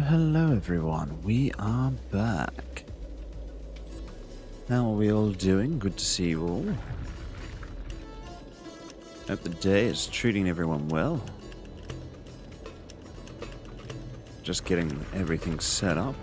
Hello everyone, we are back. How are we all doing? Good to see you all. Hope the day is treating everyone well. Just getting everything set up.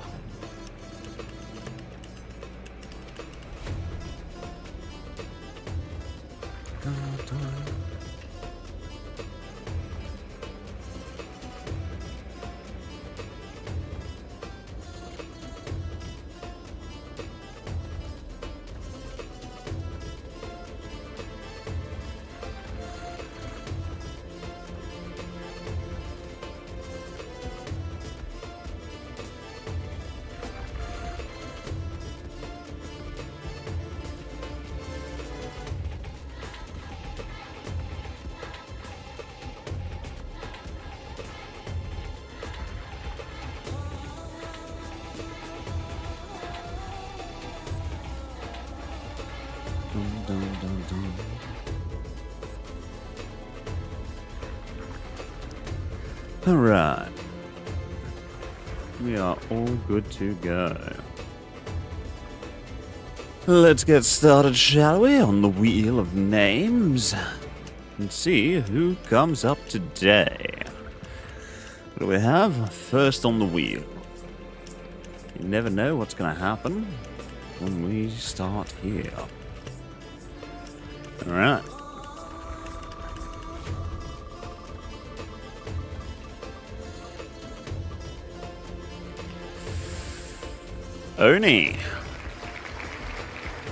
Alright. We are all good to go. Let's get started, shall we, on the Wheel of Names? And see who comes up today. What do we have? First on the wheel. You never know what's going to happen when we start here. Alright. Oni.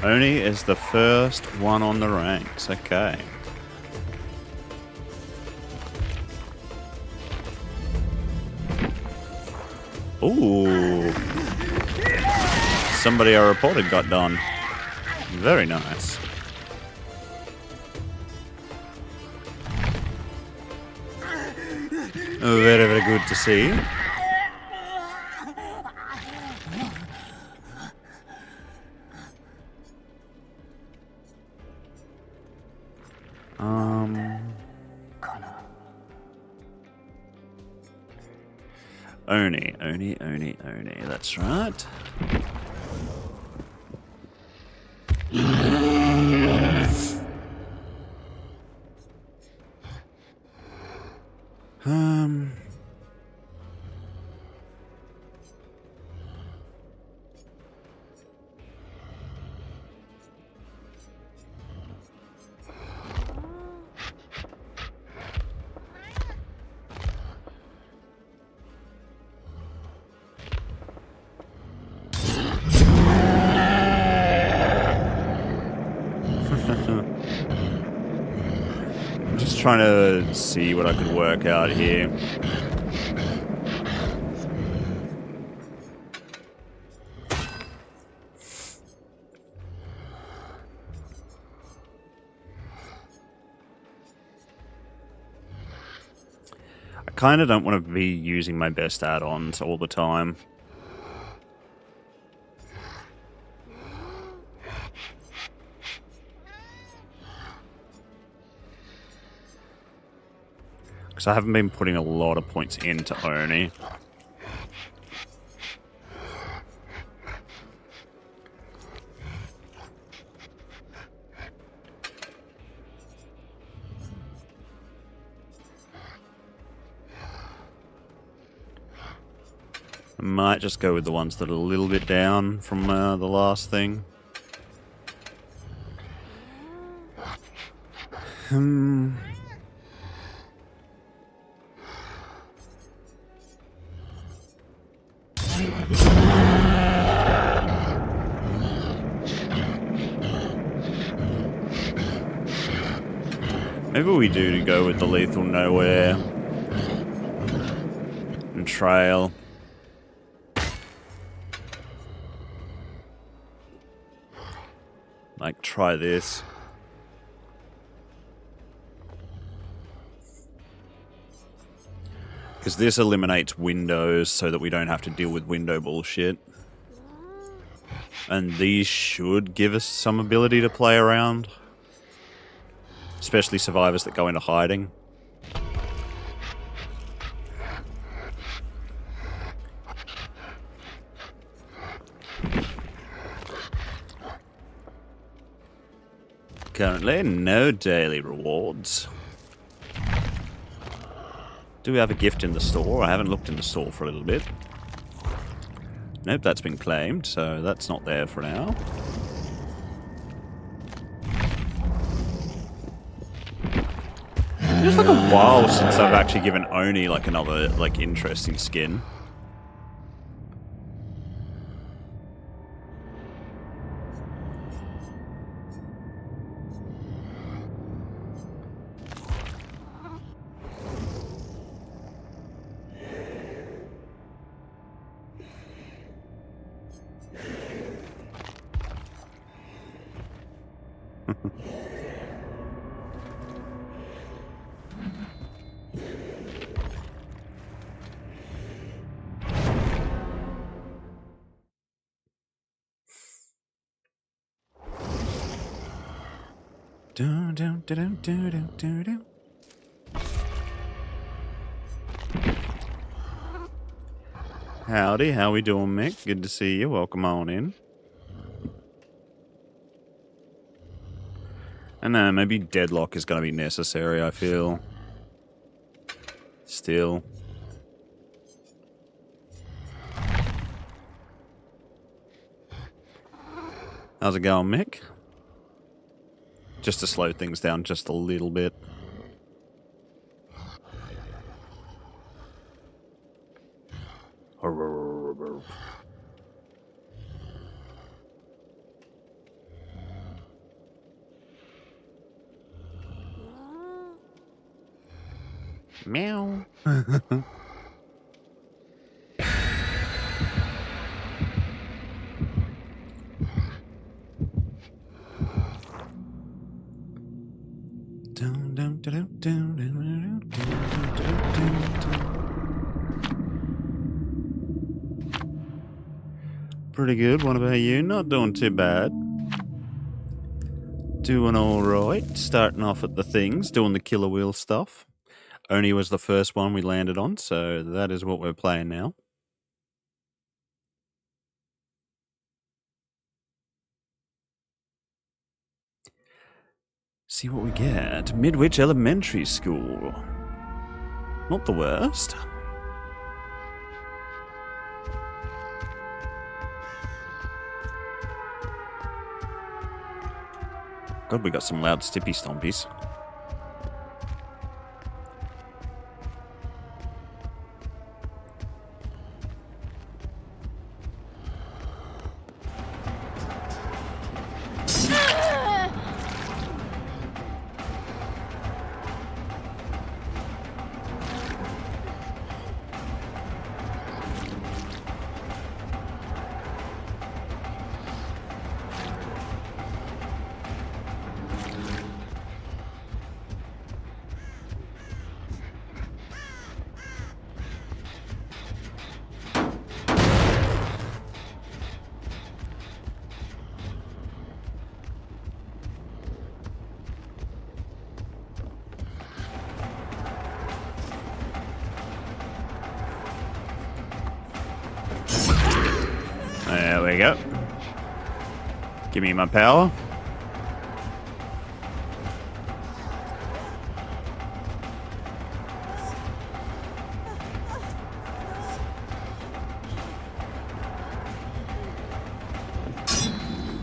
Oni is the first one on the ranks. Okay. Ooh. Somebody I reported got done. Very nice. Very, very good to see. Oni, that's right. I'm just trying to see what I could work out here. I kind of don't want to be using my best add-ons all the time. Because I haven't been putting a lot of points into Oni. I might just go with the ones that are a little bit down from the last thing. Maybe we do go with the lethal nowhere and trail. Like, try this. Because this eliminates windows so that we don't have to deal with window bullshit. And these should give us some ability to play around. Especially survivors that go into hiding. Currently, no daily rewards. Do we have a gift in the store? I haven't looked in the store for a little bit. Nope, that's been claimed, so that's not there for now. It's like a while since I've actually given Oni like another like interesting skin. Howdy, how we doing, Mick? Good to see you. Welcome on in. I know, maybe deadlock is going to be necessary, I feel. Still. How's it going, Mick? Just to slow things down just a little bit. Meow. Pretty good. What about you? Not doing too bad. Doing alright. Starting off at the things, doing the killer wheel stuff. Oni was the first one we landed on, so that is what we're playing now. See what we get. Midwich Elementary School. Not the worst. God, we got some loud stippy stompies. There we go. Give me my power.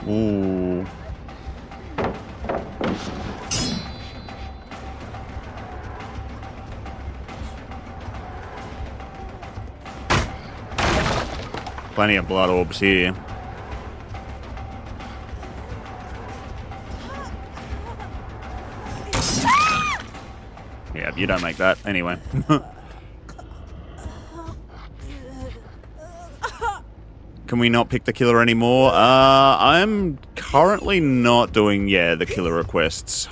Ooh. Plenty of blood orbs here. Yeah, you don't make that. Anyway. Can we not pick the killer anymore? I'm currently not doing, the killer requests.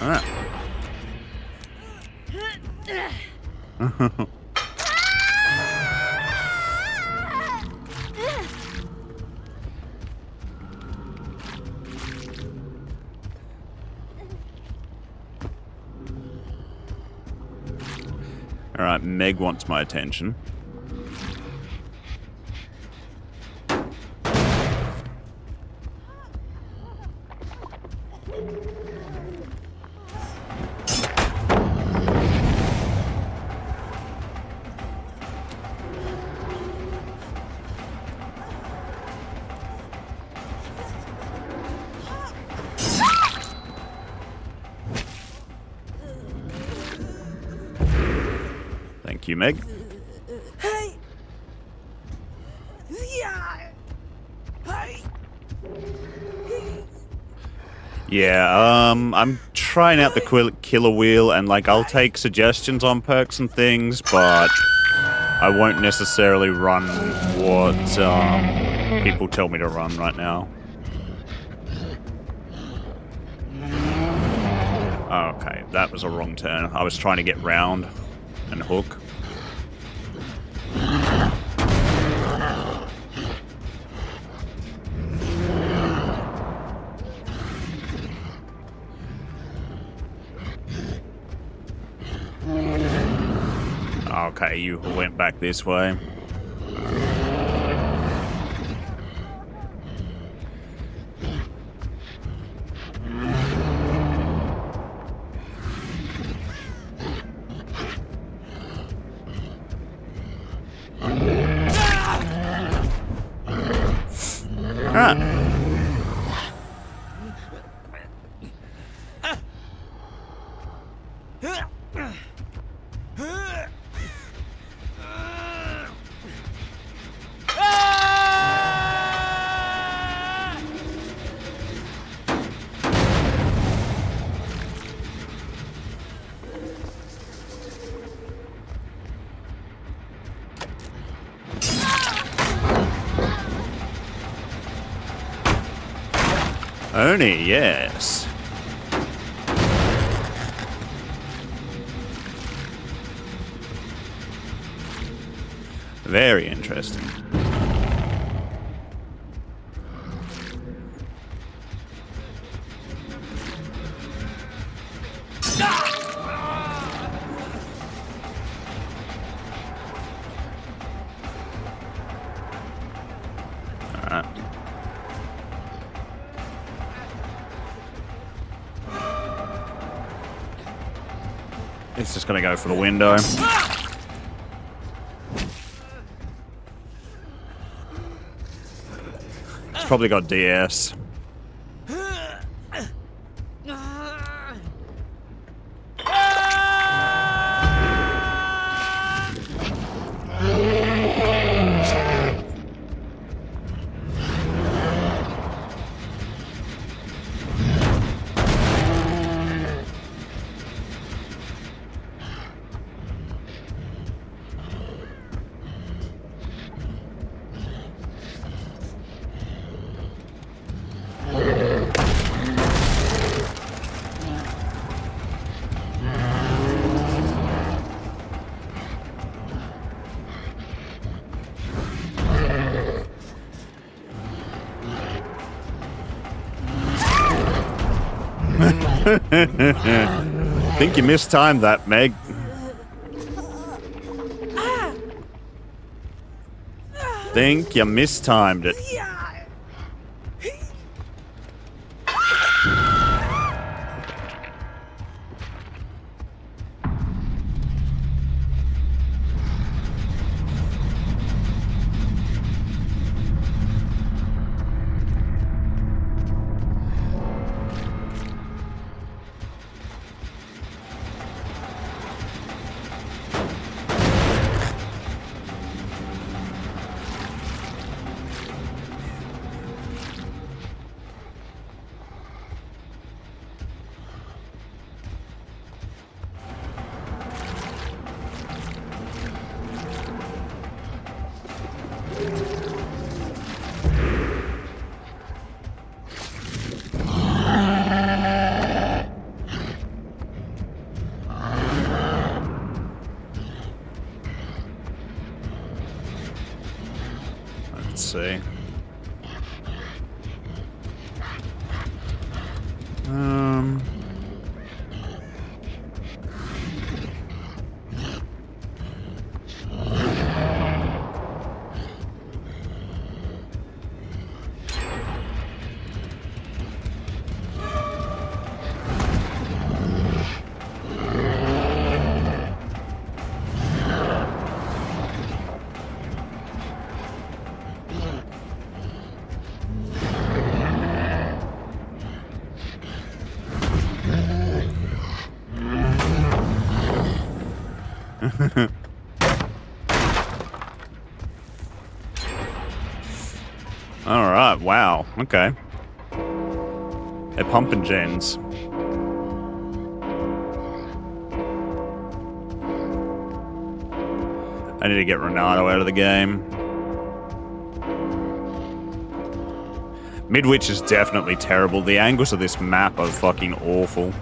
Alright. Alright, Meg wants my attention. Thank you, Meg. Hey. Yeah. Hey. Yeah, I'm trying out the killer wheel, and like I'll take suggestions on perks and things, but I won't necessarily run what people tell me to run right now. Okay, that was a wrong turn. I was trying to get round and hook. Okay, you went back this way. Only, yes. Very interesting. Alright. It's just gonna go for the window. It's probably got DS. Think you mistimed that, Meg. Think you mistimed it. Let's see. Alright, wow, okay. They're pumping gens. I need to get Renato out of the game. Midwich is definitely terrible. The angles of this map are fucking awful.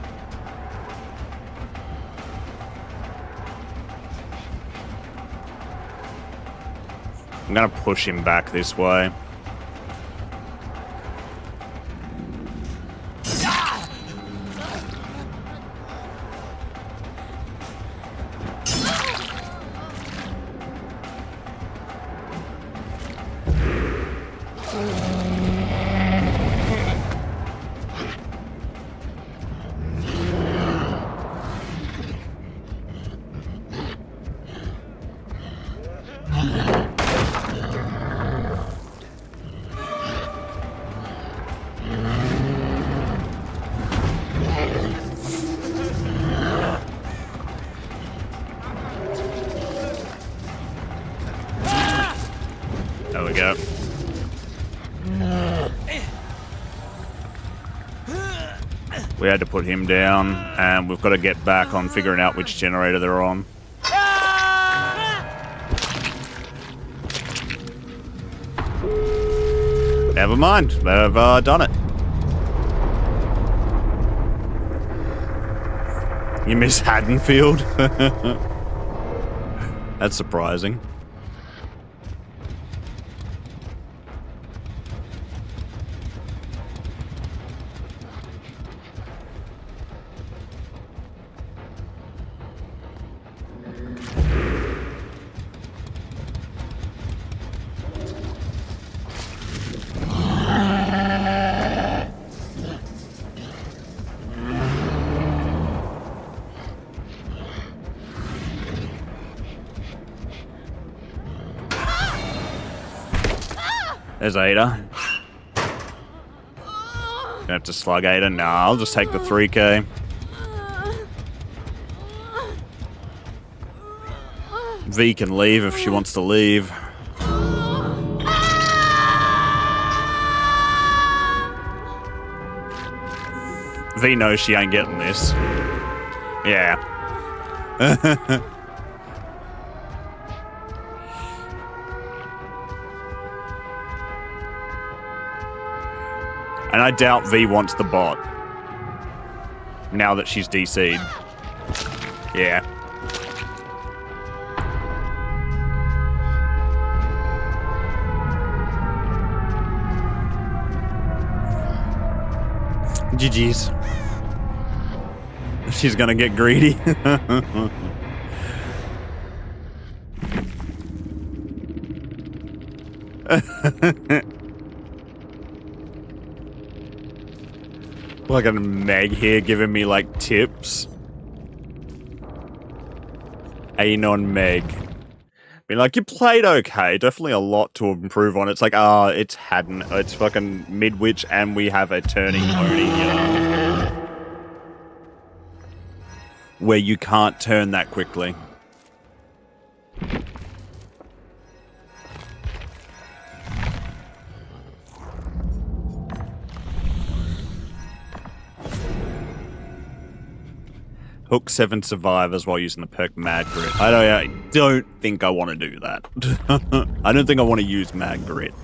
I'm gonna push him back this way. We had to put him down, and we've got to get back on figuring out which generator they're on. Never mind, they've done it. You miss Haddonfield? That's surprising. There's Ada. Gonna have to slug Ada. Nah, I'll just take the 3k. V can leave if she wants to leave. V knows she ain't getting this. Yeah. And I doubt V wants the bot. Now that she's DC'd. Yeah. GG's. She's gonna get greedy. Like a Meg here giving me like tips. Anon Meg. Being like, you played okay. Definitely a lot to improve on. It's like, it's Haddon. It's fucking Midwich and we have a turning Oni here. Where you can't turn that quickly. Hook 7 survivors while using the perk Mad Grit. I don't think I want to do that. I don't think I want to use Mad Grit.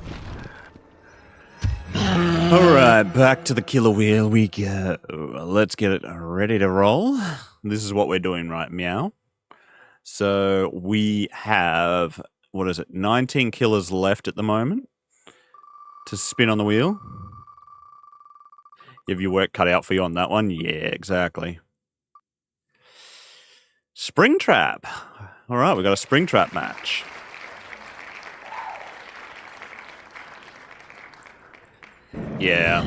Alright, back to the killer wheel we go. Let's get it ready to roll. This is what we're doing right meow. So we have, 19 killers left at the moment to spin on the wheel. You have your work cut out for you on that one? Yeah, exactly. Springtrap. All right, we got a Springtrap match. Yeah.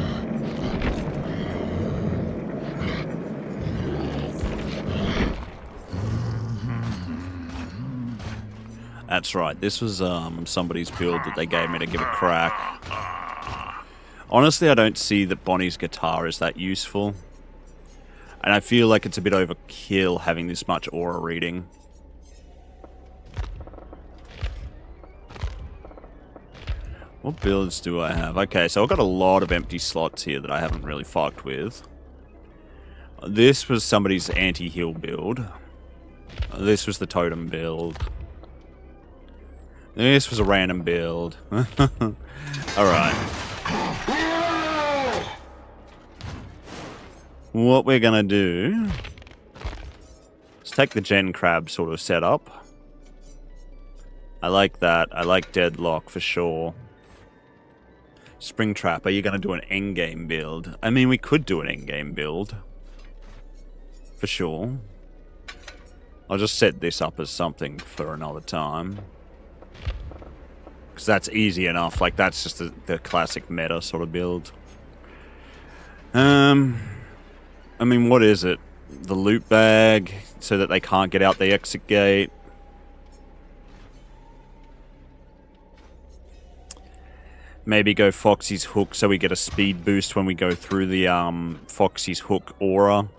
That's right. This was somebody's build that they gave me to give a crack. Honestly, I don't see that Bonnie's guitar is that useful. And I feel like it's a bit overkill having this much aura reading. What builds do I have? Okay, so I've got a lot of empty slots here that I haven't really fucked with. This was somebody's anti-heal build. This was the totem build. This was a random build. Alright. What we're gonna do is take the Gen Crab sort of setup. I like that. I like Deadlock for sure. Springtrap, are you gonna do an endgame build? I mean, we could do an endgame build. For sure. I'll just set this up as something for another time. Because that's easy enough. Like, that's just the classic meta sort of build. I mean, what is it? The loot bag, so that they can't get out the exit gate. Maybe go Foxy's Hook so we get a speed boost when we go through the Foxy's Hook aura.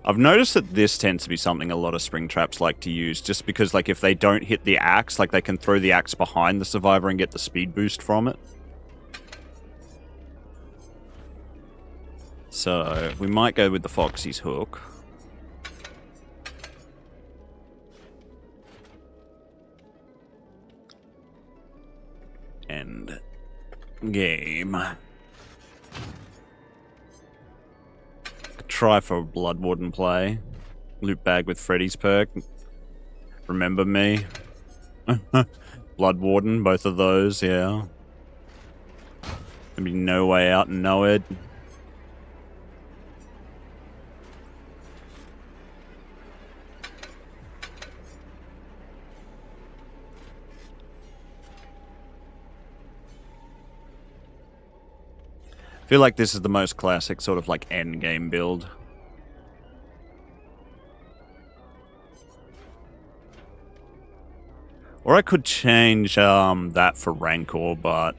I've noticed that this tends to be something a lot of Springtraps like to use, just because, like, if they don't hit the axe, like, they can throw the axe behind the survivor and get the speed boost from it. So, we might go with the Foxy's hook. End game. Try for a Blood Warden play. Loot bag with Freddy's perk. Remember me. Blood Warden, both of those, yeah. There'd be no way out and know it. I feel like this is the most classic sort of like end game build. Or I could change that for Rancor, but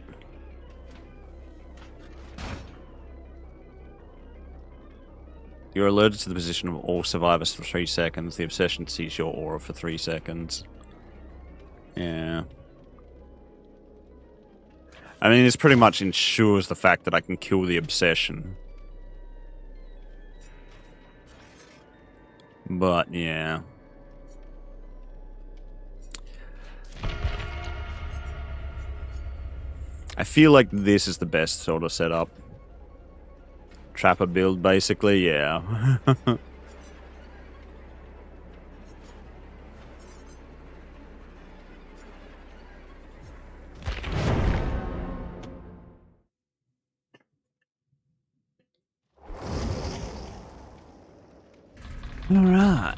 you're alerted to the position of all survivors for 3 seconds. The obsession sees your aura for 3 seconds. Yeah. I mean, this pretty much ensures the fact that I can kill the obsession. But, yeah. I feel like this is the best sort of setup. Trapper build, basically, yeah. Alright.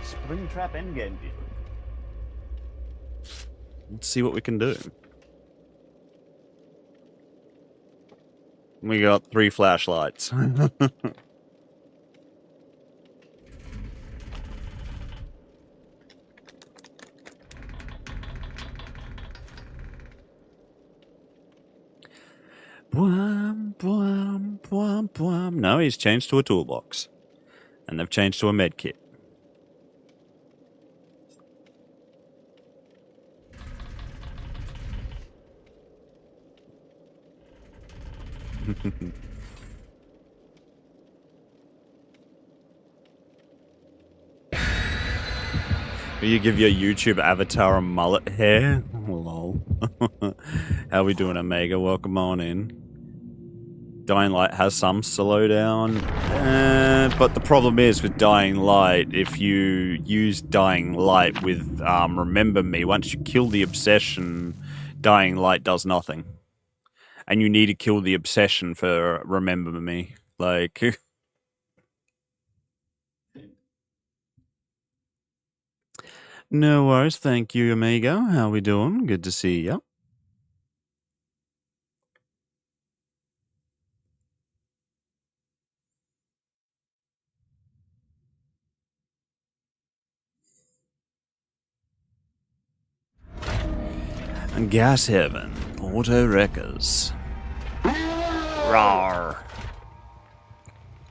Springtrap endgame build. Let's see what we can do. We got 3 flashlights. Bwam, bwam, bwam, bwam. No, he's changed to a toolbox. And they've changed to a med kit. You give your YouTube avatar a mullet hair? Lol. How we doing, Omega? Welcome on in. Dying Light has some slowdown, but the problem is with Dying Light, if you use Dying Light with Remember Me, once you kill the obsession, Dying Light does nothing. And you need to kill the obsession for Remember Me. Like... No worries, thank you, Amigo. How we doing? Good to see you. And Gas Heaven, Auto Wreckers. Rawr.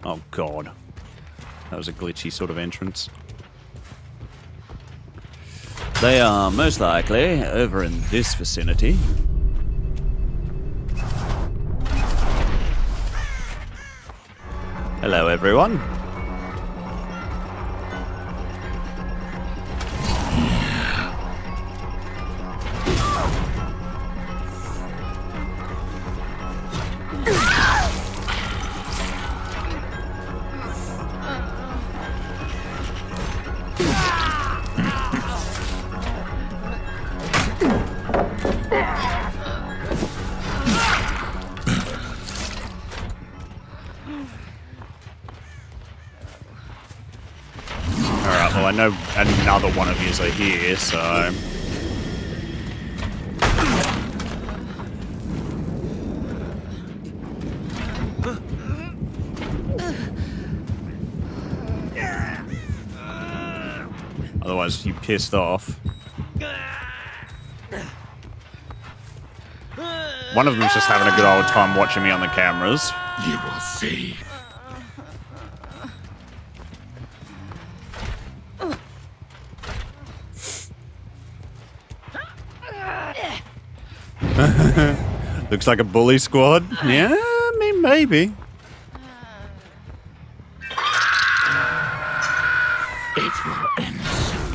Oh god. That was a glitchy sort of entrance. They are most likely over in this vicinity. Hello, everyone. I know another one of yous are here, so... Otherwise, you pissed off. One of them's just having a good old time watching me on the cameras. You will see. Looks like a bully squad. Yeah, I mean, maybe. It will end soon.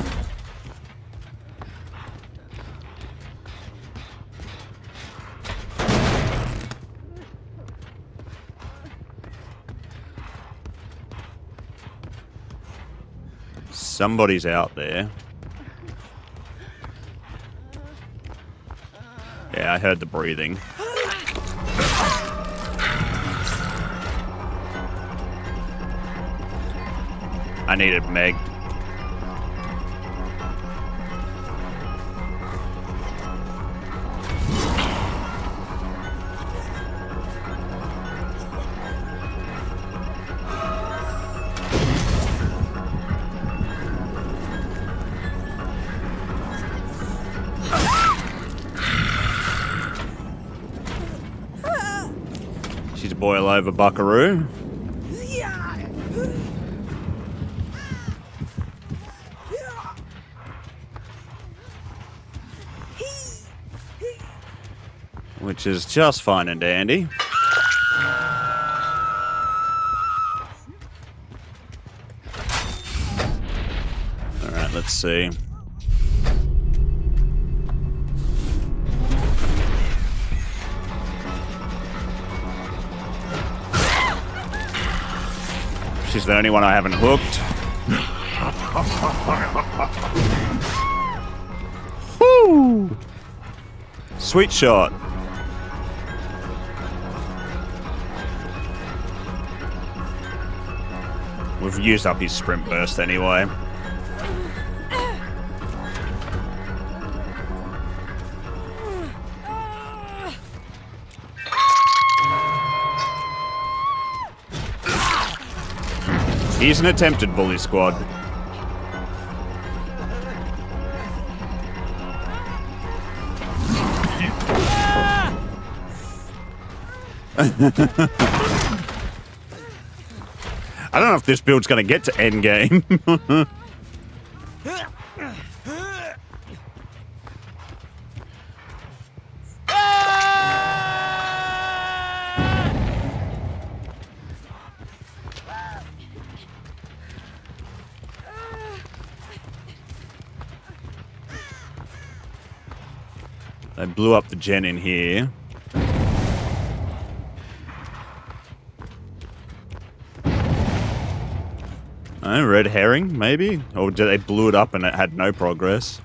Somebody's out there. Yeah, I heard the breathing. I needed Meg. She's a boil over buckaroo. Which is just fine and dandy. Alright, let's see. She's the only one I haven't hooked. Woo! Sweet shot. We've used up his sprint burst anyway. He's an attempted bully squad. I don't know if this build's going to get to endgame. They blew up the gen in here. Oh, red herring, maybe? Or did they blew it up and it had no progress?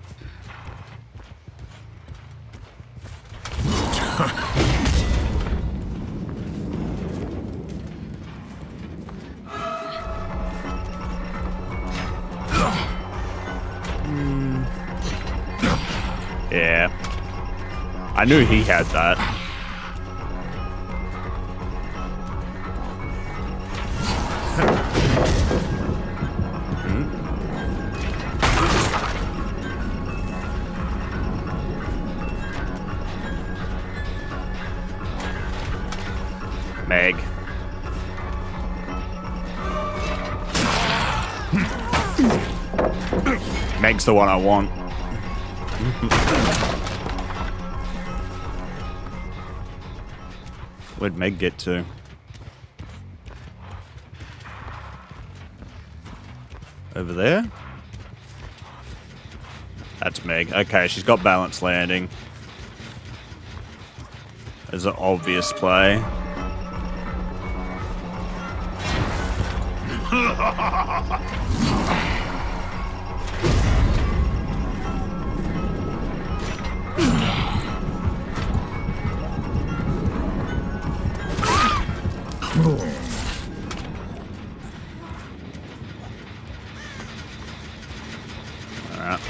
Yeah. I knew he had that. Meg. Meg's the one I want. Where'd Meg get to? Over there? That's Meg. Okay, she's got balanced landing. There's an obvious play. Alright.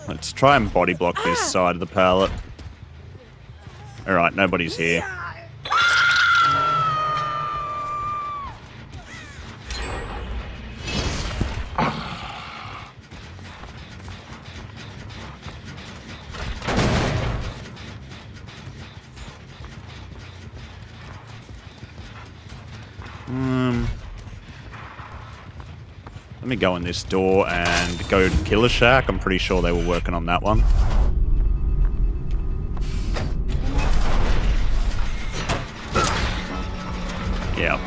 Let's try and body block this side of the pallet. Alright, nobody's here. me go in this door and go to Killer Shack. I'm pretty sure they were working on that one. Yeah.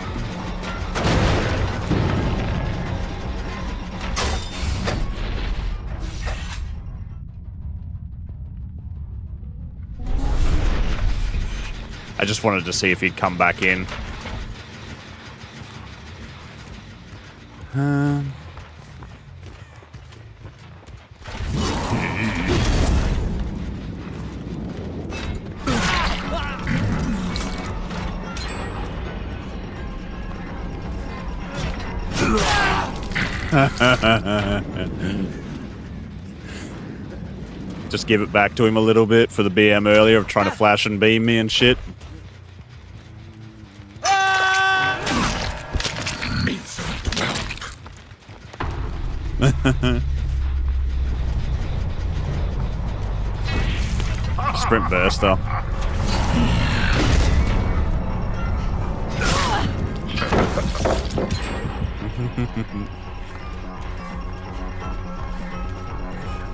I just wanted to see if he'd come back in. Just give it back to him a little bit for the BM earlier of trying to flash and beam me and shit. Sprint burster.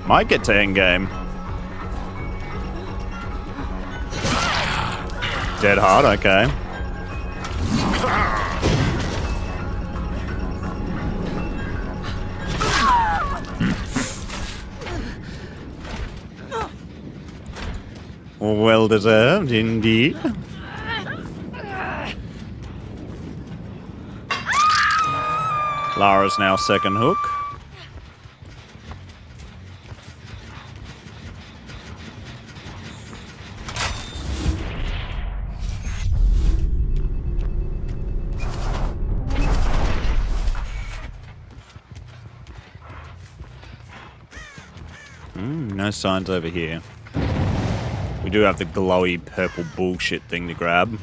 Might get to endgame. Dead hard, okay. Well deserved, indeed. Lara's now second hook. No signs over here. We do have the glowy purple bullshit thing to grab.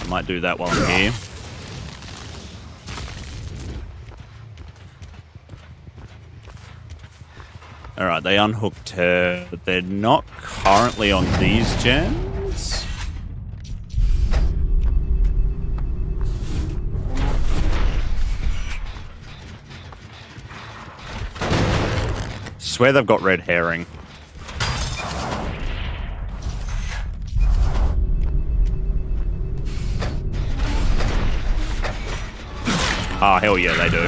Might do that while I'm here. Alright, they unhooked her. They're not currently on these gens. Swear they've got red herring. Oh, hell yeah, they do.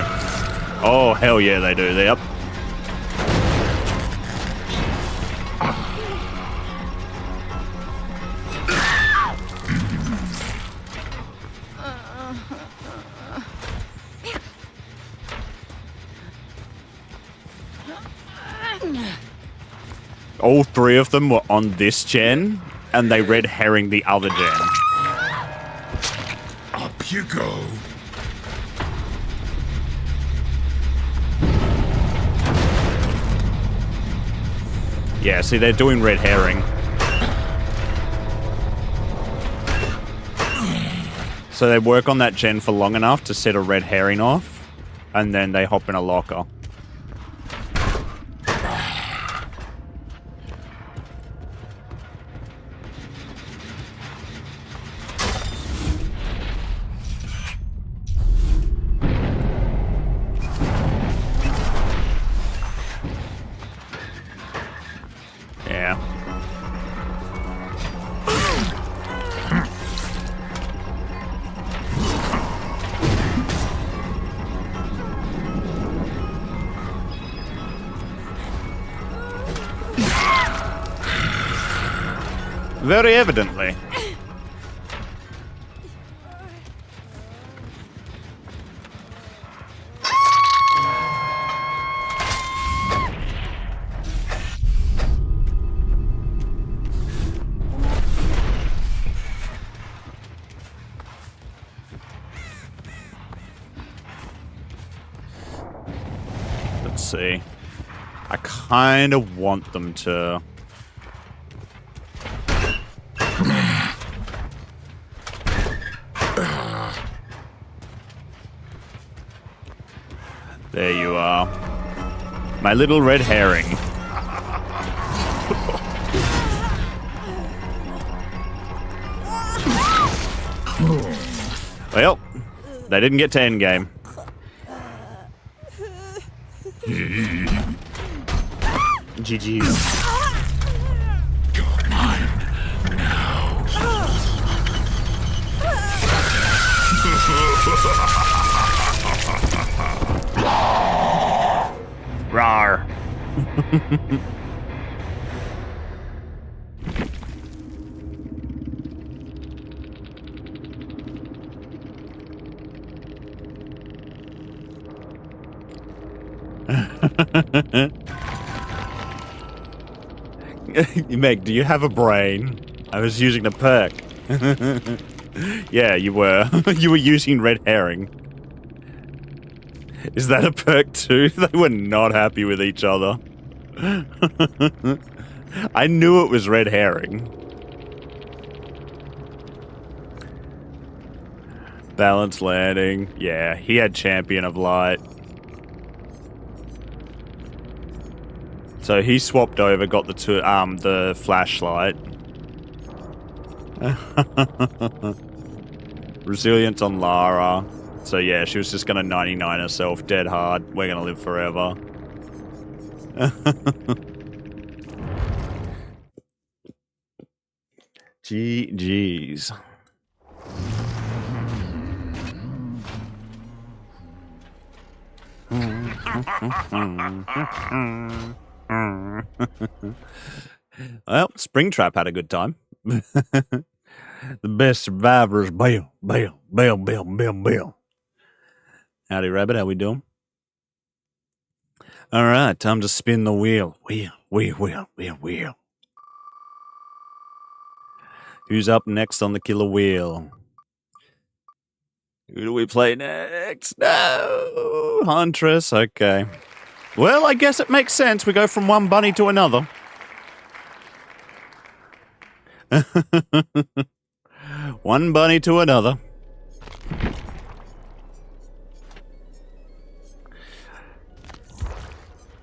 Oh, hell yeah, they do. Yep. All three of them were on this gen, and they red herring the other gen. Up you go. Yeah, see, they're doing red herring. So they work on that gen for long enough to set a red herring off, and then they hop in a locker. Yeah. Very evidently. Let's see. I kind of want them to... There you are. My little red herring. Well, they didn't get to endgame. GG's. You're mine now. Rawr. Meg, do you have a brain? I was using the perk. Yeah, you were. You were using red herring. Is that a perk too? They were not happy with each other. I knew it was red herring. Balanced landing. Yeah, he had Champion of Light. So he swapped over, got the flashlight. Resilience on Lara. So yeah, she was just gonna 99 herself, dead hard. We're gonna live forever. GG's. Well, Springtrap had a good time. The best survivors, bail, bail, bail, bail, bail, bail. Howdy, Rabbit, how we doing? Alright, time to spin the wheel. Wheel. Who's up next on the killer wheel? Who do we play next? No! Huntress, okay. Well, I guess it makes sense. We go from one bunny to another. One bunny to another.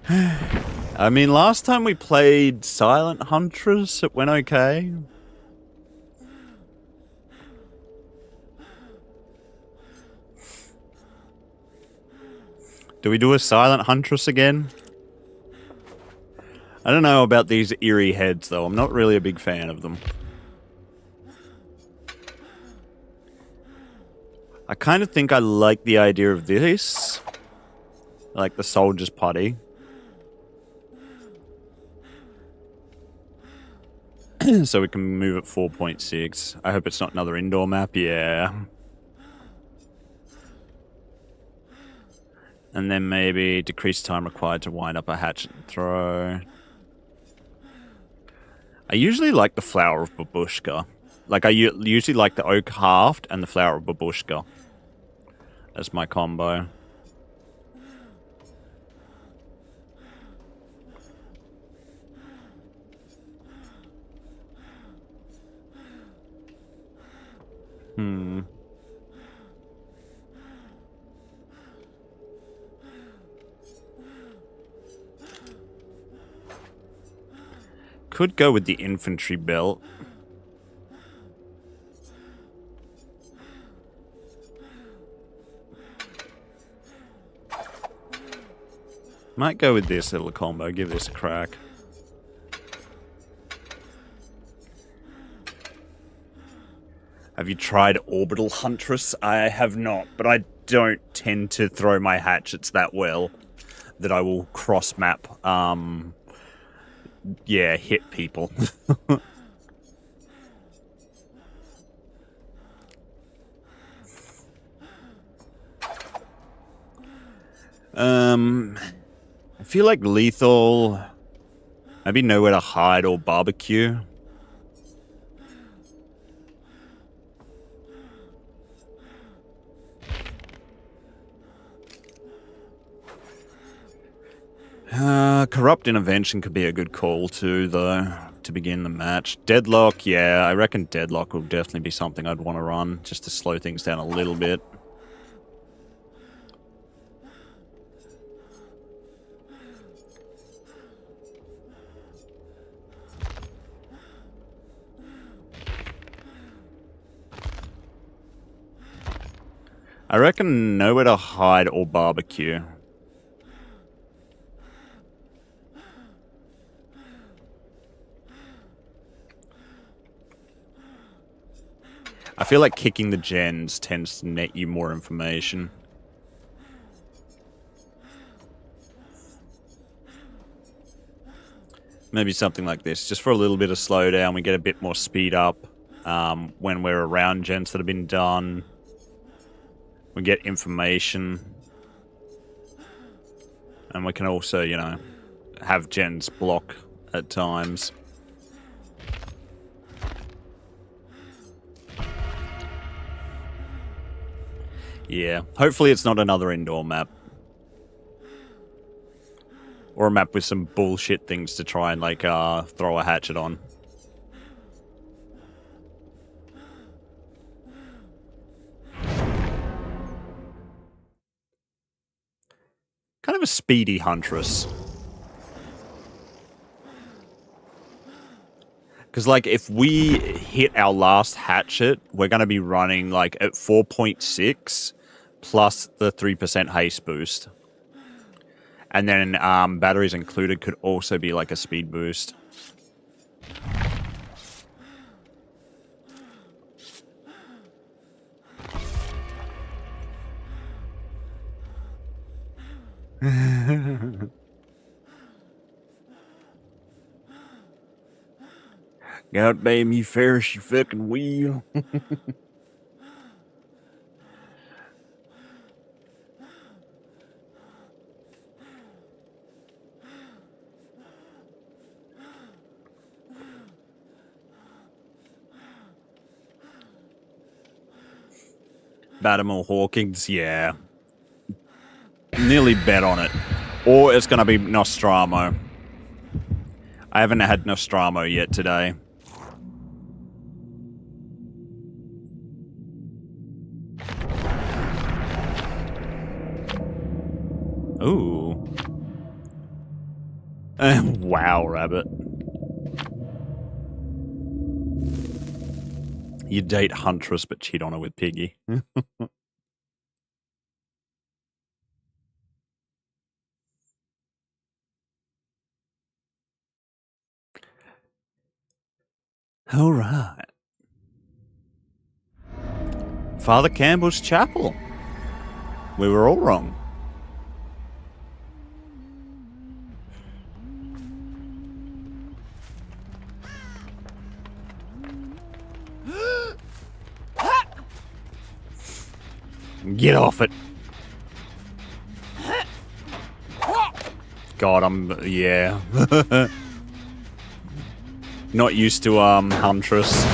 I mean, last time we played Silent Huntress, it went okay. Do we do a Silent Huntress again? I don't know about these eerie heads, though. I'm not really a big fan of them. I kind of think I like the idea of this. I like the soldier's potty. So we can move at 4.6. I hope it's not another indoor map. Yeah. And then maybe decrease time required to wind up a hatchet and throw. I usually like the Flower of Babushka. Like, I usually like the Oak Halved and the Flower of Babushka. That's my combo. Could go with the infantry belt. Might go with this little combo, give this a crack. Have you tried Orbital Huntress? I have not, but I don't tend to throw my hatchets that well that I will cross-map, yeah, hit people. I feel like lethal. Maybe nowhere to hide or barbecue. Corrupt Intervention could be a good call too, though, to begin the match. Deadlock, yeah, I reckon Deadlock will definitely be something I'd want to run, just to slow things down a little bit. I reckon nowhere to hide or barbecue. I feel like kicking the gens tends to net you more information. Maybe something like this, just for a little bit of slowdown. We get a bit more speed up when we're around gens that have been done. We get information. And we can also, you know, have gens block at times. Yeah, hopefully it's not another indoor map. Or a map with some bullshit things to try and, like, throw a hatchet on. Kind of a speedy huntress. Because, like, if we hit our last hatchet, we're going to be running, like, at 4.6 plus the 3% haste boost. And then batteries included could also be like a speed boost. God damn you, Ferris, you fucking wheel. Battermore Hawkins, yeah. Nearly bet on it. Or it's going to be Nostromo. I haven't had Nostromo yet today. Ooh. Wow, rabbit. You date Huntress but cheat on her with Piggy. All right. Father Campbell's Chapel. We were all wrong. Get off it. God, yeah. Not used to, Huntress.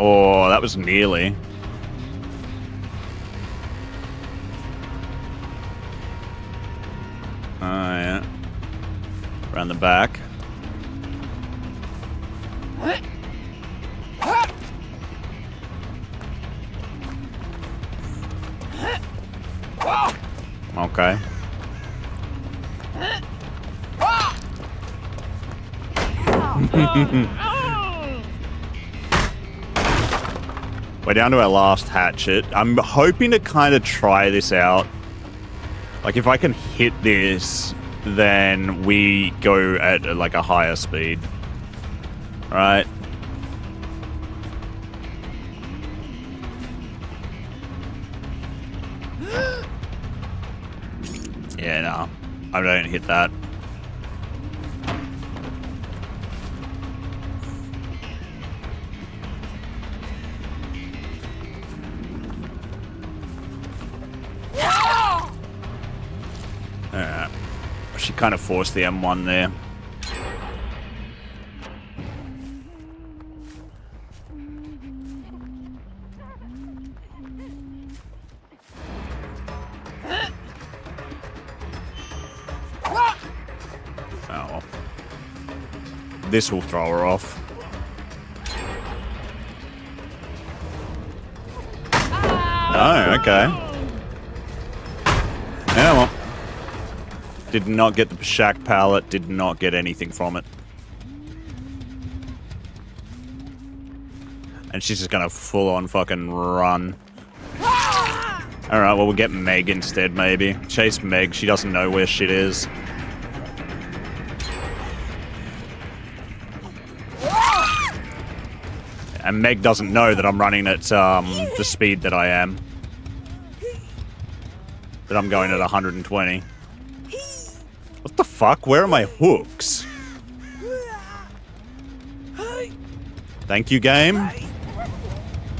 Oh, that was nearly. Oh, yeah. Around the back. Okay. We're down to our last hatchet. I'm hoping to kind of try this out. Like, if I can hit this, then we go at, like, a higher speed. Right? Yeah, no. I don't hit that. She kind of forced the M1 there. Oh, well. This will throw her off. Oh, okay. Yeah, well. Did not get the Pashak pallet, did not get anything from it. And she's just gonna full on fucking run. Alright, well, we'll get Meg instead, maybe. Chase Meg, she doesn't know where shit is. And Meg doesn't know that I'm running at the speed that I am. That I'm going at 120. What the fuck? Where are my hooks? Thank you, game.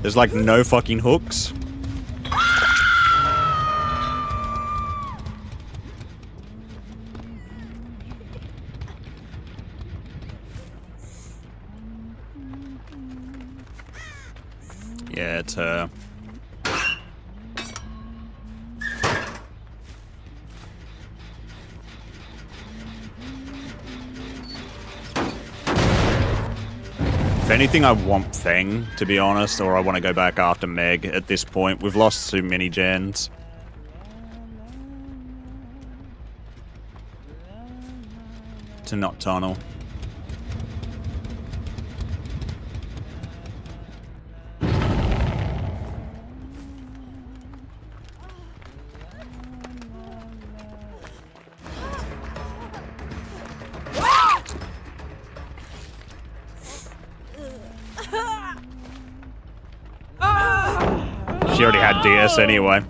There's like no fucking hooks. Yeah, it's her. If anything, I want Feng, to be honest, or I want to go back after Meg at this point. We've lost too many gens. To not tunnel. She already had DS anyway.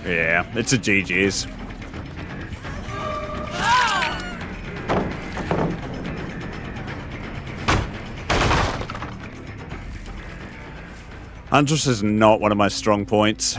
Yeah, it's a GG's. Huntress is not one of my strong points.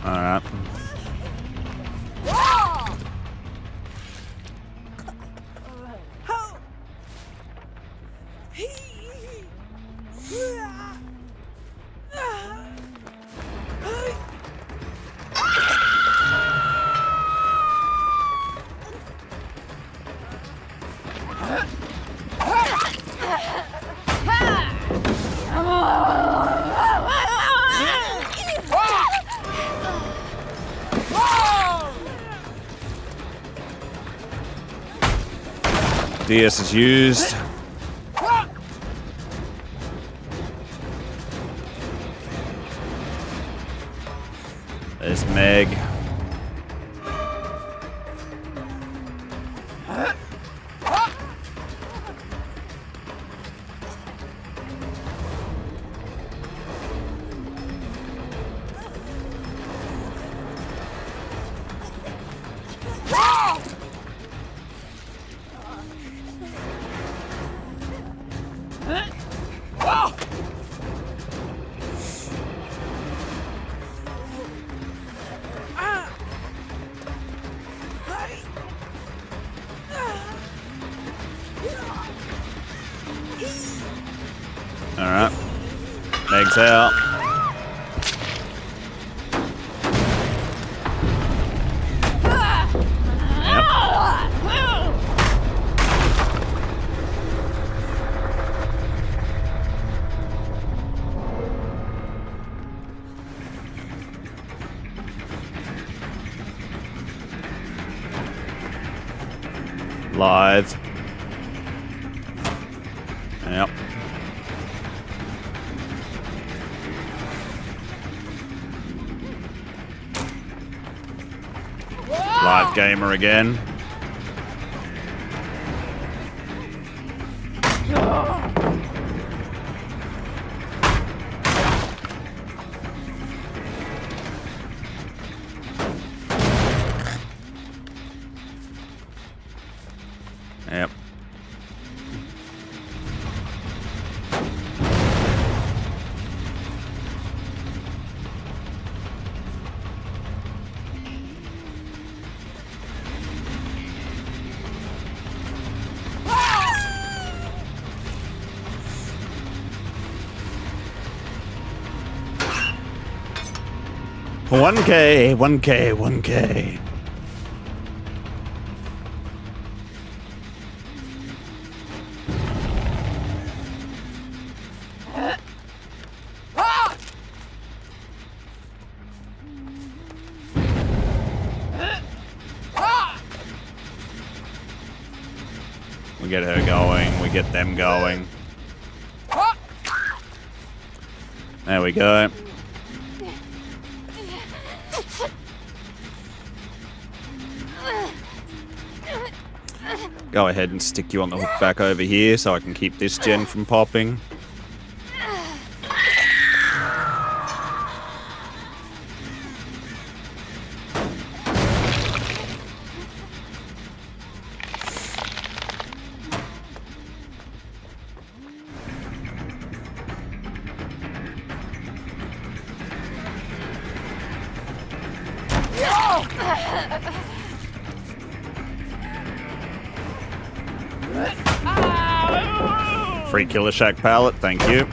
Alright. DS is used. There's Meg. Alright. Meg's out. Live. Yep. Live gamer again. Yep. One K, 1K, 1K. We get her going, we get them going. There we go. Go ahead and stick you on the hook back over here so I can keep this gen from popping. Free Killer Shack pallet, thank you.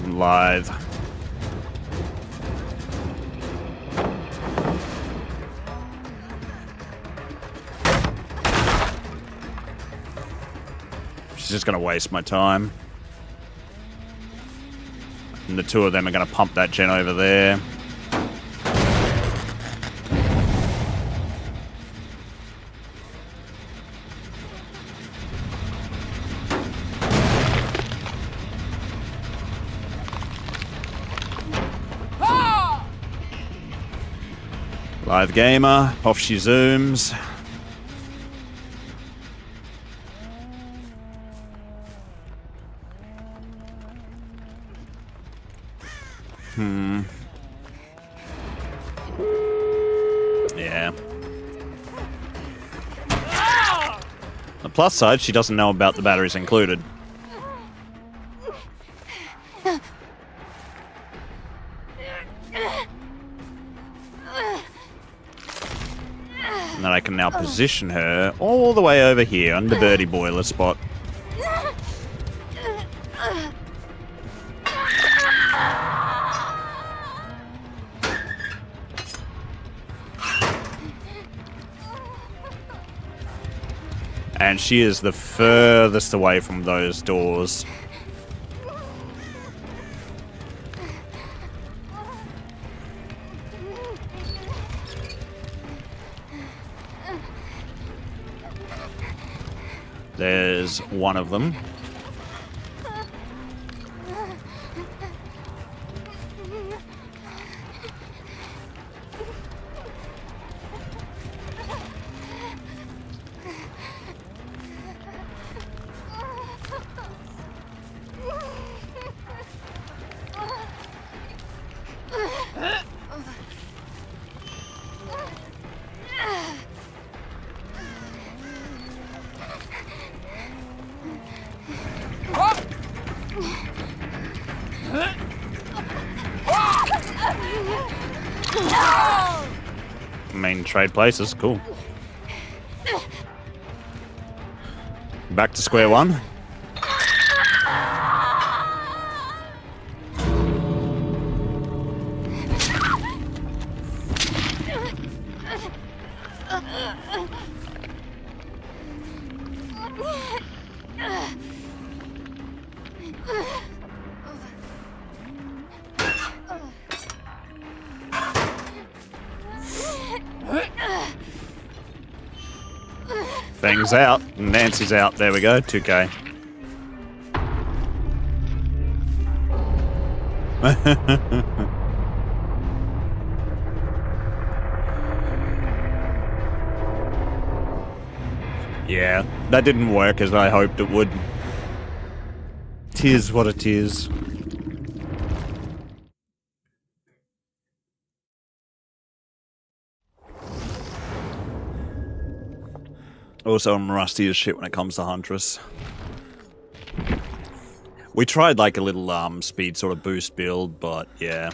Live. She's just gonna waste my time. And the two of them are gonna pump that gen over there. Live gamer, off she zooms. Yeah. The plus side, she doesn't know about the batteries included. And then I can now position her all the way over here under Birdie Boiler spot. And she is the furthest away from those doors. There's one of them. Main trade places, cool. Back to square one. Things out. Nancy's out. There we go. 2K. Yeah, that didn't work as I hoped it would. Tis what it is. Also, I'm rusty as shit when it comes to Huntress. We tried like a little speed sort of boost build, but yeah.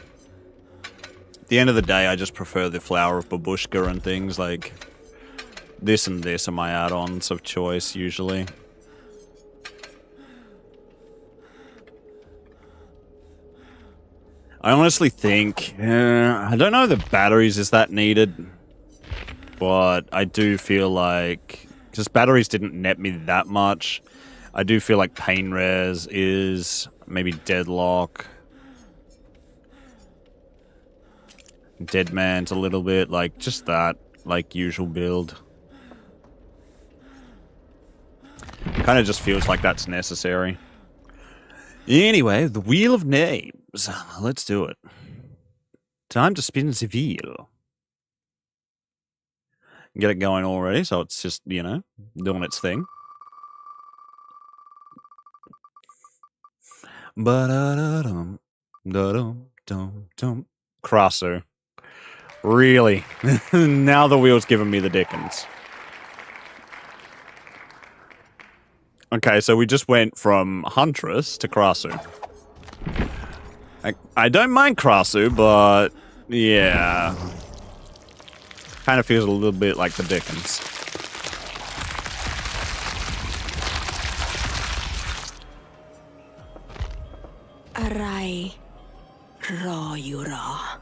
At the end of the day, I just prefer the Flower of Babushka and things like this and this are my add-ons of choice usually. I honestly think, I don't know if the batteries is that needed, but I do feel like, because batteries didn't net me that much, I do feel like Pain Res is, maybe Deadlock, Dead Man's a little bit, like just that, like usual build. Kind of just feels like that's necessary. Anyway, the Wheel of Names. Let's do it. Time to spin the wheel. Get it going already, so it's just, you know, doing its thing. Ba-da-da-dum, da-dum-dum-dum. Crosser. Really? Now the wheel's giving me the Dickens. Okay, so we just went from Huntress to Krasu. I don't mind Krasu, but yeah. Kind of feels a little bit like the Dickens. Arai. Raw you raw.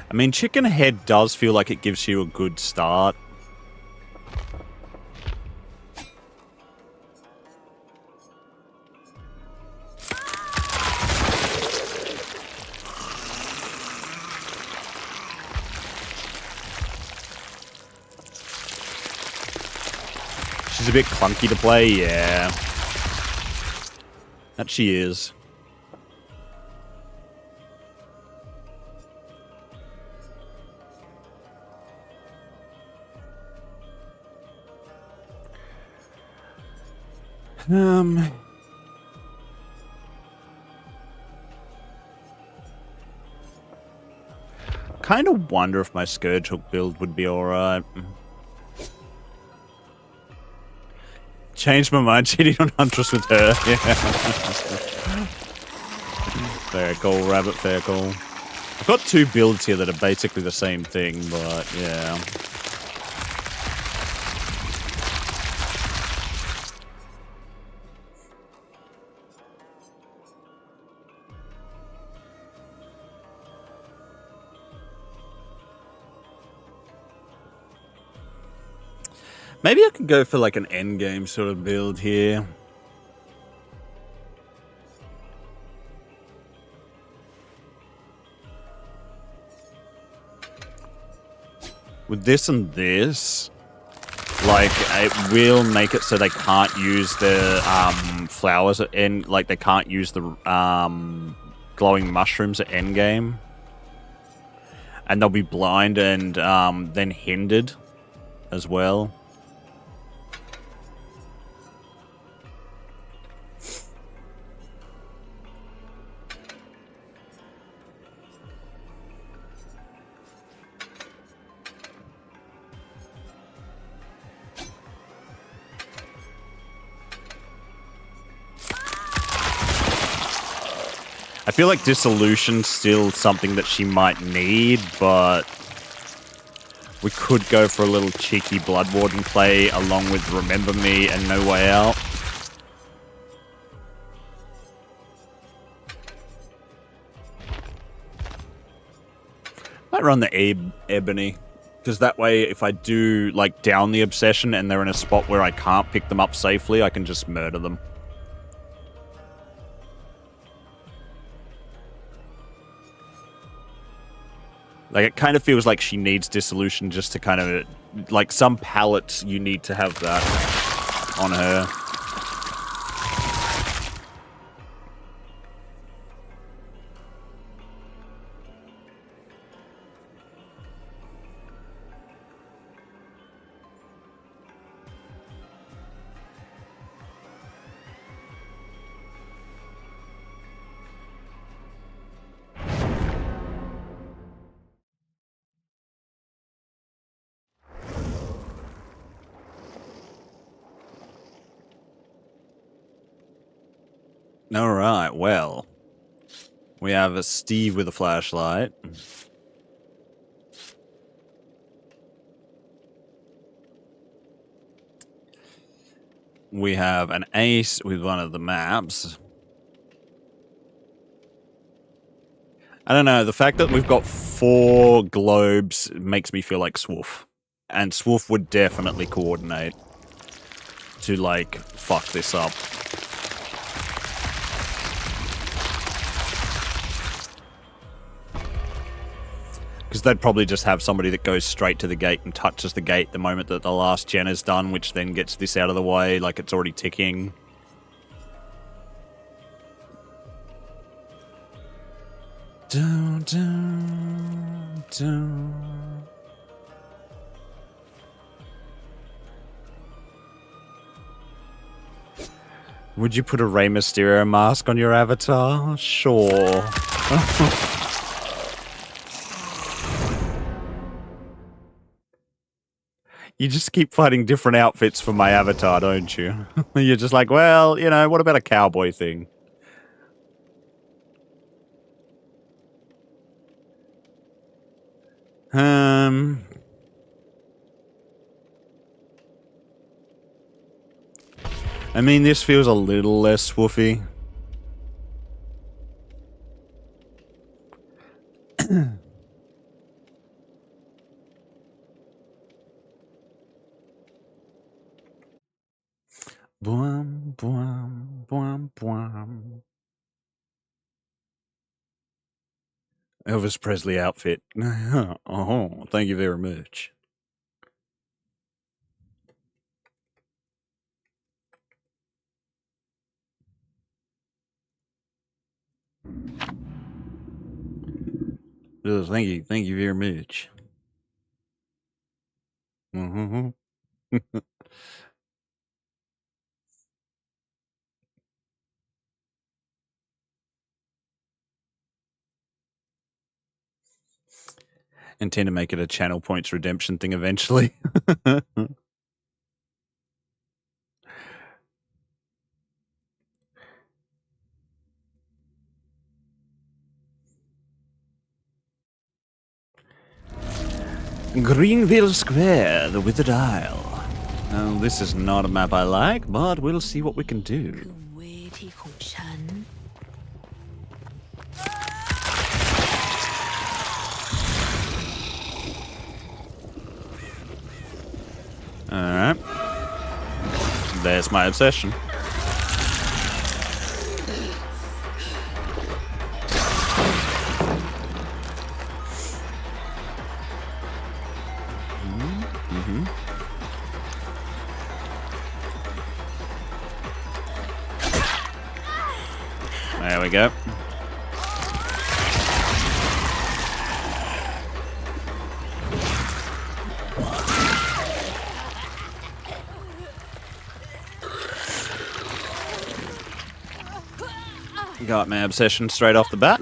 I mean, Chicken Head does feel like it gives you a good start. She's a bit clunky to play, yeah. That she is. Kind of wonder if my Scourge Hook build would be alright. Changed my mind, cheating on Huntress with her. Yeah. Fair call, Rabbit, fair call. I've got two builds here that are basically the same thing, but yeah. Maybe I could go for like an endgame sort of build here. With this and this, like, it will make it so they can't use the flowers at end, like they can't use the glowing mushrooms at endgame. And they'll be blind and then hindered as well. I feel like Dissolution's still something that she might need, but we could go for a little cheeky Blood Warden play along with Remember Me and No Way Out. Might run the Ebony. Because that way, if I do, like, down the obsession and they're in a spot where I can't pick them up safely, I can just murder them. Like, it kind of feels like she needs dissolution just to kind of... Like, some palettes, you need to have that on her. Alright, well. We have a Steve with a flashlight. We have an Ace with one of the maps. I don't know, the fact that we've got 4 globes makes me feel like Swoof. And Swoof would definitely coordinate to, like, fuck this up. Because they'd probably just have somebody that goes straight to the gate and touches the gate the moment that the last gen is done, which then gets this out of the way, like it's already ticking. Dun, dun, dun. Would you put a Rey Mysterio mask on your avatar? Sure. You just keep finding different outfits for my avatar, don't you? You're just like, well, you know, what about a cowboy thing? I mean, this feels a little less swoofy. Boom, boom, boom, boom. Elvis Presley outfit. Oh, thank you very much. Oh, thank you very much. Mm-hmm. Intend to make it a channel points redemption thing eventually. Greenville Square, the Withered Isle. Now, this is not a map I like, but we'll see what we can do. Alright. There's my obsession. There we go. Got my obsession straight off the bat.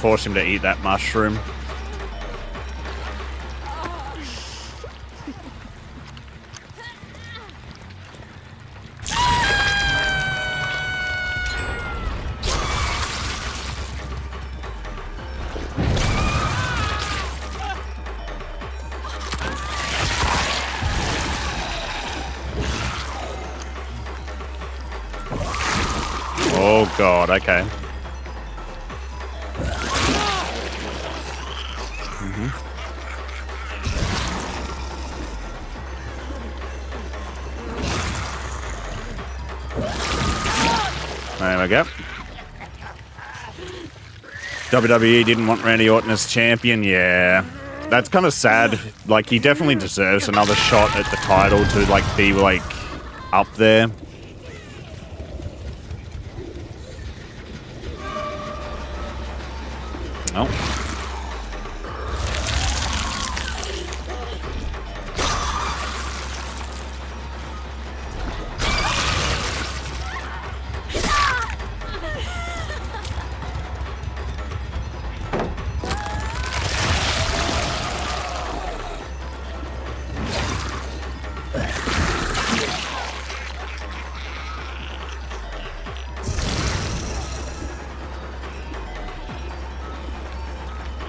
force him to eat that mushroom. Oh god, okay. There we go. WWE didn't want Randy Orton as champion, yeah. That's kind of sad. Like, he definitely deserves another shot at the title to, like, be, like, up there. Oh.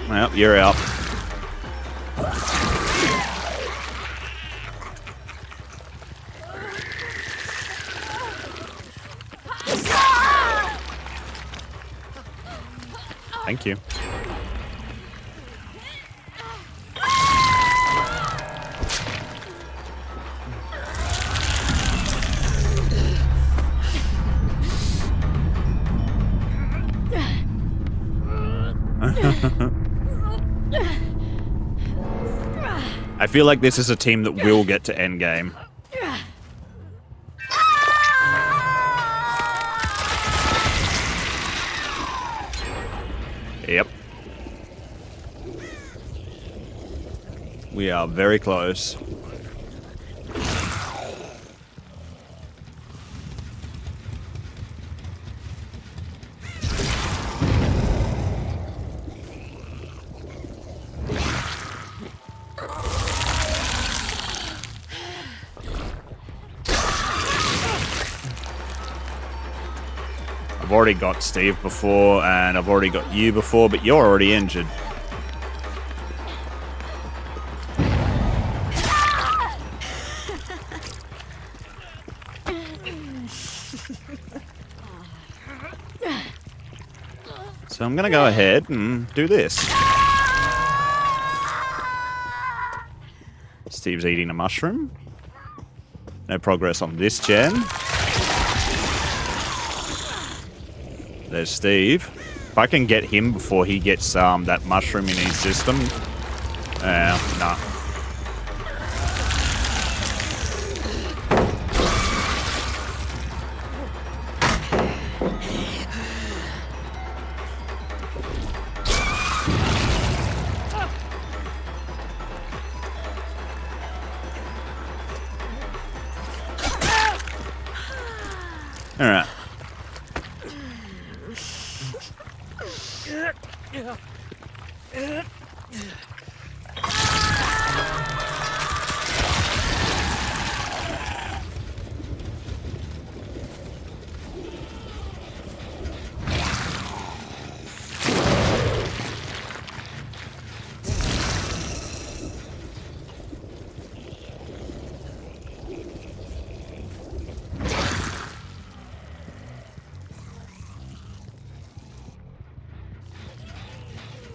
Well, you're out. Thank you. I feel like this is a team that will get to endgame. Yep. We are very close. I've already got Steve before, and I've already got you before, but you're already injured. So I'm gonna go ahead and do this. Steve's eating a mushroom. No progress on this gen. There's Steve. If I can get him before he gets that mushroom in his system. No. All right.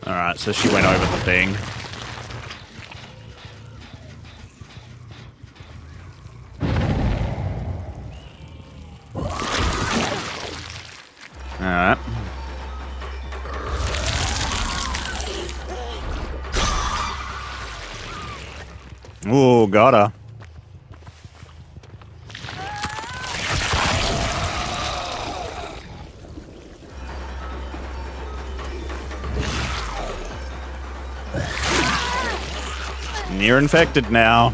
Alright, so she went over the thing. Alright. Ooh, got her. You're infected now.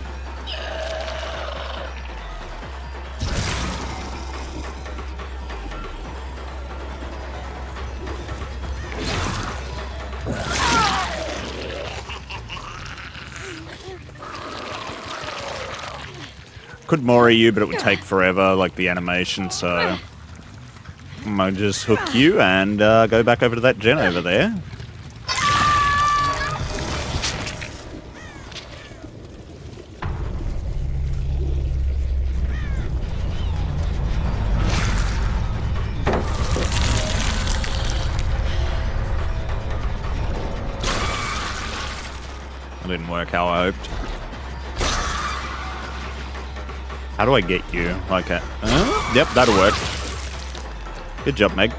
Could Mori you, but it would take forever, like the animation, so... I'm gonna just hook you and go back over to that gen over there. That didn't work how I hoped. How do I get you? Okay. Yep, that'll work. Good job, Meg.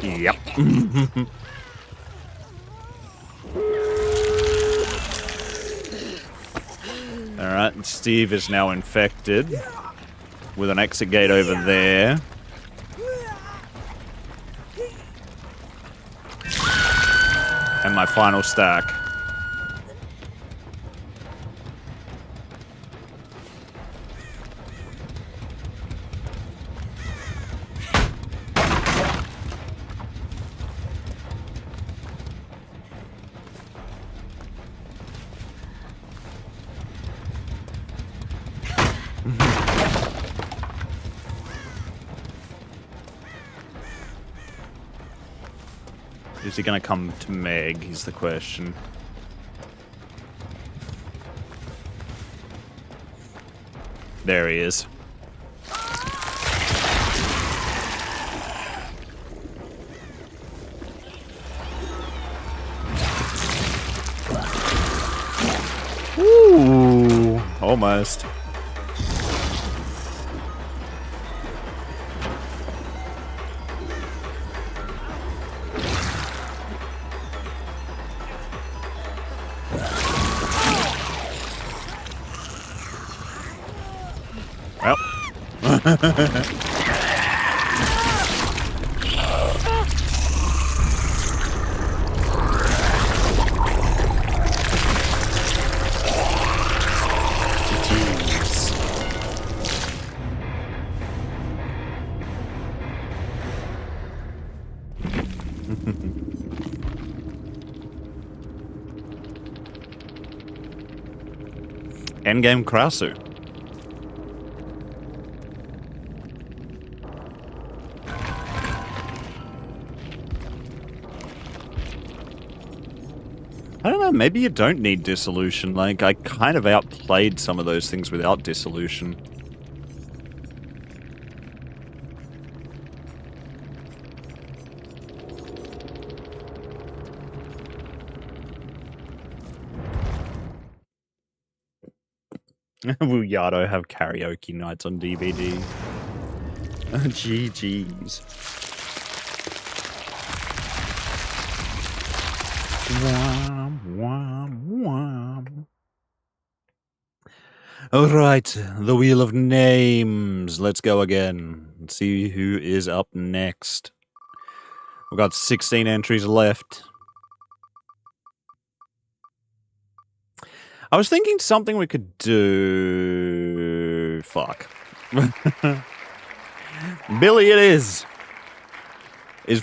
Yep. Alright, Steve is now infected with an exit gate over there. And my final stack. Is he going to come to Meg, is the question. There he is. Ooh, almost. Well. Endgame Krasu. I don't know, maybe you don't need dissolution. Like, I kind of outplayed some of those things without dissolution. Will Yado have karaoke nights on DVD? GG's. Wham, wham, wham. Alright, the Wheel of Names. Let's go again. Let's see who is up next. We've got 16 entries left. I was thinking something we could do... Fuck. Billy it is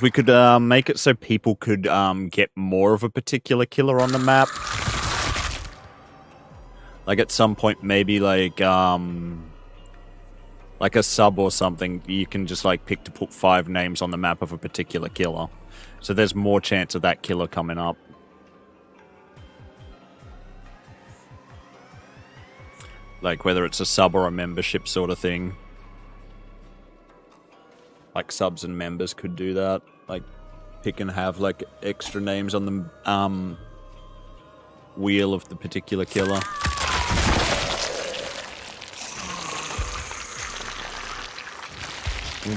we could make it so people could get more of a particular killer on the map. Like at some point maybe like a sub or something, you can just like pick to put 5 names on the map of a particular killer. So there's more chance of that killer coming up. Like whether it's a sub or a membership sort of thing. Like subs and members could do that. Like pick and have like extra names on the wheel of the particular killer.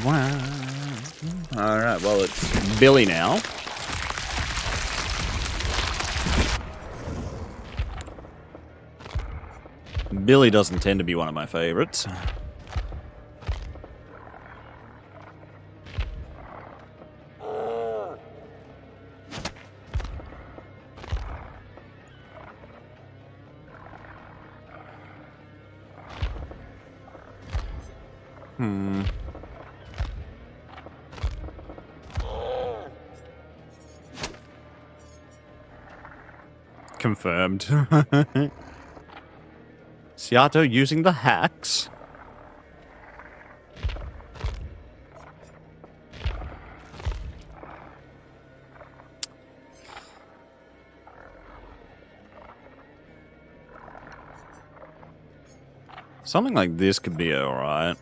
Wow. Alright, well it's Billy now. Billy doesn't tend to be one of my favorites. Confirmed. Seattle using the hacks. Something like this could be alright.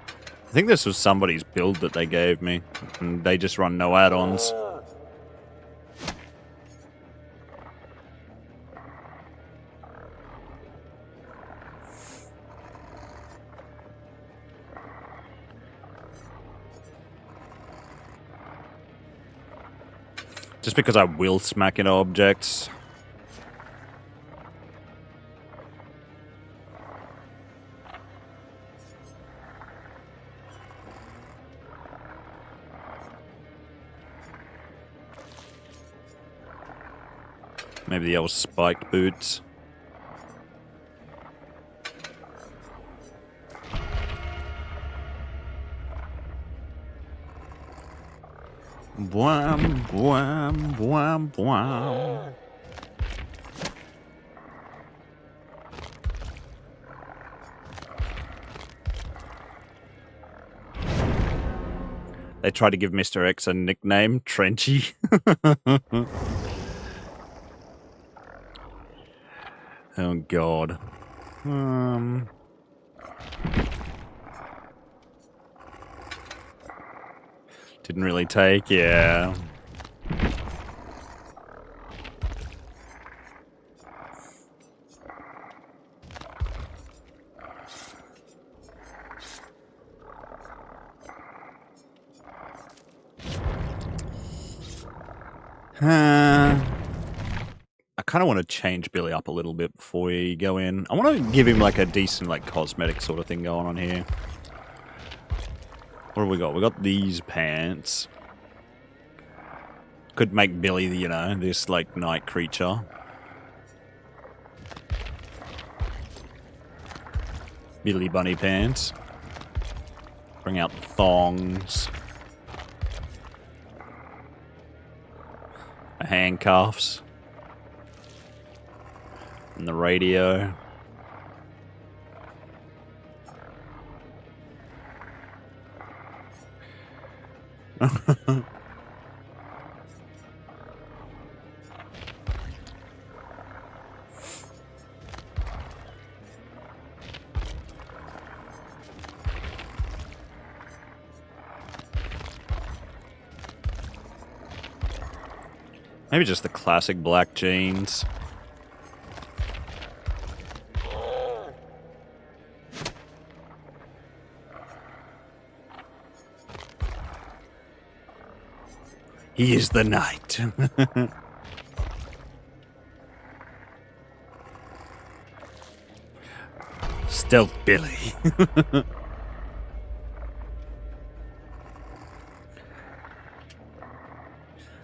I think this was somebody's build that they gave me, and they just run no add-ons. Just because I will smack into objects. Maybe the old spiked boots. Bwam, bwam, bwam, bwam. They tried to give Mr. X a nickname, Trenchy. Oh God. Didn't really take, yeah. I kind of want to change Billy up a little bit before we go in. I want to give him like a decent like cosmetic sort of thing going on here. What have we got? We got these pants. Could make Billy, you know, this like night creature. Billy bunny pants. Bring out the thongs. The handcuffs. And the radio. Maybe just the classic black jeans. He is the night. Stealth Billy.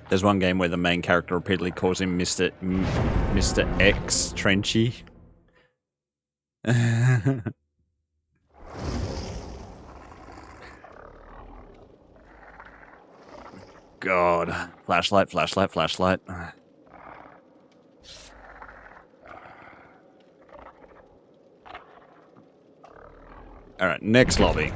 There's one game where the main character repeatedly calls him Mr. X Trenchy. God. Flashlight, flashlight, flashlight. Alright, next lobby.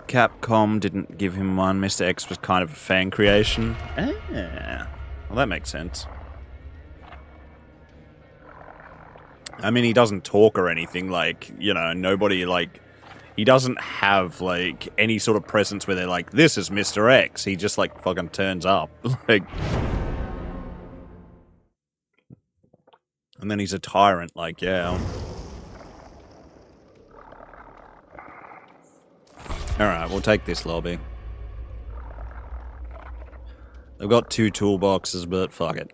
Capcom didn't give him one. Mr. X was kind of a fan creation. Ah. Well, that makes sense. I mean, he doesn't talk or anything, like, you know, nobody, like... He doesn't have, like, any sort of presence where they're like, this is Mr. X. He just, like, fucking turns up. Like... And then he's a tyrant, like, yeah. Alright, we'll take this lobby. I've got 2 toolboxes, but fuck it.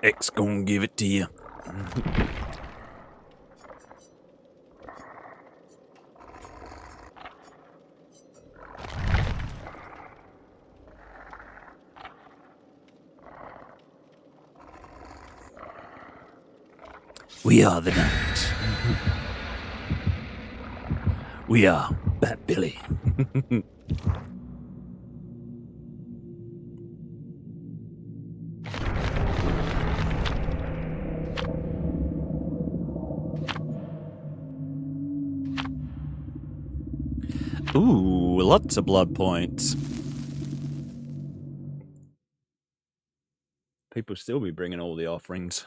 X gonna give it to you. We are the night. We are Bat Billy. Ooh, lots of blood points. People still be bringing all the offerings.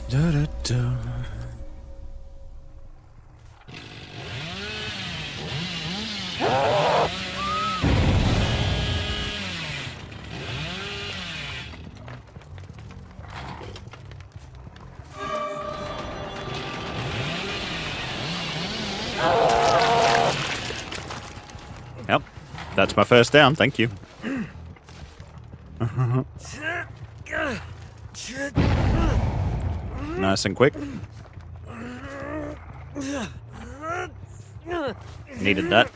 Da, da, da. Yep, that's my first down, thank you. Nice and quick. Needed that.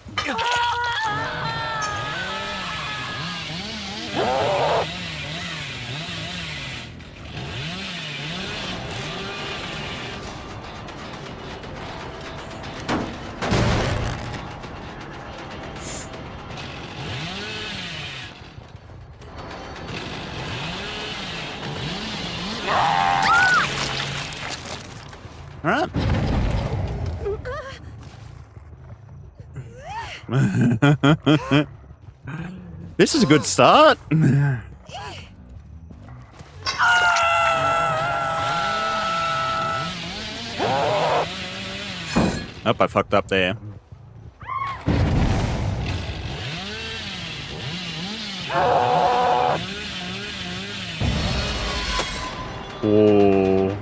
All right. This is a good start. Oh, I fucked up there. Oh.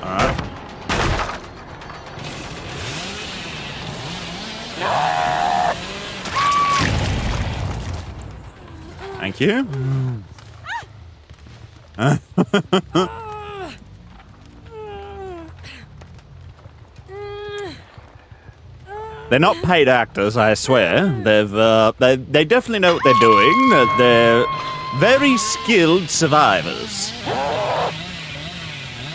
Alright. Thank you. They're not paid actors, I swear. They definitely know what they're doing. They're very skilled survivors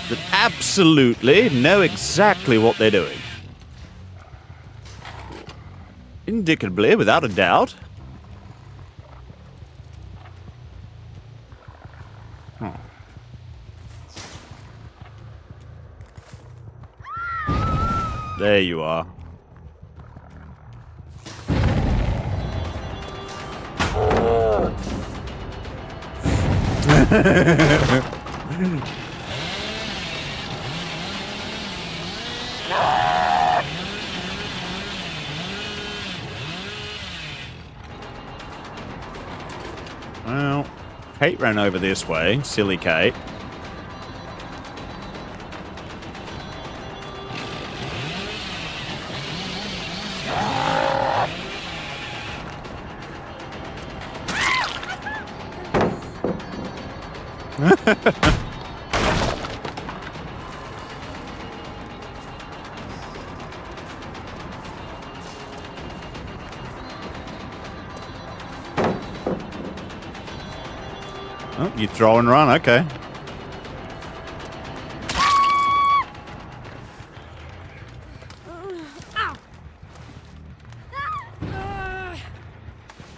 that absolutely know exactly what they're doing. Indubitably, without a doubt. Oh. There you are. Well, Kate ran over this way. Silly Kate. Oh, you throw and run, okay.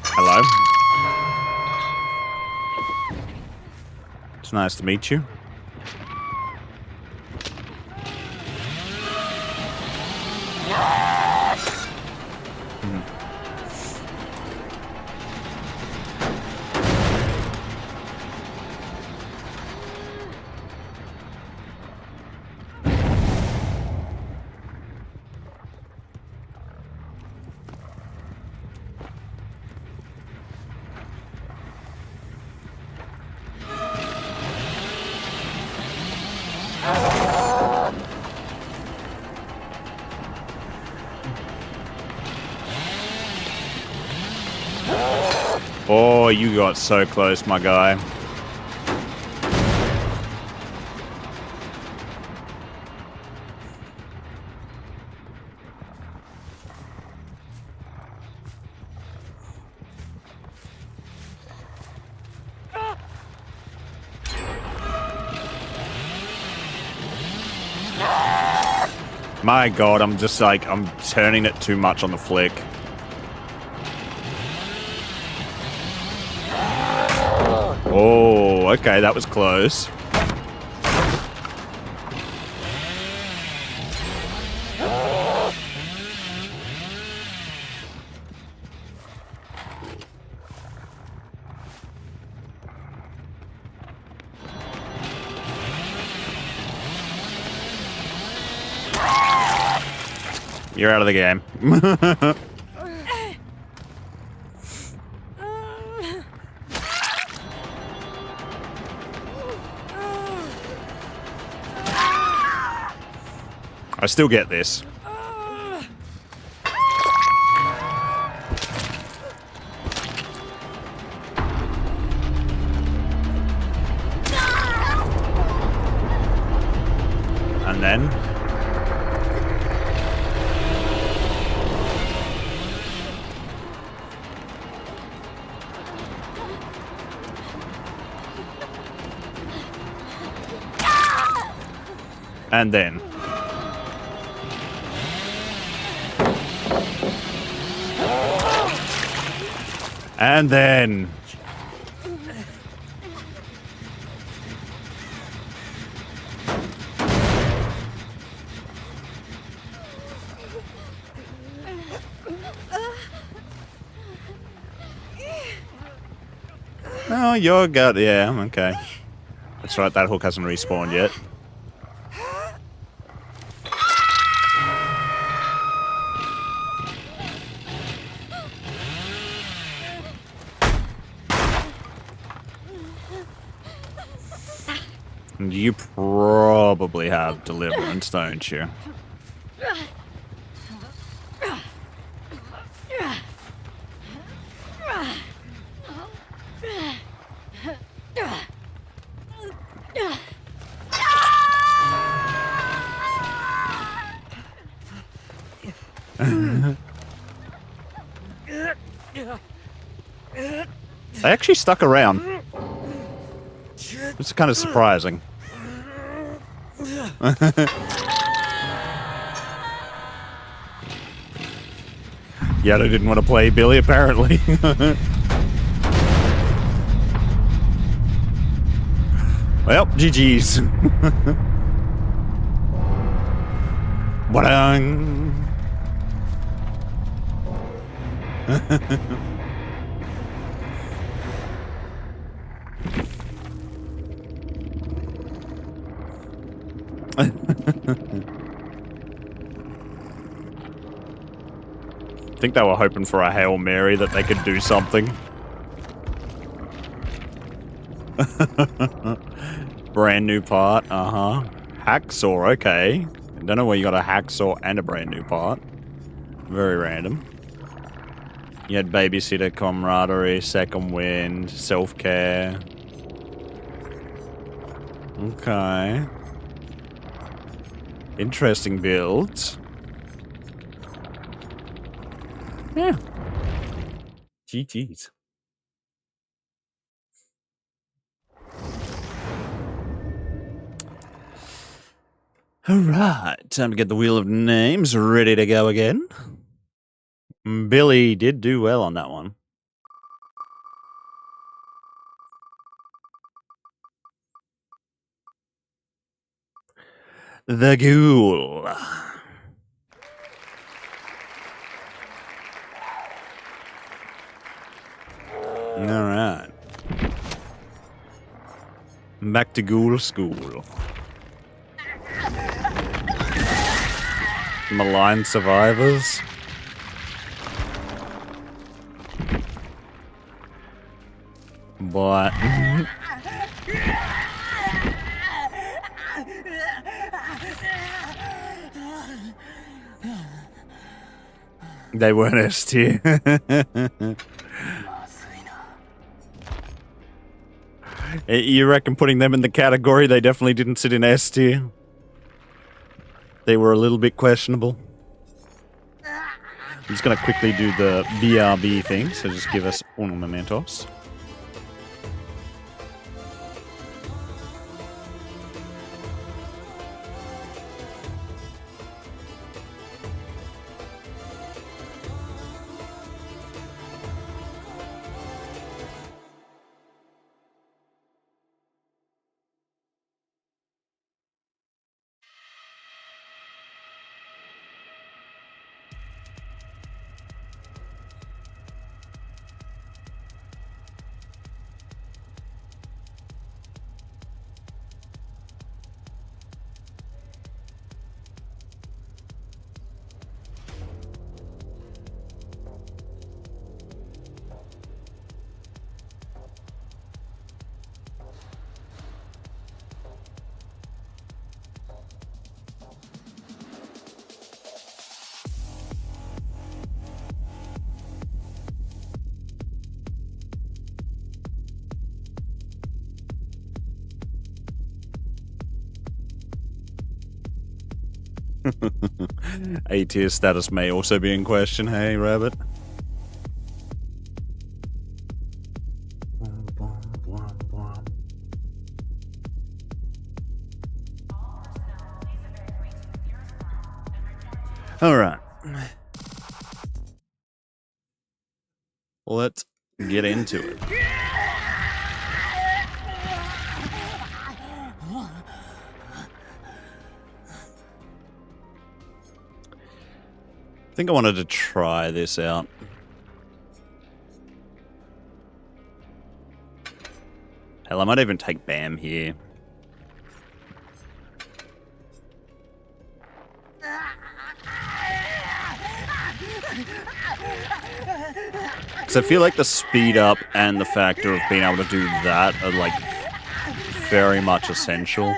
Hello. It's nice to meet you. Oh, you got so close, my guy. My god, I'm just like, I'm turning it too much on the flick. Oh, okay, that was close. You're out of the game. I still get this. And then... and then... and then... oh, you're good. Yeah, okay. That's right, that hook hasn't respawned yet. And you probably have deliverance, don't you? They actually stuck around. It's kind of surprising. Yeah, they didn't want to play Billy, apparently. Well, GG's. Ba-dang. I think they were hoping for a Hail Mary that they could do something. Brand new part, Hacksaw, okay. I don't know where you got a hacksaw and a brand new part. Very random. You had babysitter, camaraderie, second wind, self-care. Okay. Interesting builds. Yeah. GG's. Alright, time to get the Wheel of Names ready to go again. Billy did do well on that one. The Ghoul. Alright. Back to Ghoul School. Malign survivors. But they weren't S tier. You reckon putting them in the category, they definitely didn't sit in S tier? They were a little bit questionable. I'm just going to quickly do the BRB thing, so just give us uno momentos. A tier status may also be in question, hey, Rabbit? Alright. Let's get into it. I think I wanted to try this out. Hell, I might even take Bam here. Because I feel like the speed up and the factor of being able to do that are like very much essential.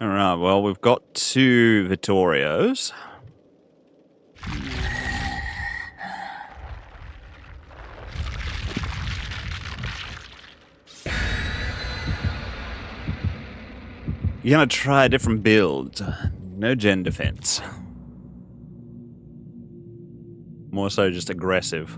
Alright, well, we've got 2 Vittorios. You're gonna try a different build. No gen defense. More so just aggressive.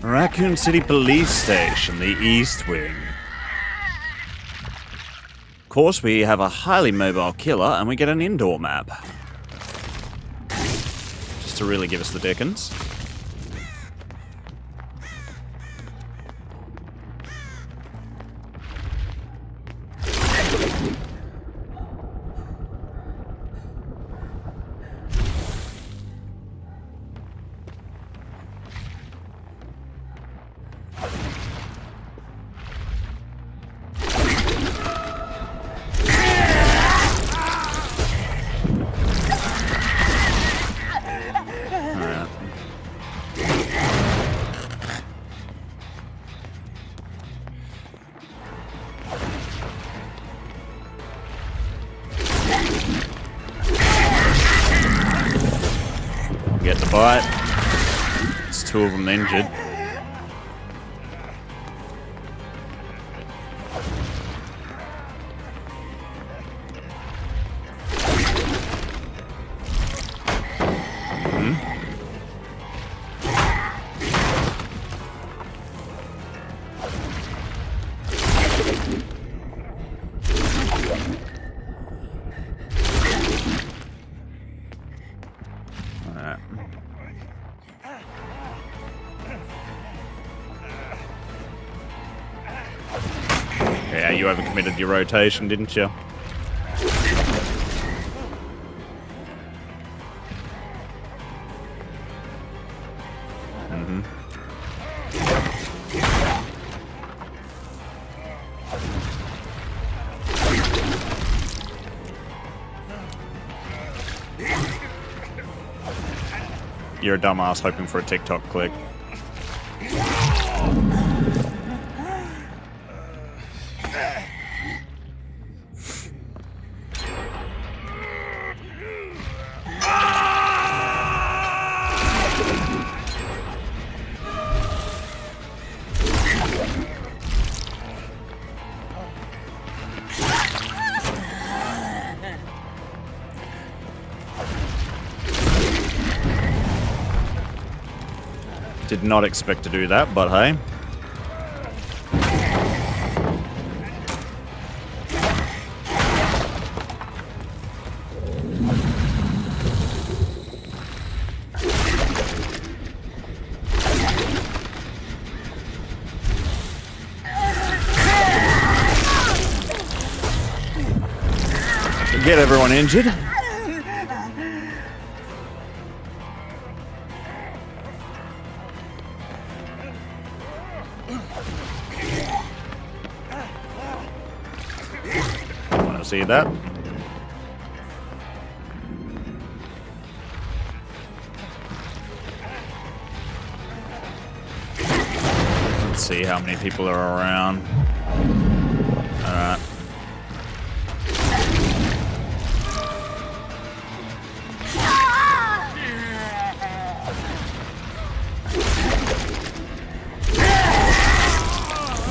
Raccoon City Police Station, the East Wing. Of course, we have a highly mobile killer, and we get an indoor map. Just to really give us the dickens. Get the bite. It's two of them injured. Yeah, you overcommitted your rotation, didn't you? You're a dumbass hoping for a TikTok click. Did not expect to do that, but hey. Get everyone injured. Want to see that? Let's see how many people are around. Alright.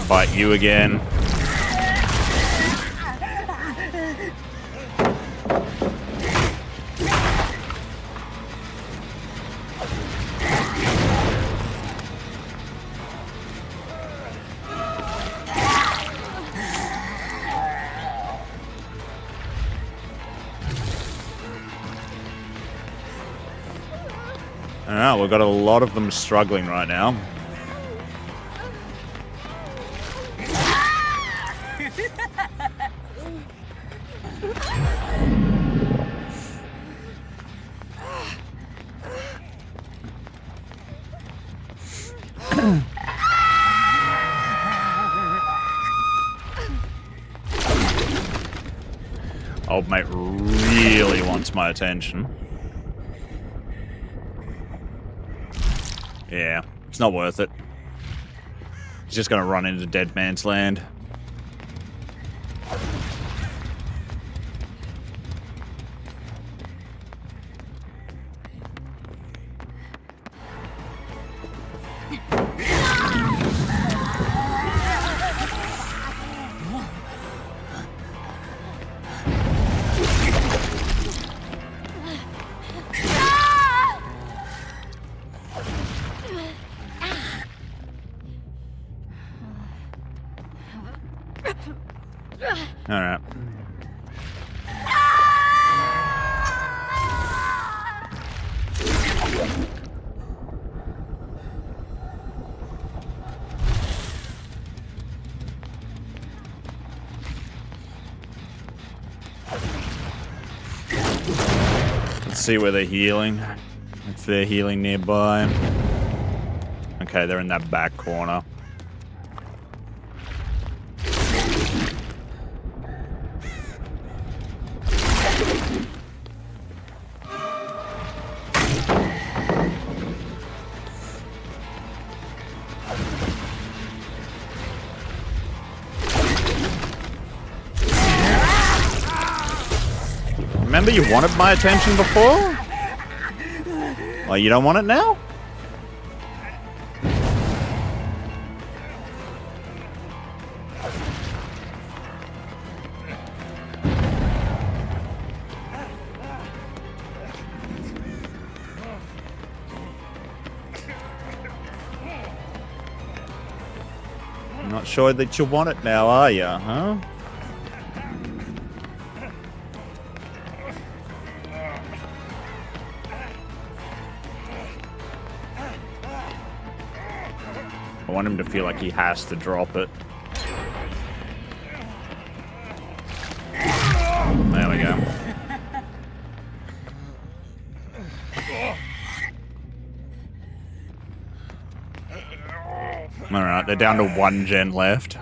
Bite you again. Alright, we've got a lot of them struggling right now. Old mate really wants my attention. Yeah, it's not worth it. He's just gonna run into Dead Man's Land. Alright. Let's see where they're healing. If they're healing nearby. Okay, they're in that back corner. Remember you wanted my attention before? Well, you don't want it now? I'm not sure that you want it now, are you, huh? I want him to feel like he has to drop it. There we go. Alright, they're down to 1 gen left.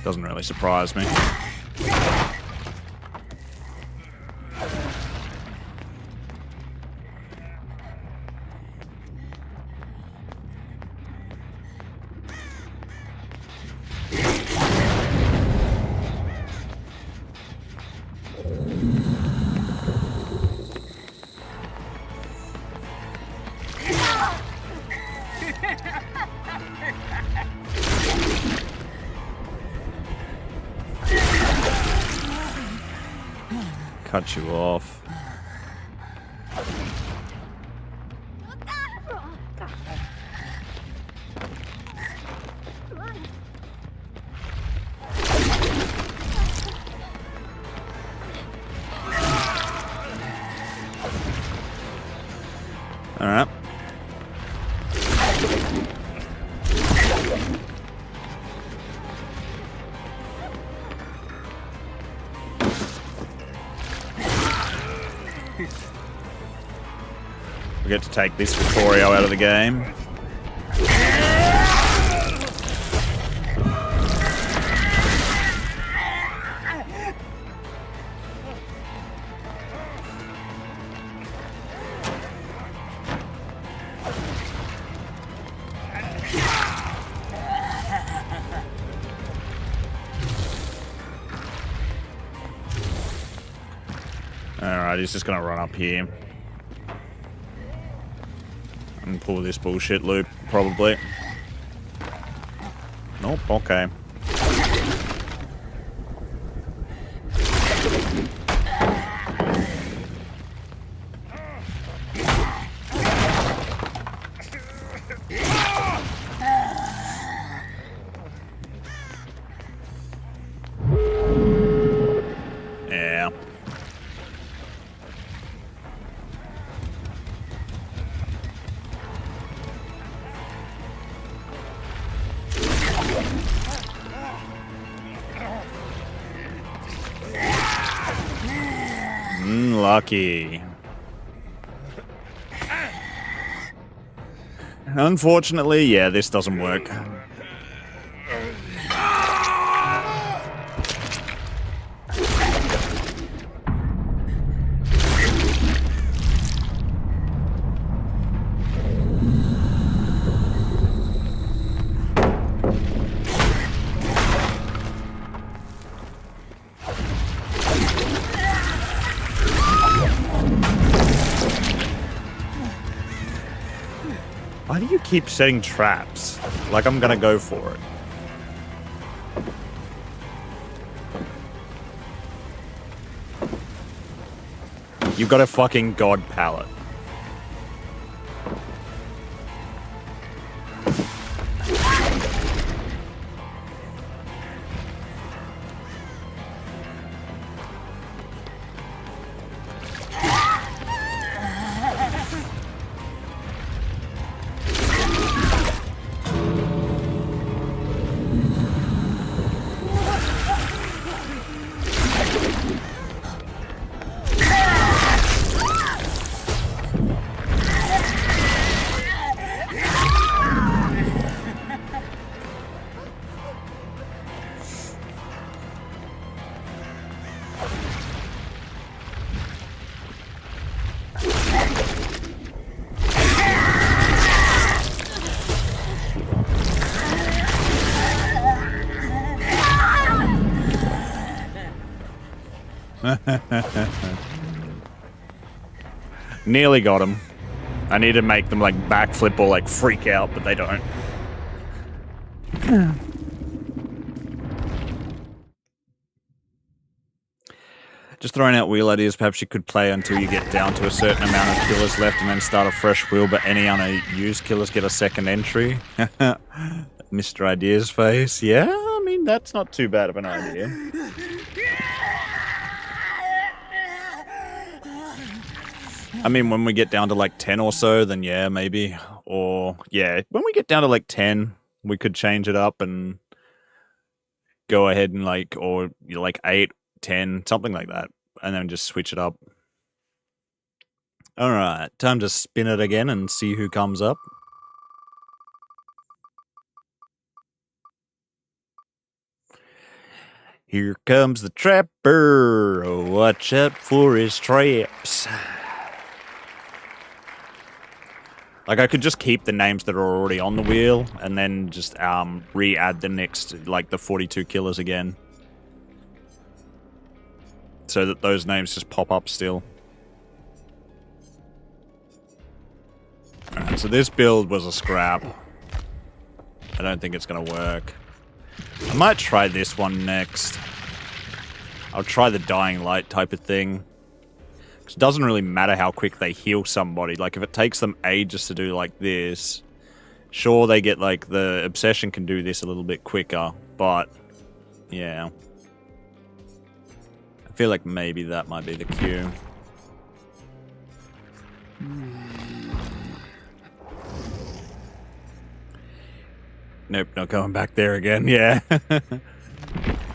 Doesn't really surprise me. Cut you off. All right. We get to take this Vittorio out of the game. Alright, he's just gonna run up here. And pull this bullshit loop, probably. Nope, okay. Yeah. Lucky. Unfortunately, yeah, this doesn't work. Why do you keep setting traps? Like I'm gonna go for it. You've got a fucking god pallet. Nearly got him. I need to make them like backflip or like freak out, but they don't. Just throwing out wheel ideas. Perhaps you could play until you get down to a certain amount of killers left and then start a fresh wheel, but any unused killers get a second entry. Mr. Ideas face. Yeah, I mean, that's not too bad of an idea. I mean, when we get down to like 10 or so, then yeah, maybe. Or, yeah, when we get down to like 10, we could change it up and go ahead and like, or like 8, 10, something like that. And then just switch it up. Alright, time to spin it again and see who comes up. Here comes the trapper. Watch out for his traps. Like, I could just keep the names that are already on the wheel and then just re-add the next, like, the 42 killers again. So that those names just pop up still. Alright, so this build was a scrap. I don't think it's gonna work. I might try this one next. I'll try the dying light type of thing. It doesn't really matter how quick they heal somebody. Like, if it takes them ages to do like this, sure, they get, like, the obsession can do this a little bit quicker, but, yeah. I feel like maybe that might be the cue. Nope, not going back there again, yeah.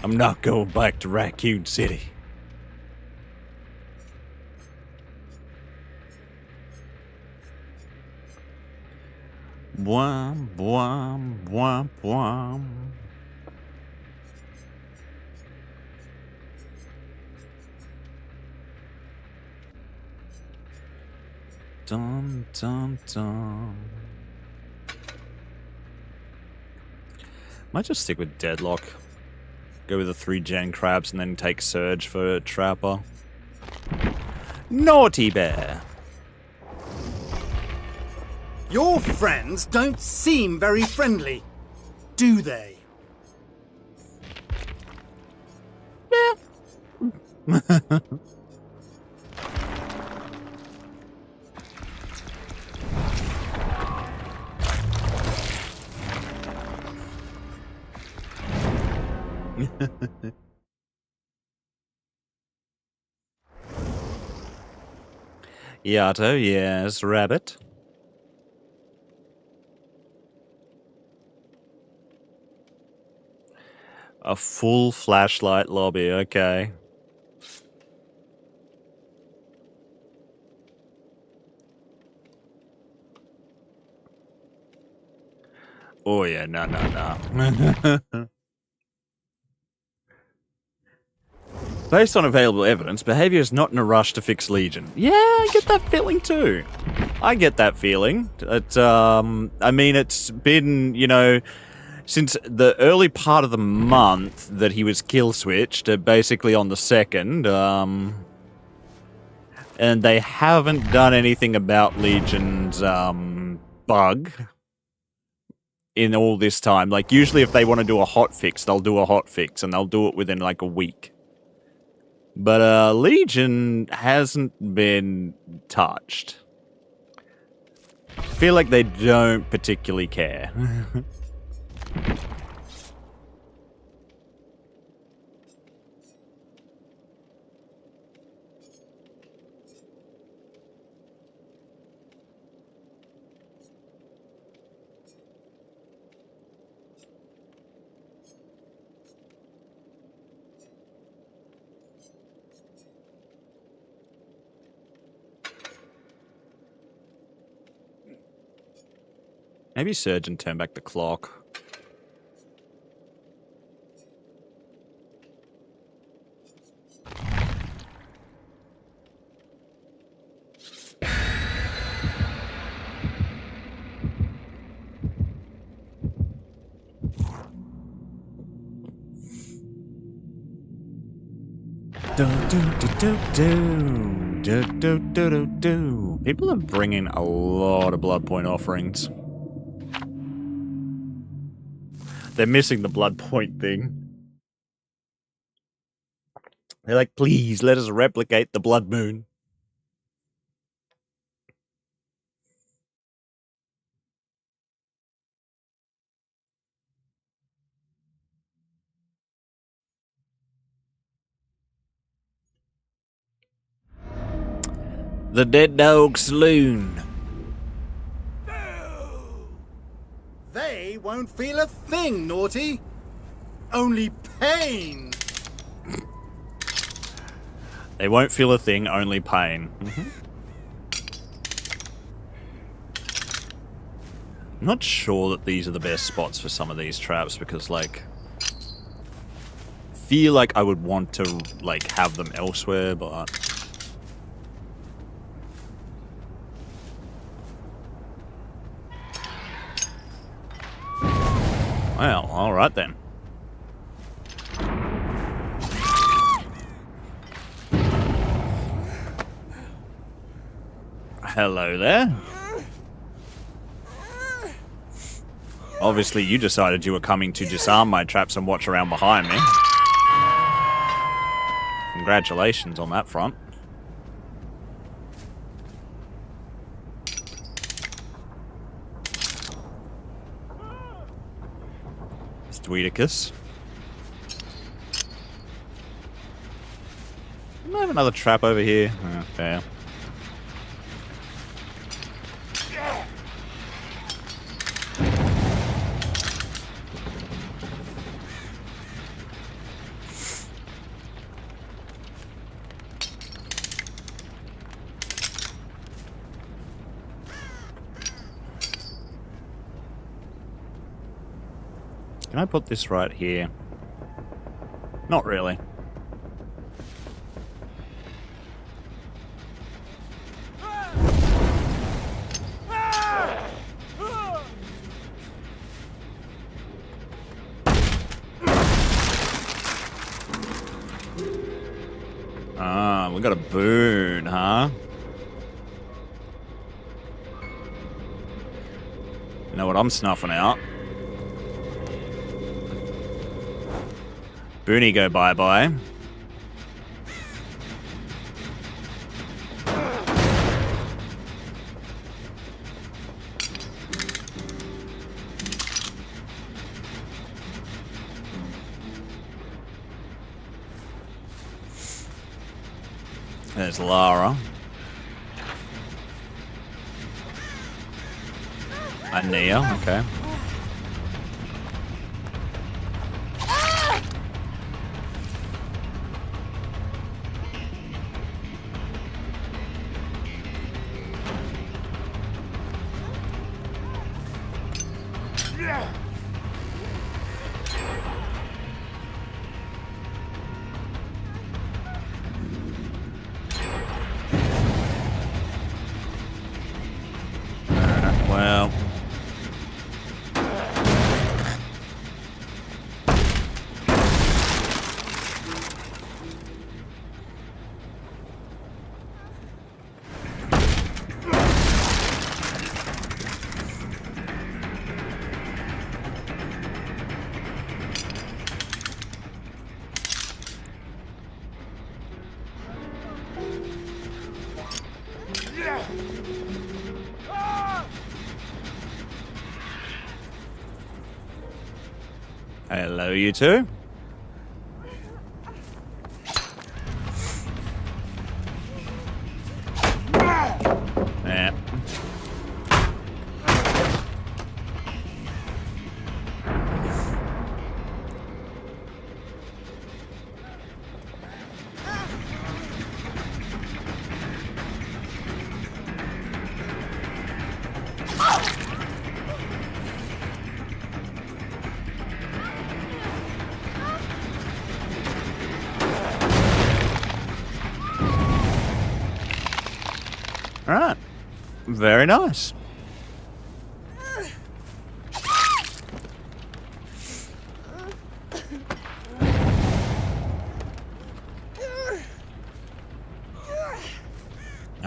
I'm not going back to Raccoon City. Bwam, bwam, bwam, bwam. Dum, dum, dum. Might just stick with Deadlock. Go with the 3 gen crabs and then take Surge for Trapper. Naughty Bear. Your friends don't seem very friendly, do they? Yeah. Yato, yes, rabbit. A full flashlight lobby, okay. Oh yeah, no. Based on available evidence, behavior is not in a rush to fix Legion. Yeah, I get that feeling too. I get that feeling. I mean, it's been, you know, since the early part of the month that he was kill switched, basically on the 2nd, and they haven't done anything about Legion's bug in all this time. Like, usually if they want to do a hot fix, they'll do a hot fix, and they'll do it within like a week. But Legion hasn't been touched. I feel like they don't particularly care. Maybe Surge and turn back the clock. Do, do, do, do, do. Do, do, do, do, do. People are bringing a lot of blood point offerings. They're missing the blood point thing. They're like, please let us replicate the blood moon. The Dead Dog Saloon. They won't feel a thing, Naughty. Only pain. They won't feel a thing, only pain. I'm not sure that these are the best spots for some of these traps because, like, feel like I would want to, like, have them elsewhere, but... Well, alright then. Hello there. Obviously, you decided you were coming to disarm my traps and watch around behind me. Congratulations on that front. Dweedicus. I have another trap over here. Oh, fair. Can I put this right here? Not really. Ah, we got a boon, huh? You know what I'm snuffing out? Booney go bye-bye. There's Lara. And Nia, okay. Well. Hello, you two. Yeah. All right. Very nice.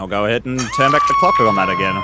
I'll go ahead and turn back the clock on that again.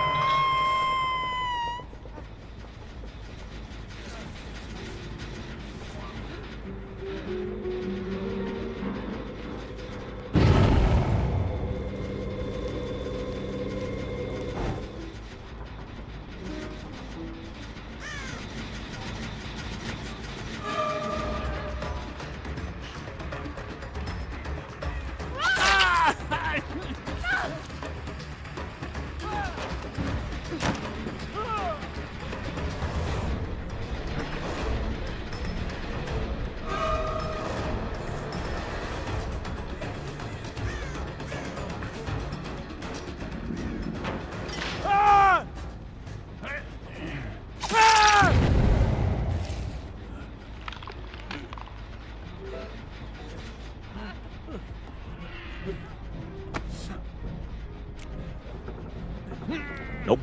Nope.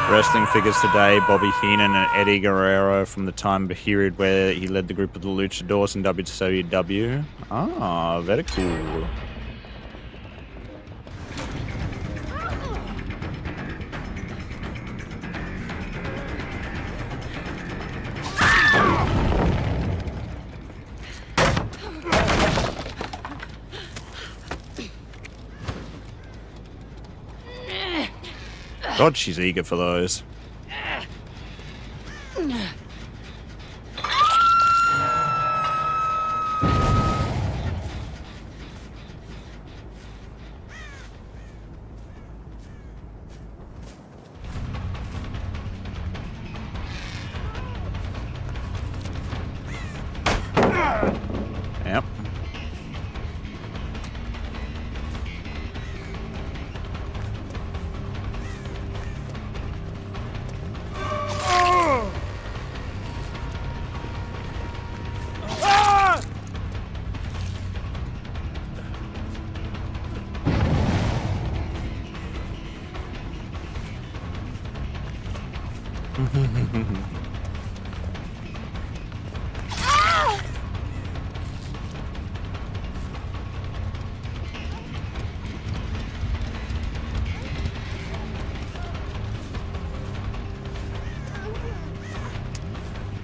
Wrestling figures today, Bobby Heenan and Eddie Guerrero from the time period where he led the group of the Luchadors in WCW. Ah, very cool. God, she's eager for those. Yep.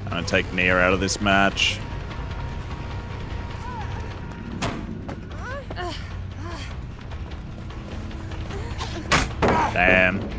I'm gonna take Nia out of this match. Damn.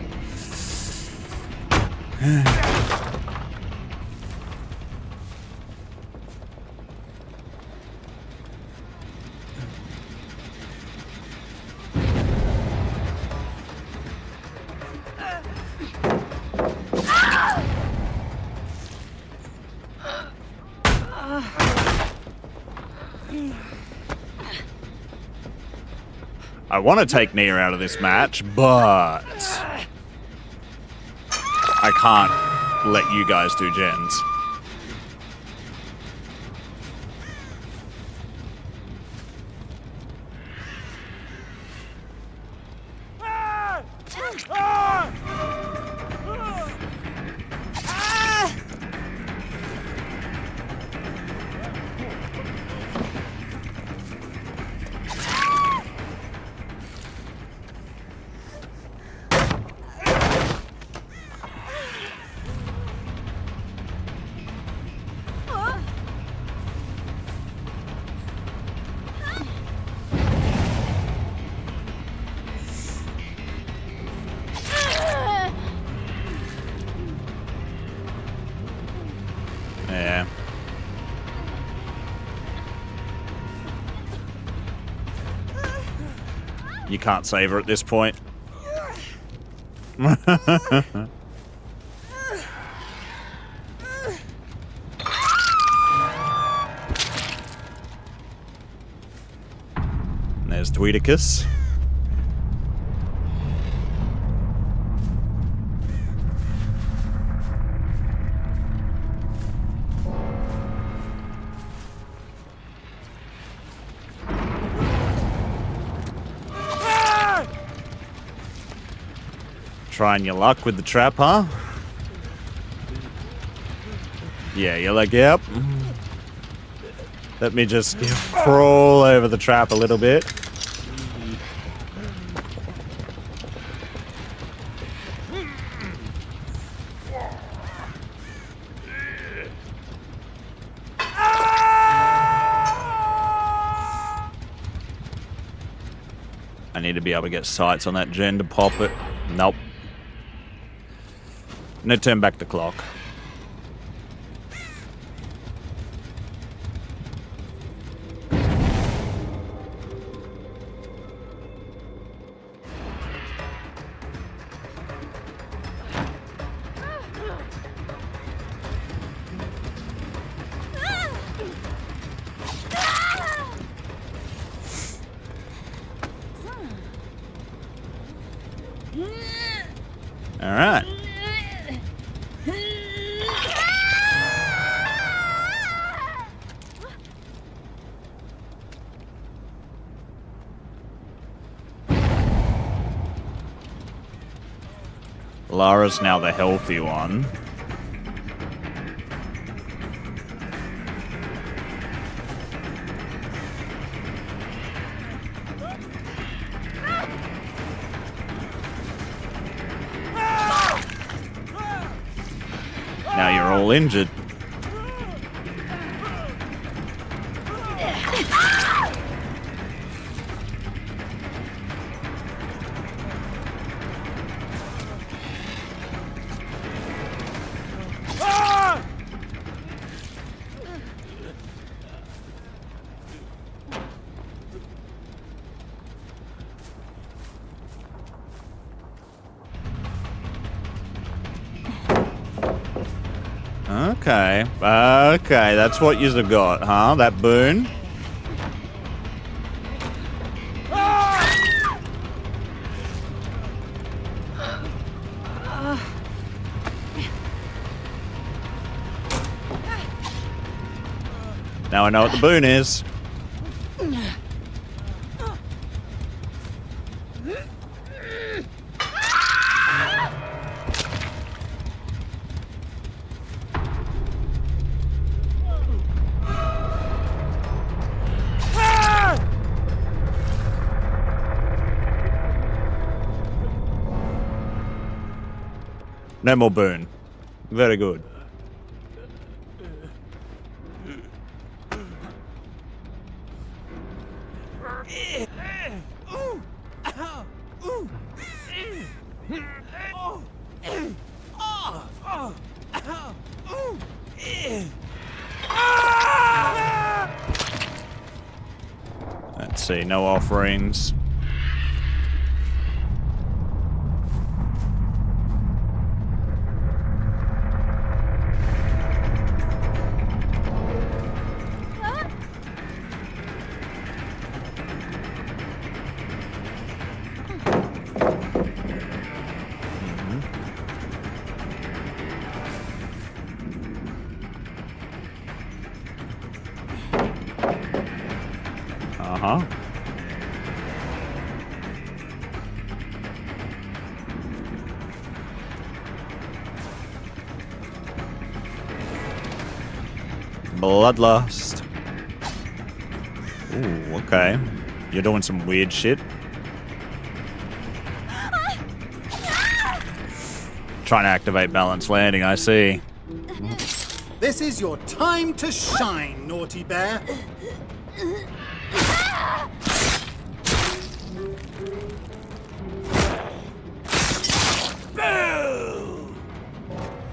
I want to take Nia out of this match, but I can't let you guys do gens. Yeah. You can't save her at this point. There's Tweedicus. Trying your luck with the trap, huh? Yeah, you're like, yep. Let me just crawl over the trap a little bit. I need to be able to get sights on that gen to pop it. Nope. No, turn back the clock. All right. Lara's now the healthy one. Now you're all injured. Okay. Okay, that's what you've got, huh? That boon? Now I know what the boon is. No more boon. Very good. Let's see, no offerings. Uh-huh. Bloodlust. Ooh, okay. You're doing some weird shit. Trying to activate balanced landing, I see. This is your time to shine, naughty bear.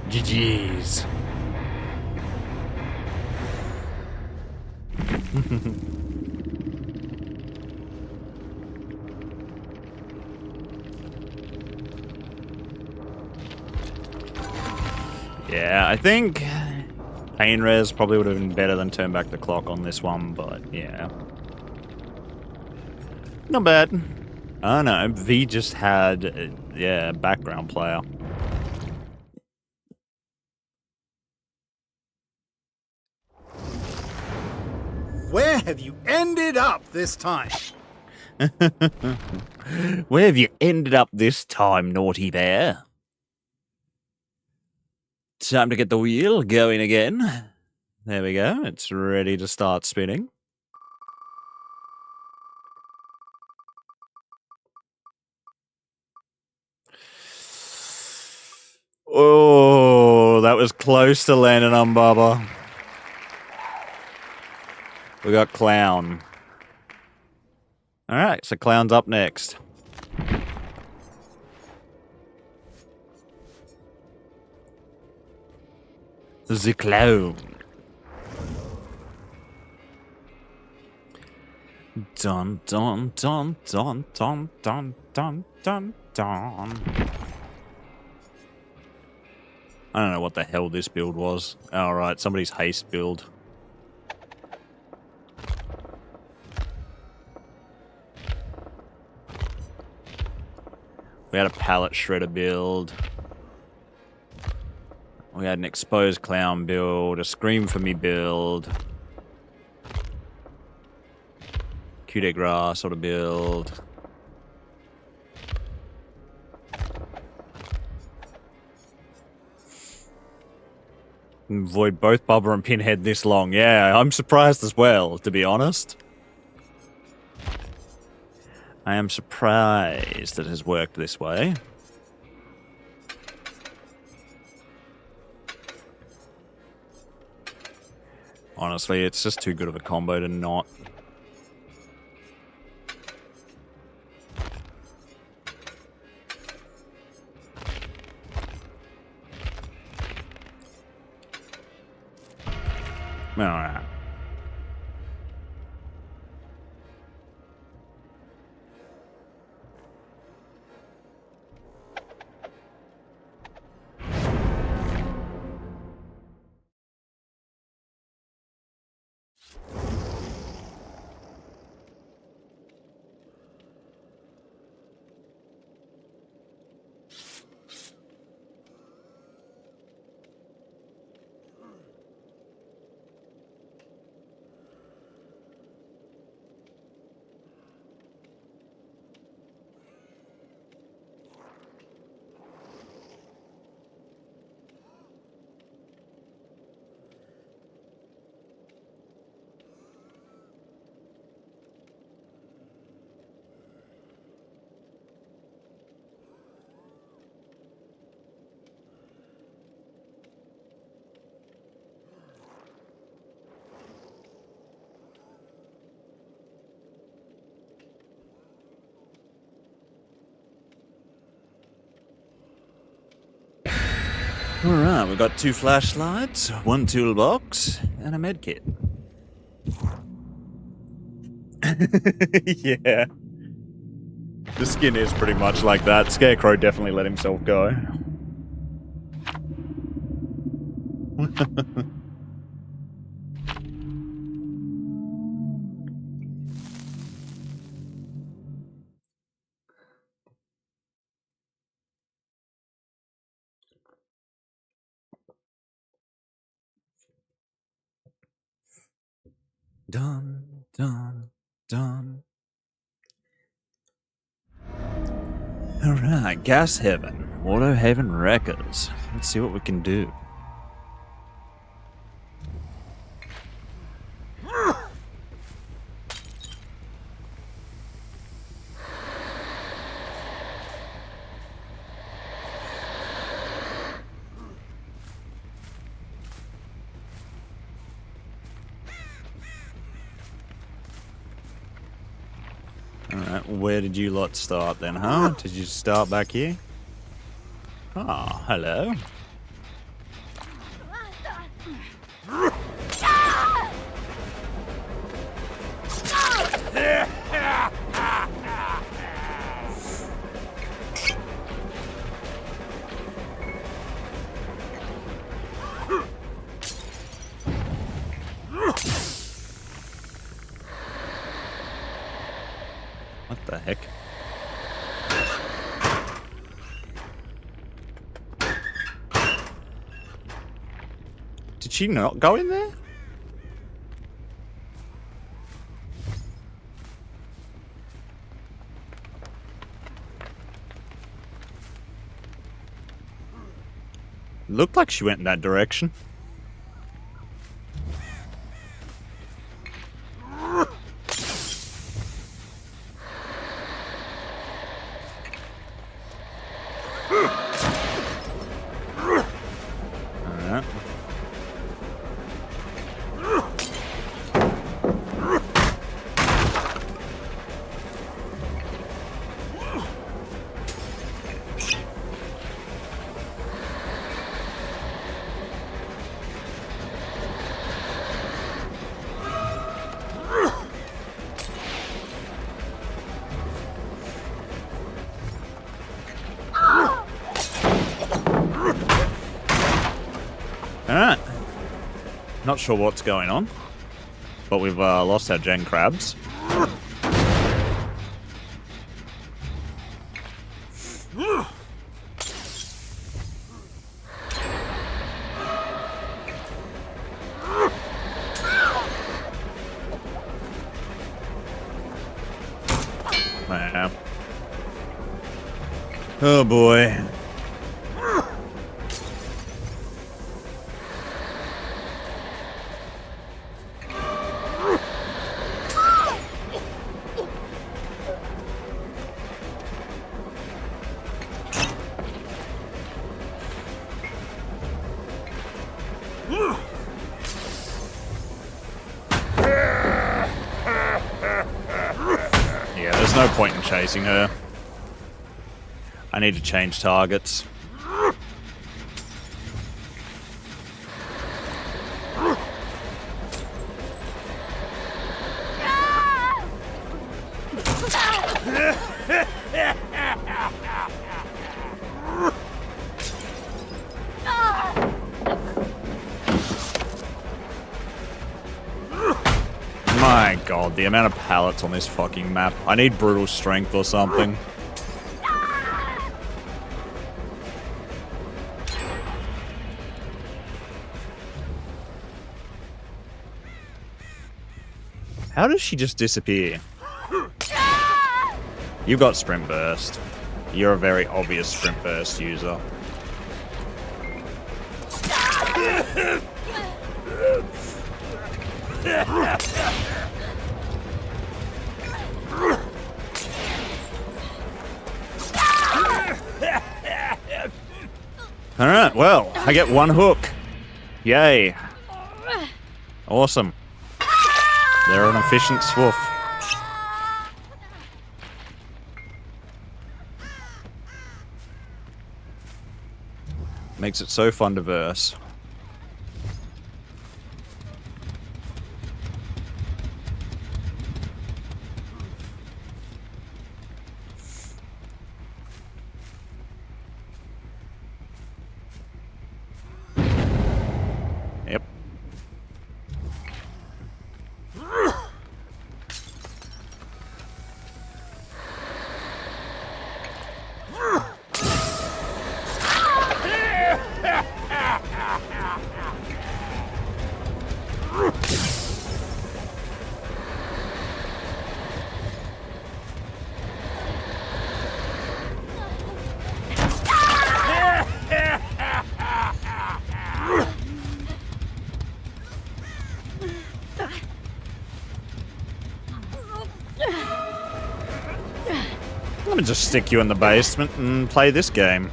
GG's. Yeah, I think pain res probably would have been better than turn back the clock on this one, but yeah. Not bad. Oh no, V just had, yeah, background player. Where have you ended up this time? Where have you ended up this time, naughty bear? Time to get the wheel going again. There we go. It's ready to start spinning. Oh, that was close to landing on Bubba. We got Clown. Alright, so Clown's up next. The Clown. Dun dun dun dun dun dun dun dun dun. I don't know what the hell this build was. Alright, somebody's haste build. We had a pallet shredder build. We had an exposed clown build, a scream for me build. Coup de grace sort of build. Avoid both Bubba and Pinhead this long. Yeah, I'm surprised as well, to be honest. I am surprised that it has worked this way. Honestly, it's just too good of a combo to not. Alright. Alright, we've got 2 flashlights, 1 toolbox, and a medkit. Yeah. The skin is pretty much like that. Scarecrow definitely let himself go. Dun, dun, dun. Alright, Gas Heaven. Auto Haven Wreckers. Let's see what we can do. Alright, where did you lot start then, huh? Did you start back here? Ah, hello. What the heck? Did she not go in there? Looked like she went in that direction. Alright. Alright. Not sure what's going on, but we've lost our gen crabs. Wow. Oh boy. Yeah, there's no point in chasing her. I need to change targets. My god, the amount of pallets on this fucking map. I need brutal strength or something. How does she just disappear? You've got sprint burst. You're a very obvious sprint burst user. Alright, well, I get one hook. Yay. Awesome. They're an efficient swoof. Makes it so fun to verse. Yep. Let me just stick you in the basement and play this game.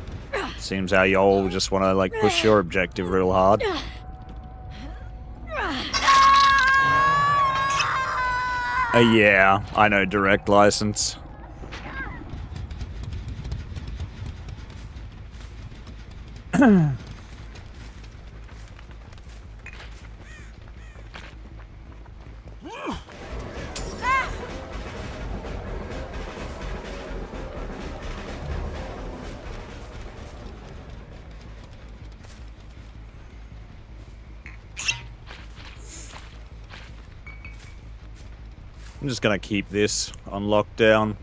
Seems how you all just want to like push your objective real hard. Yeah, I know, direct license. I'm just gonna keep this on lockdown.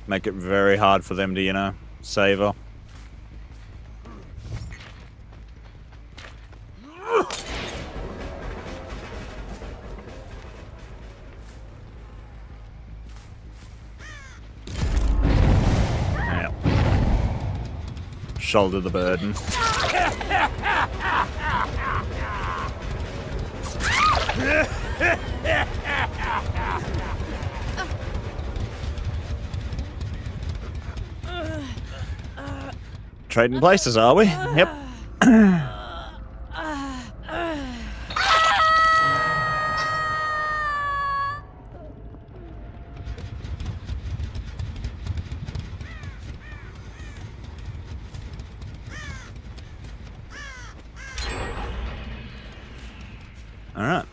Make it very hard for them to, you know, save her. Yeah. shoulder the burden. Trading places, are we? Yep. All right.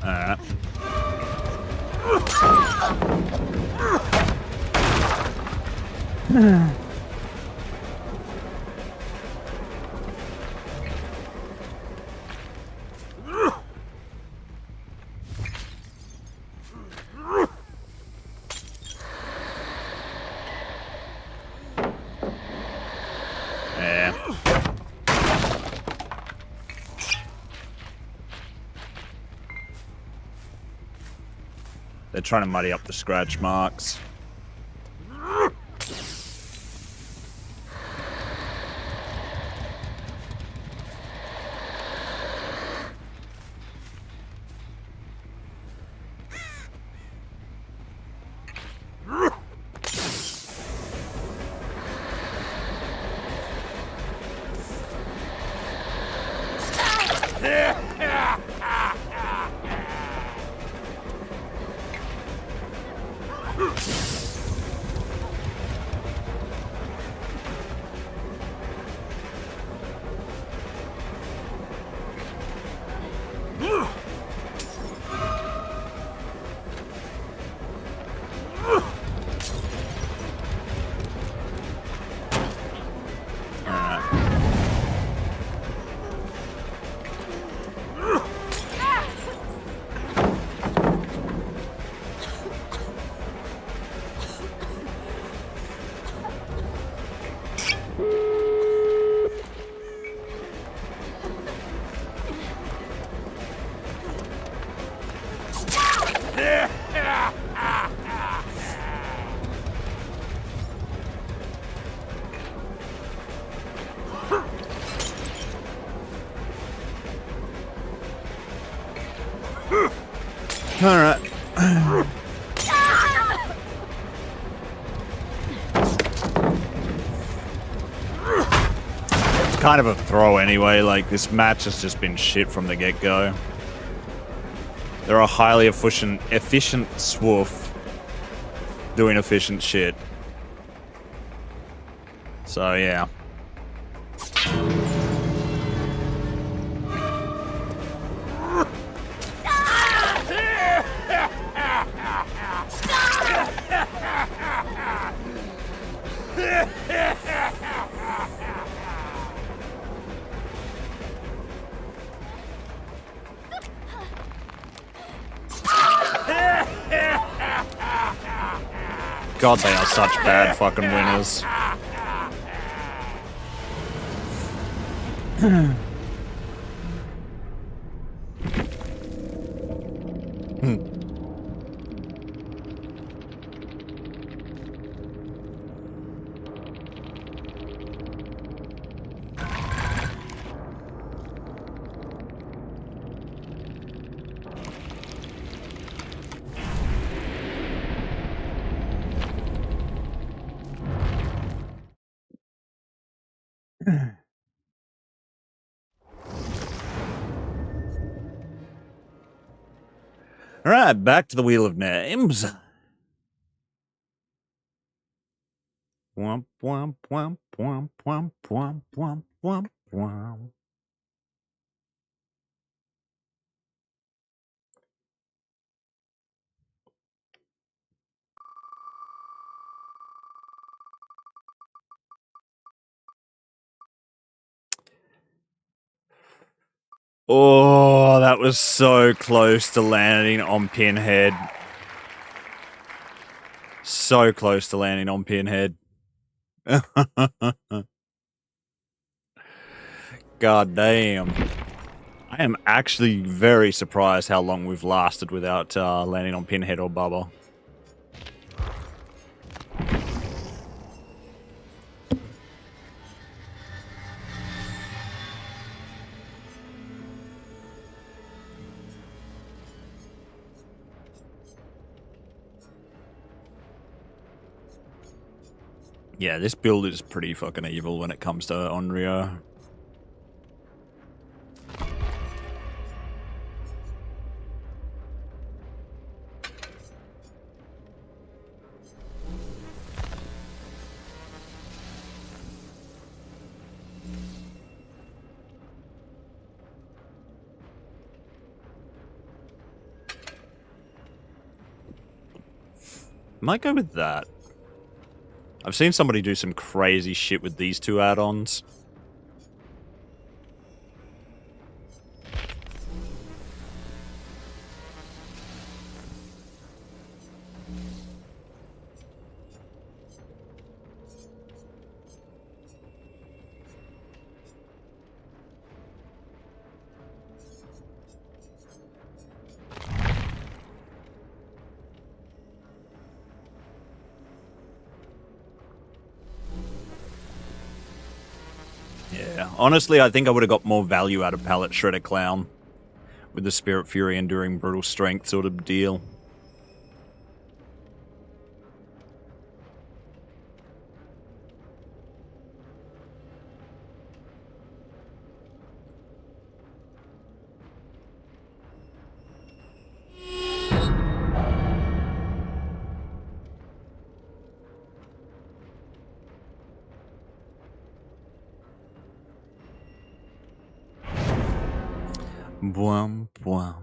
Alright. Yeah. They're trying to muddy up the scratch marks. Alright. Kind of a throw anyway, like this match has just been shit from the get-go. They're a highly efficient swoof doing efficient shit. So yeah. God, they are such bad fucking winners. Alright, back to the Wheel of Names. Womp womp womp womp womp womp womp womp womp. Oh, that was so close to landing on Pinhead. So close to landing on Pinhead. God damn. I am actually very surprised how long we've lasted without landing on Pinhead or Bubba. Yeah, this build is pretty fucking evil when it comes to Onryo. Might go with that. I've seen somebody do some crazy shit with these two add-ons. Yeah, honestly, I think I would have got more value out of Palette Shredder Clown with the Spirit Fury Enduring Brutal Strength sort of deal. Boom, boom.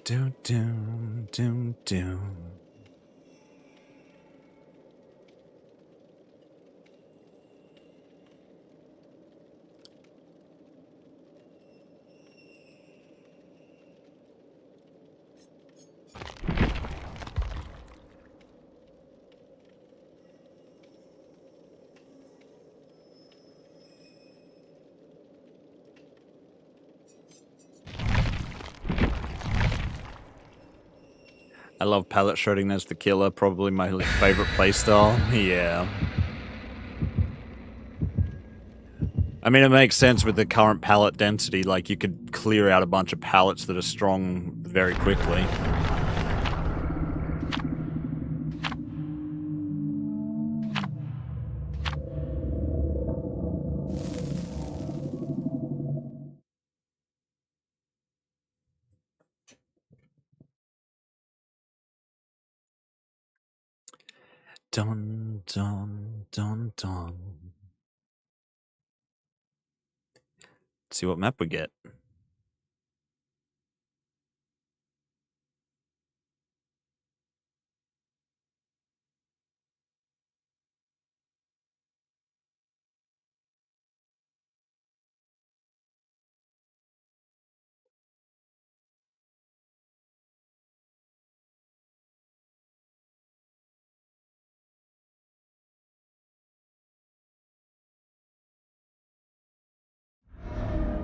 Doom, doom, doom, doom. I love palette shredding as the killer, probably my favorite playstyle. Yeah. I mean, it makes sense with the current palette density, like you could clear out a bunch of palettes that are strong very quickly. Dun, dun, dun, dun. Let's see what map we get.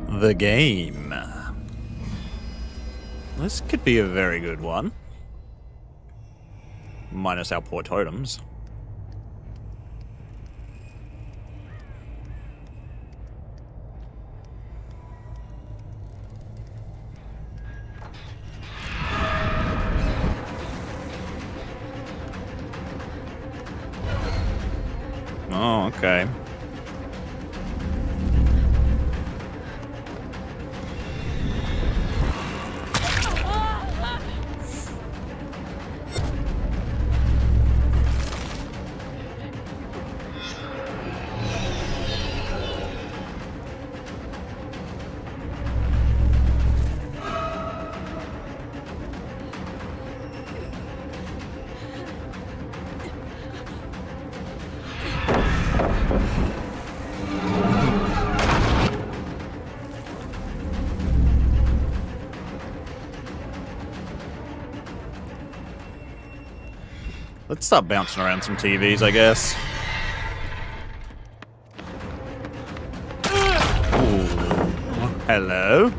The game. This could be a very good one. Minus our poor totems. Oh, okay. Let's start bouncing around some TVs, I guess. Ooh. Hello?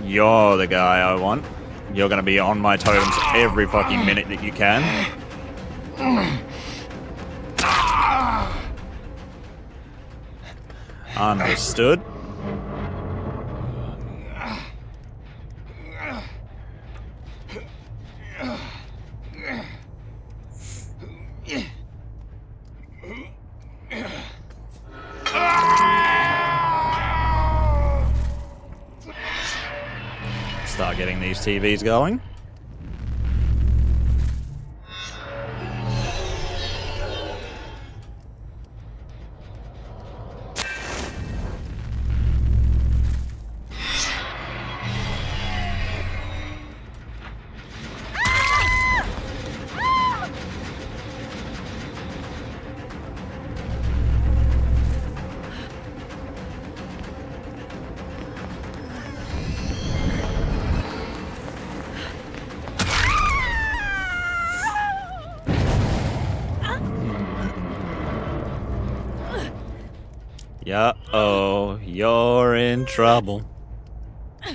You're the guy I want. You're gonna be on my totems every fucking minute that you can. Understood. Start getting these TVs going. Yeah, oh, you're in trouble. Because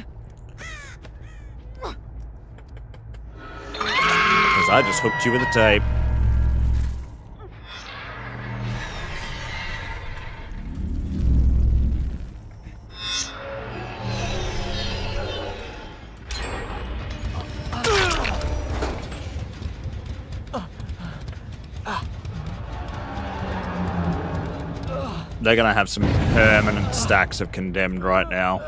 I just hooked you with a tape. They're gonna have some permanent stacks of condemned right now.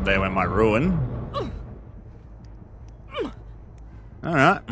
There went my ruin. Alright.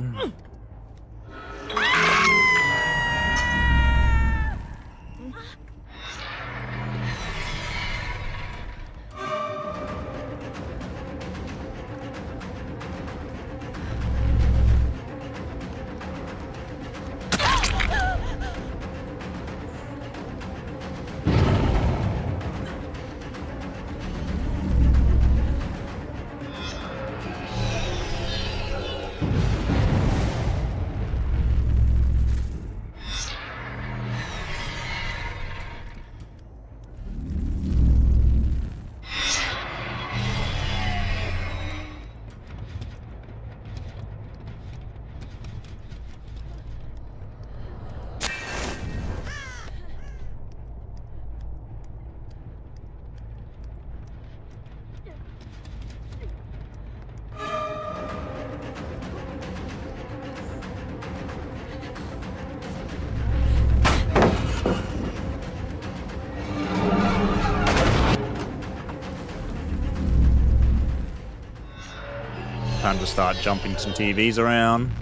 Time to start jumping some TVs around.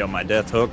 you on my death hook.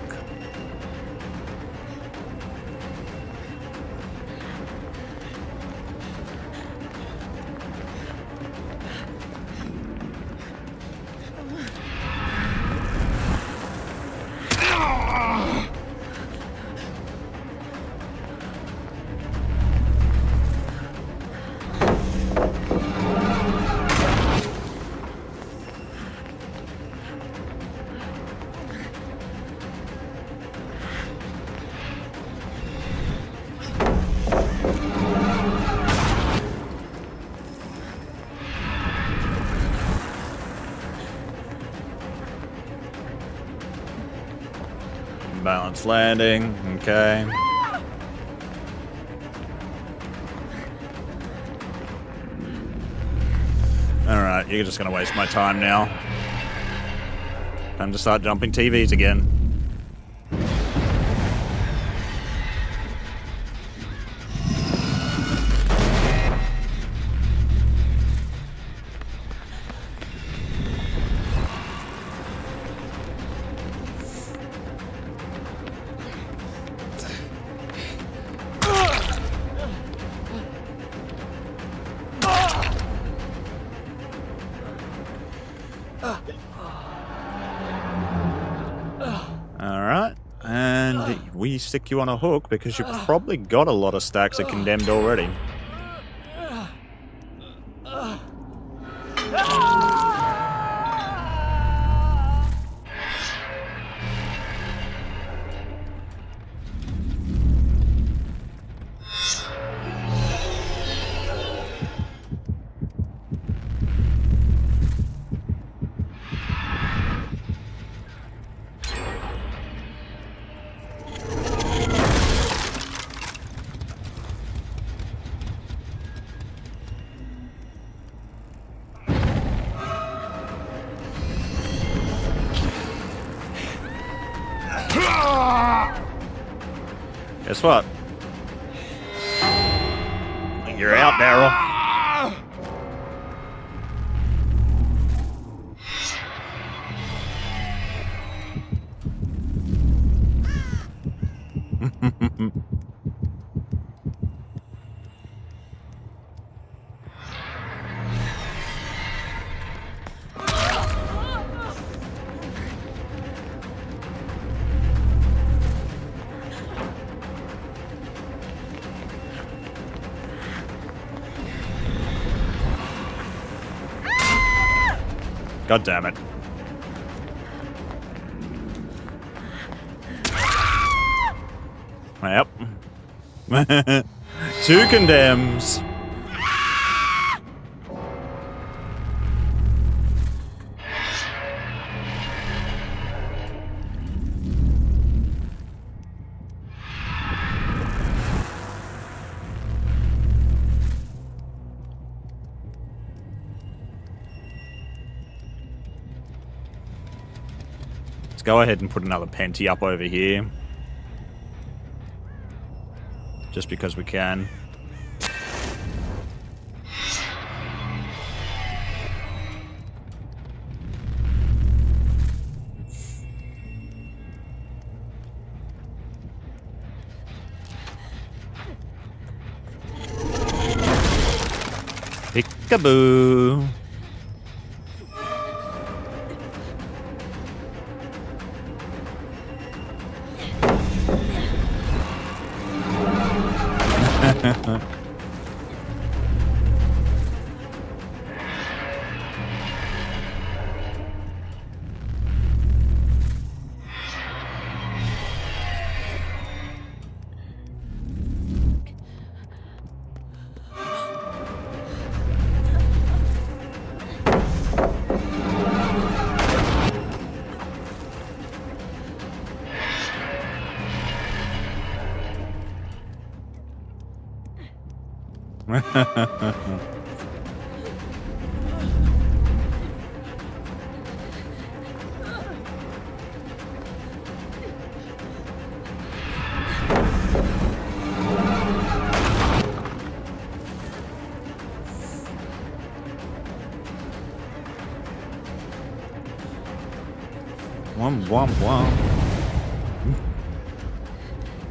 Balanced landing, okay. Alright, you're just gonna waste my time now. Time to start jumping TVs again. Alright, and we stick you on a hook because you've probably got a lot of stacks of condemned already. Guess what? You're out, Daryl. God damn it. Yep. Two condemns. Go ahead and put another Penty up over here. Just because we can. Peekaboo. Womp womp womp.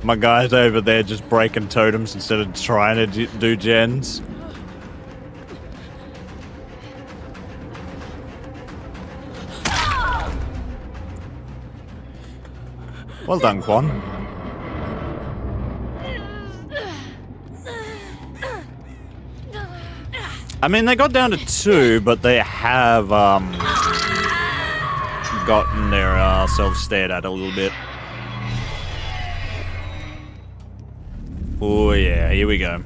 My guy's over there just breaking totems instead of trying to do gens. Well done, Quan. I mean, they got down to 2, but they have gotten their selves stared at a little bit. Oh yeah, here we go.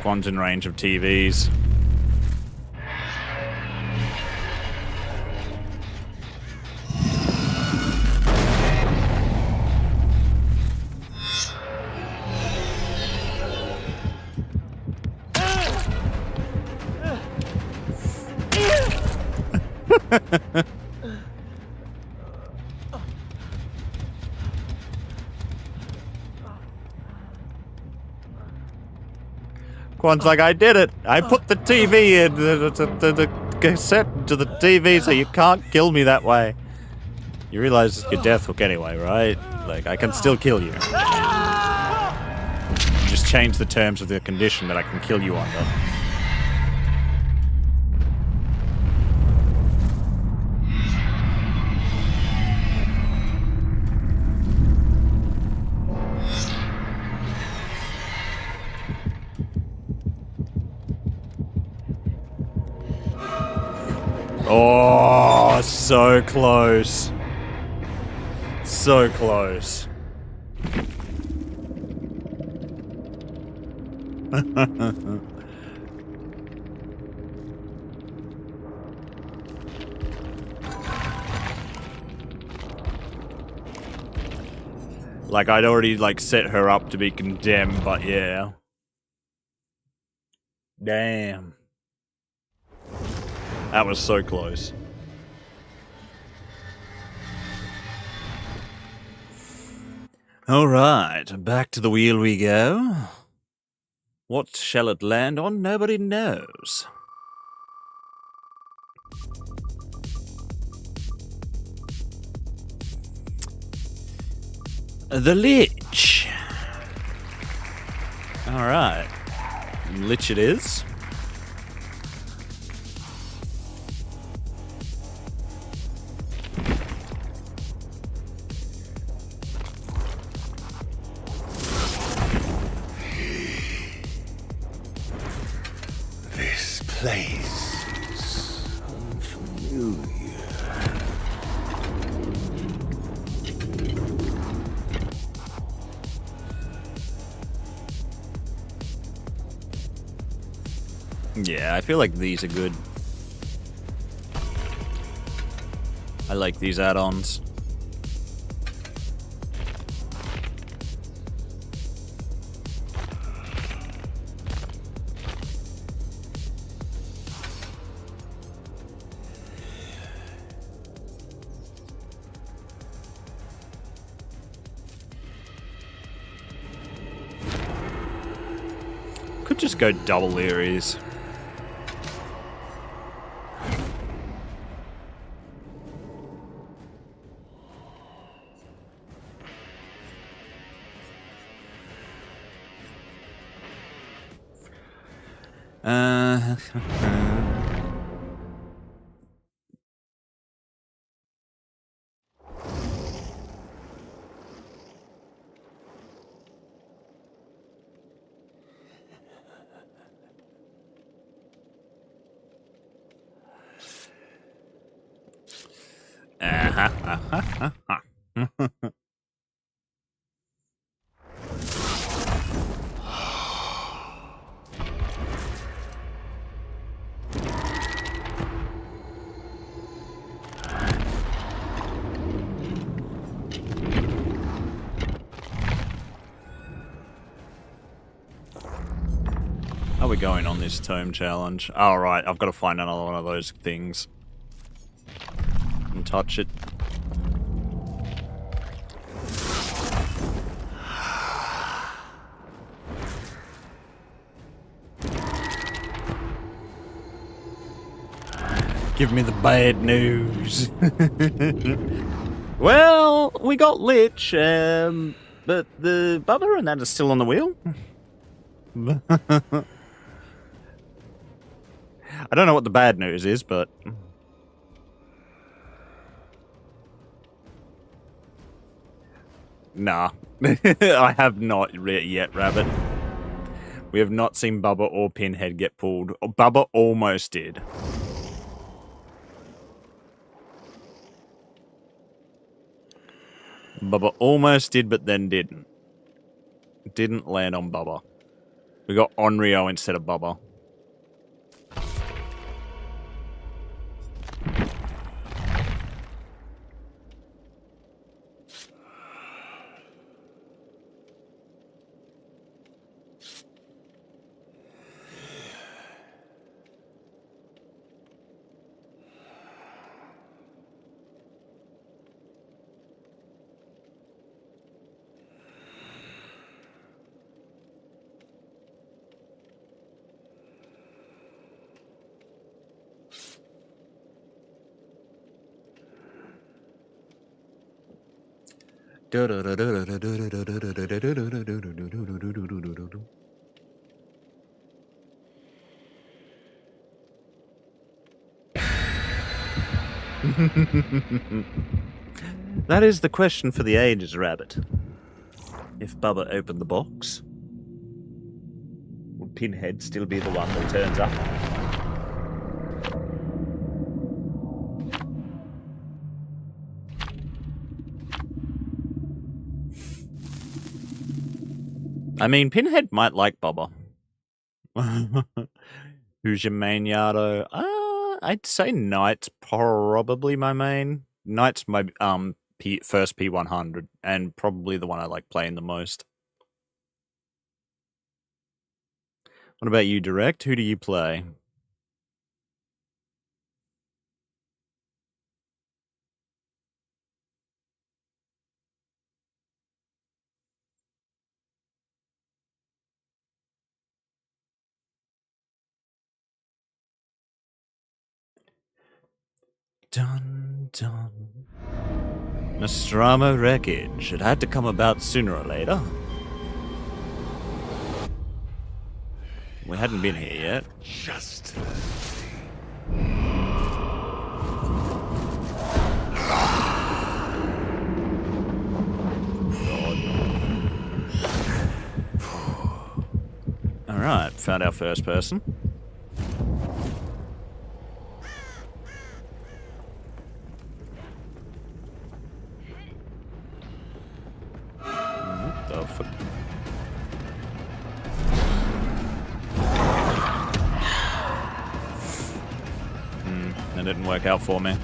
Quan's in range of TVs. Quan's like, I did it. I put the TV in the cassette to the TV, so you can't kill me that way. You realize it's your death hook anyway, right? Like, I can still kill you. Just change the terms of the condition that I can kill you under. Oh, so close. So close. Like, I'd already, like, set her up to be condemned, but yeah. Damn. That was so close. Alright, back to the wheel we go. What shall it land on? Nobody knows. The Lich. Alright. Lich it is. This place is unfamiliar. Yeah, I feel like these are good. I like these add-ons. Could just go double Aries. How are we going on this tome challenge? Oh, right, I've got to find another one of those things. And touch it. Give me the bad news. Well, we got Lich, but the Bubba and that is still on the wheel. I don't know what the bad news is, but... Nah. I have not yet, Rabbit. We have not seen Bubba or Pinhead get pulled. Bubba almost did. Bubba almost did, but then didn't. Didn't land on Bubba. We got Onryo instead of Bubba. That is the question for the ages, Rabbit. If Bubba opened the box, would Pinhead still be the one that turns up? I mean, Pinhead might like Bubba. Who's your main Yardo? I'd say Knight's probably my main. Knight's my first P100, and probably the one I like playing the most. What about you, Direct? Who do you play? Dun dun. Nostromo wreckage. It had to come about sooner or later. We hadn't been here yet. Just Alright, found our first person. What the fuck? That didn't work out for me.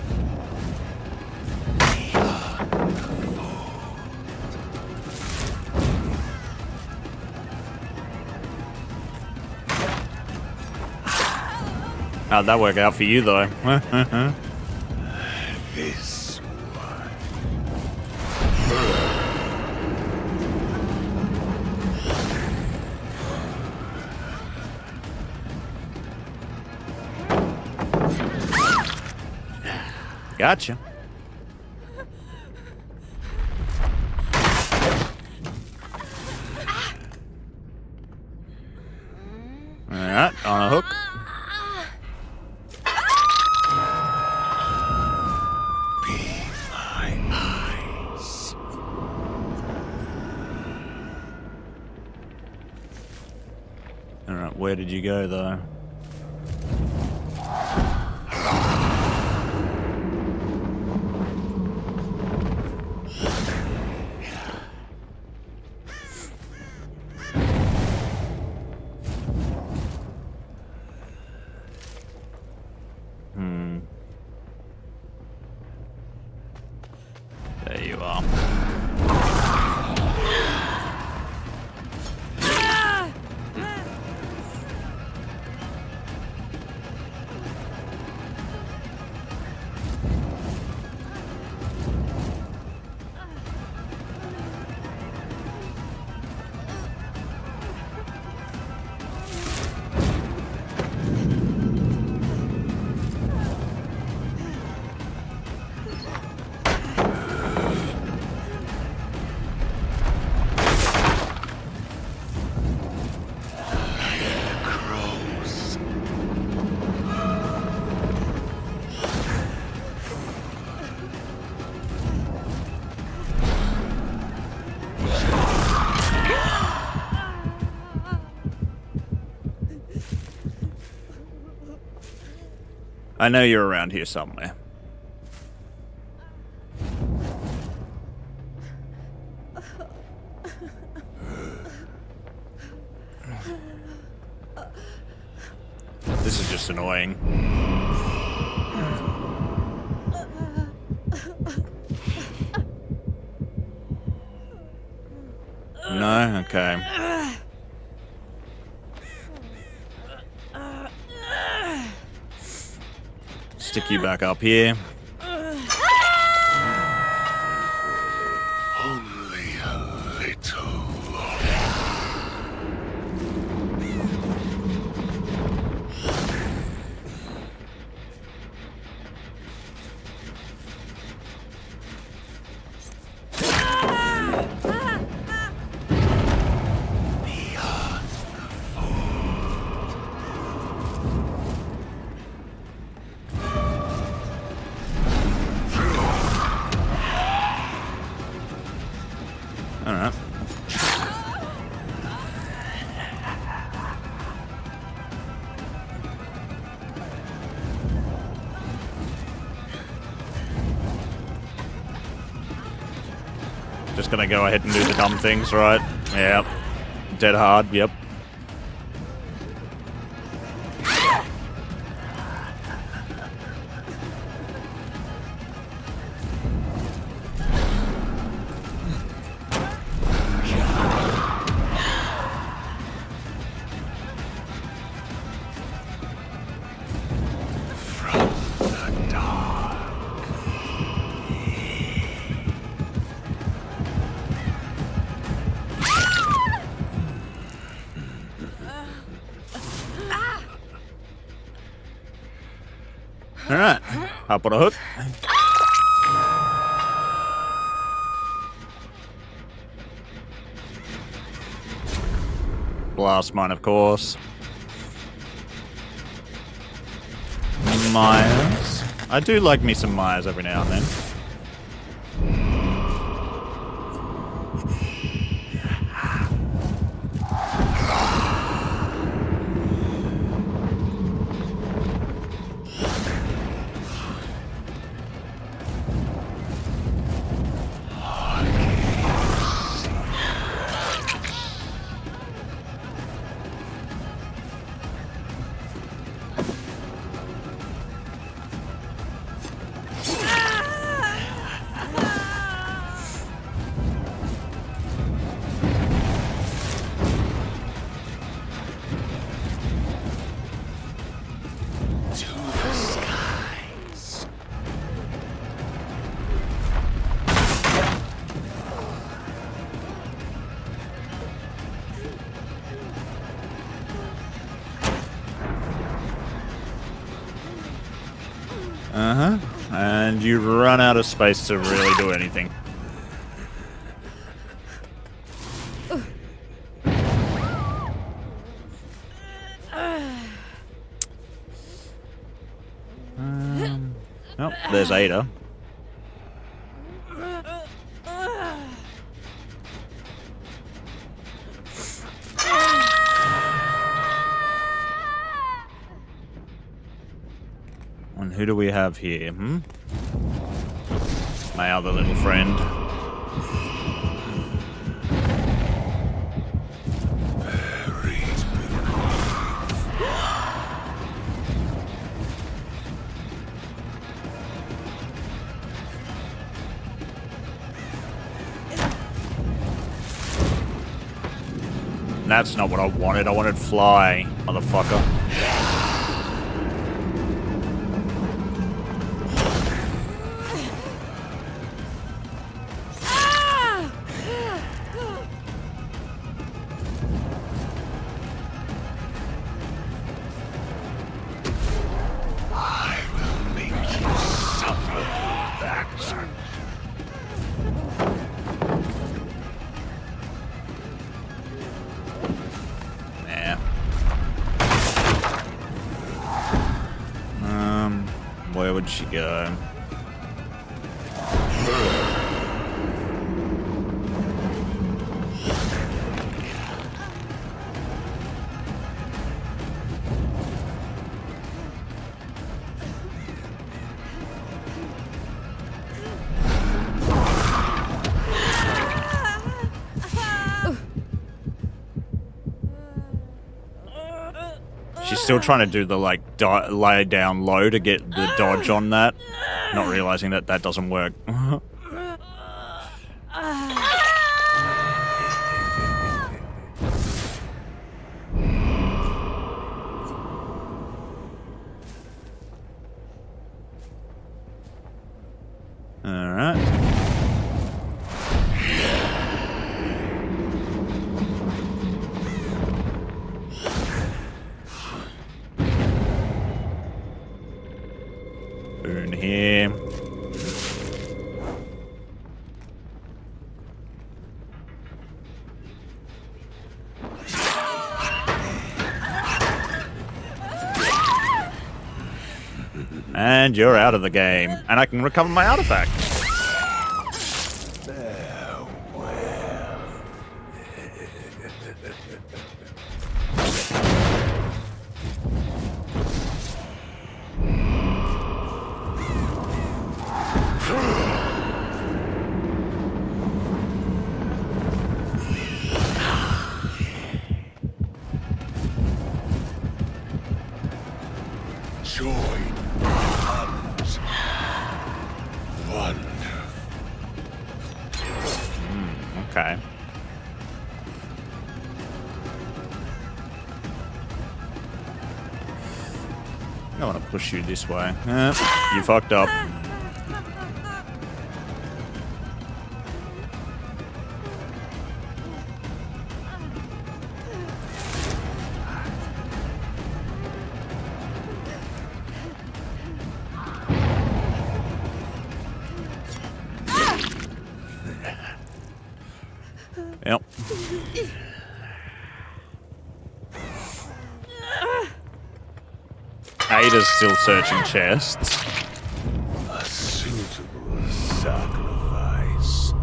How'd that work out for you, though? this one. Gotcha. Alright, on a hook. Alright, where did you go, though? There you are. I know you're around here somewhere. This is just annoying. No? Okay. Stick you back up here. Only a little longer. Alright. Just gonna go ahead and do the dumb things, right? Yep. Dead hard, yep. Alright. Up on a hook. Blast mine, of course. Myers. I do like me some Myers every now and then. Uh-huh. And you run out of space to really do anything. Oh, there's Ada. And who do we have here, hmm? My other little friend. That's not what I wanted. I wanted fly, motherfucker. I will make you suffer for that. Where would she go? She's still trying to do the, like, lay down low to get the dodge on that. Not realizing that that doesn't work. Alright. Boon here. And you're out of the game. And I can recover my artifact. Joy comes. Wonder. Okay. I want to push you this way. You fucked up. Yep. Ada's still searching chests. A suitable sacrifice.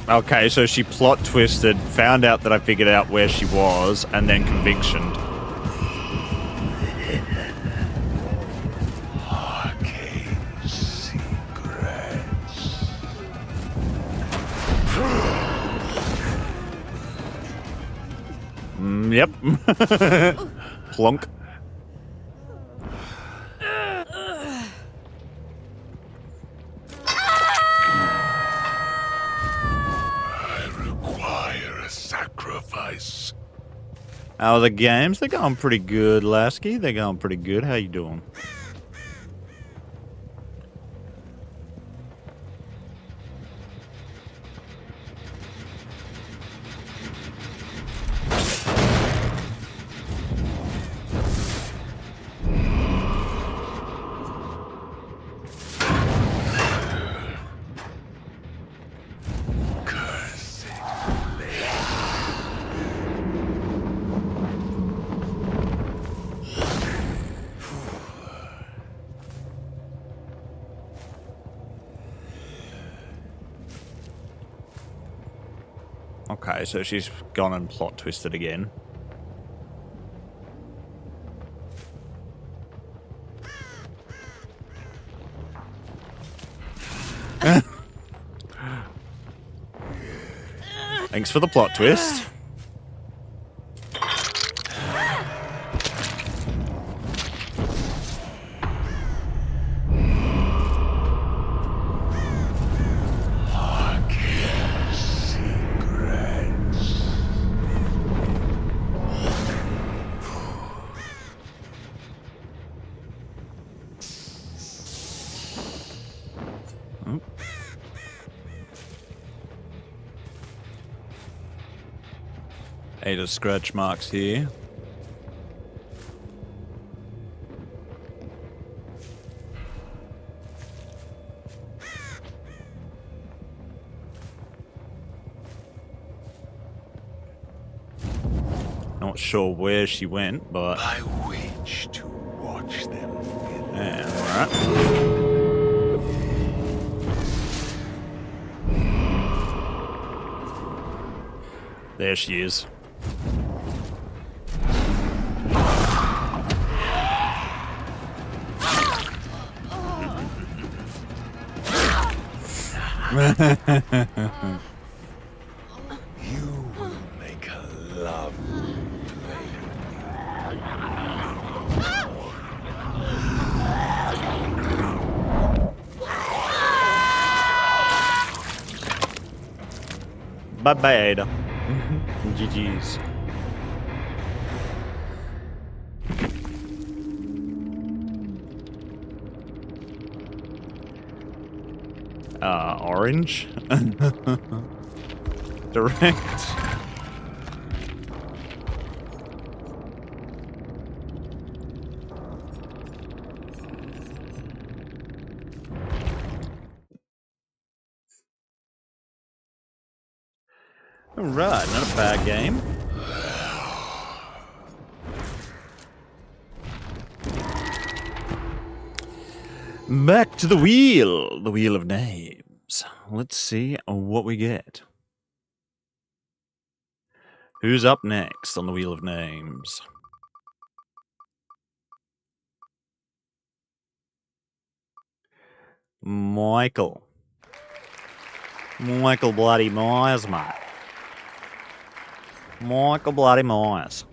Okay, so she plot twisted, found out that I figured out where she was, and then convictioned. Arcane secrets. Yep. Plonk. Sacrifice. How are the games? They're going pretty good, Lasky. They're going pretty good. How you doing? Okay, so she's gone and plot twisted again. Thanks for the plot twist. Ada's scratch marks here. not sure where she went, but by which to watch them wither. yeah, alright. There she is. You will make a lovely Bye-bye, Ada. GG's. Orange? Direct. Alright, not a bad game. Back to the wheel of names. Let's see what we get. Who's up next on the wheel of names? Michael. Michael Bloody Myers, mate. Michael Bloody Myers.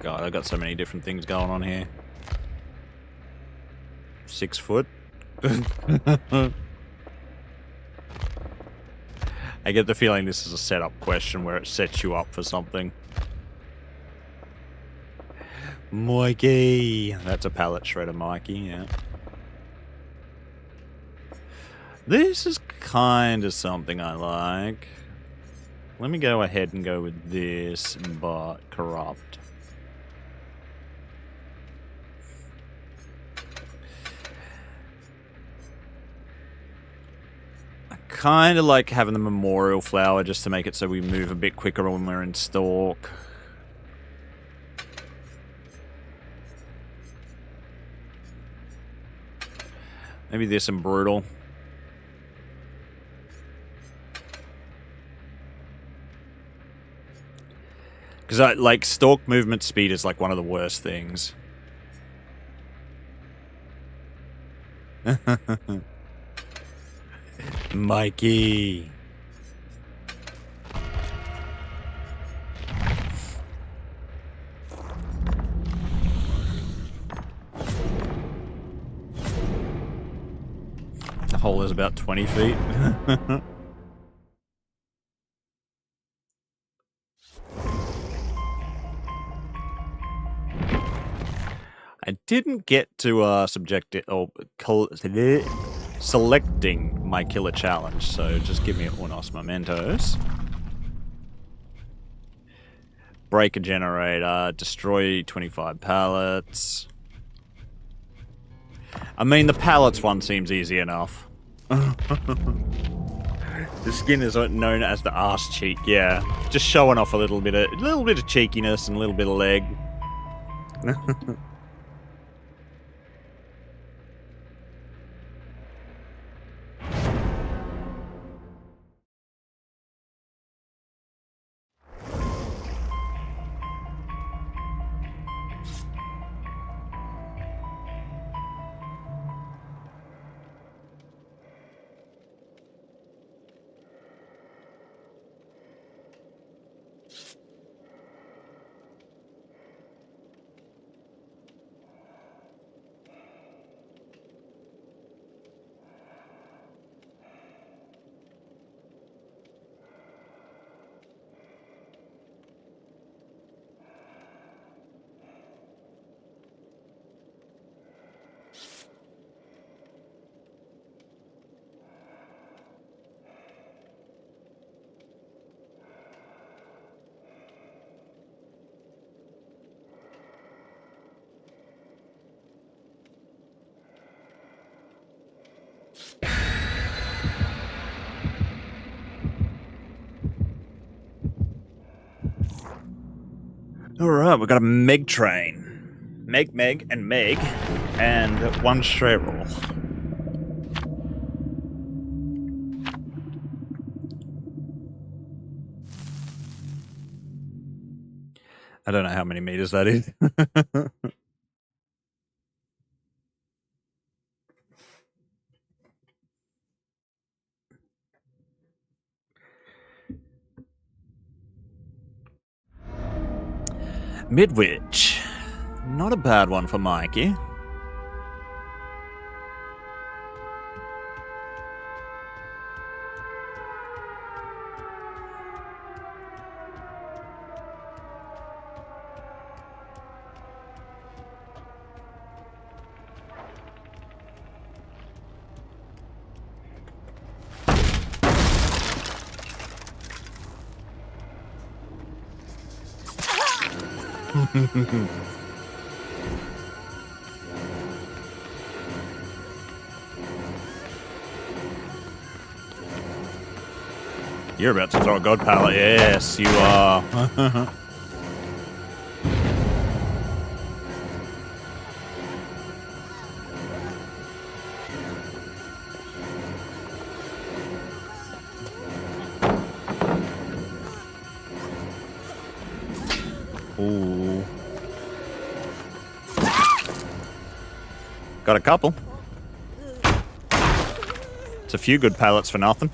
God, I've got so many different things going on here. 6 foot. I get the feeling this is a setup question where it sets you up for something. Mikey! That's a pallet shredder, Mikey, yeah. This is kind of something I like. Let me go ahead and go with this, but corrupt. I kind of like having the memorial flower just to make it so we move a bit quicker when we're in stalk. Maybe this and brutal. Because I like stalk movement speed is like one of the worst things. Mikey. The hole is about 20 feet. I didn't get to subject it or selecting my killer challenge, so just give me unos mementos. Break a generator, destroy 25 pallets. I mean, the pallets one seems easy enough. The skin is known as the arse cheek, yeah. Just showing off a little bit of cheekiness and a little bit of leg. Alright, we got a Meg train. Meg, and one stray roll. I don't know how many meters that is. Midwich. Not a bad one for Mikey. You're about to throw a god pallet. Yes, you are. Ooh. Got a couple. It's a few good pallets for nothing.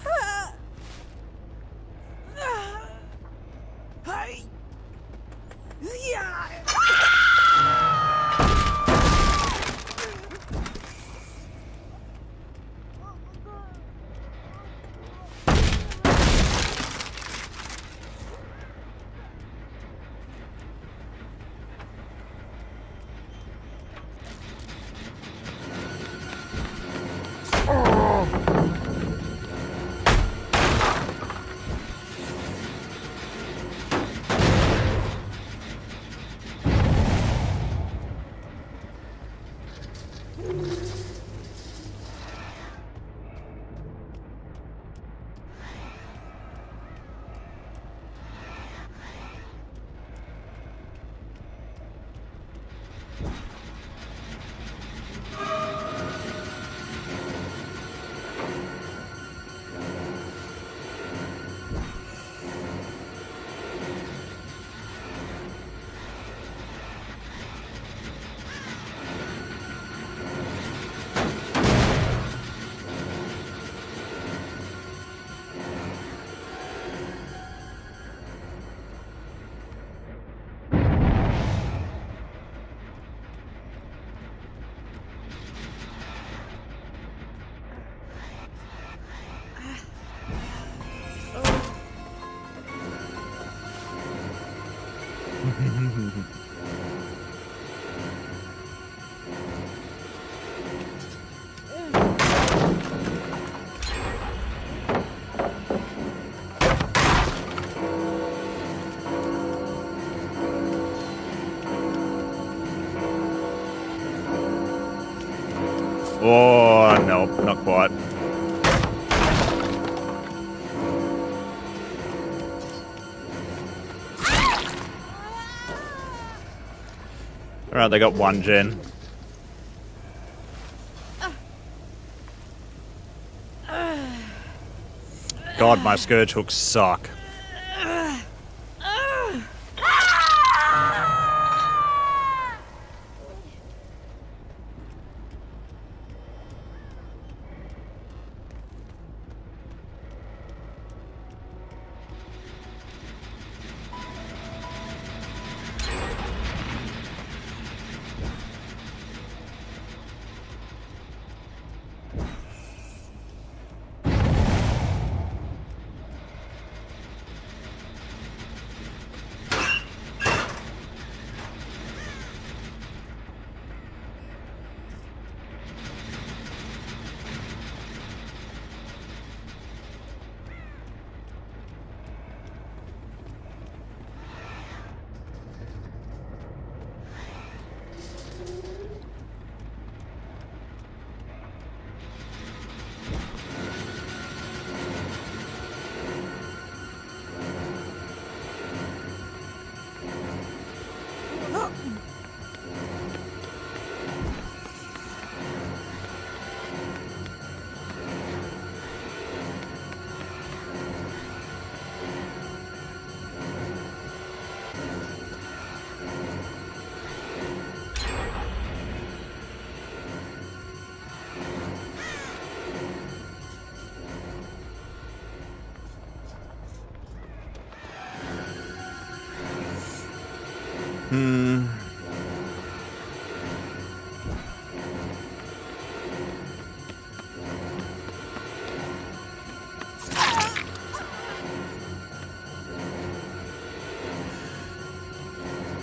Oh, no, not quite. Alright, they got one gen. God, my scourge hooks suck.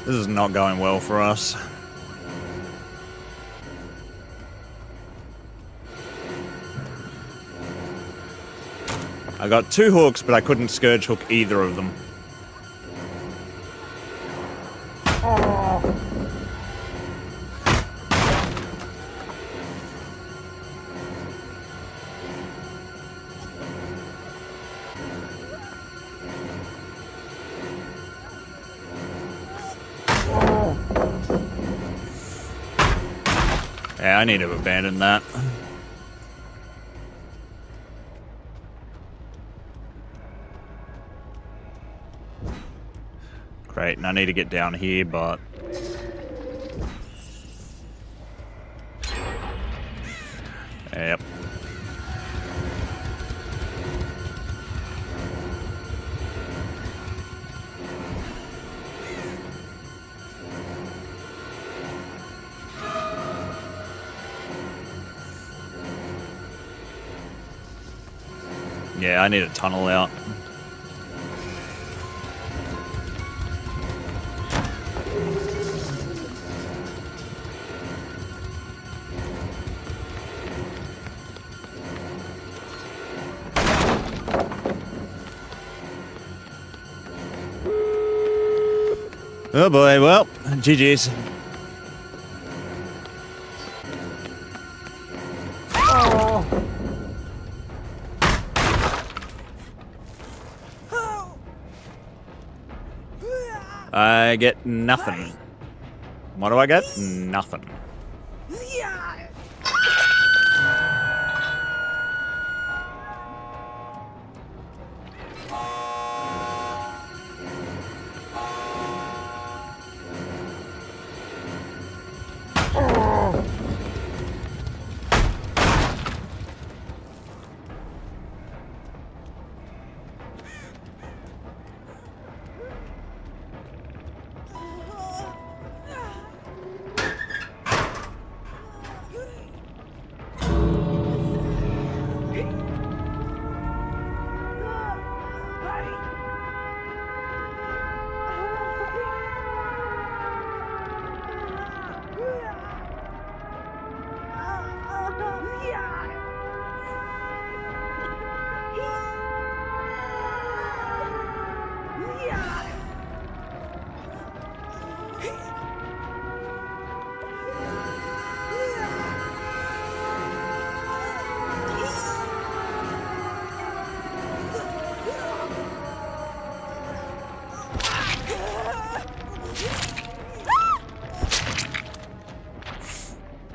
This is not going well for us. I got 2 hooks, but I couldn't scourge hook either of them. Yeah, I need to abandon that. Great, and I need to get down here, but... Yep. Yeah, I need a tunnel out. Oh boy, well, GG's. I get nothing. What do I get? Nothing.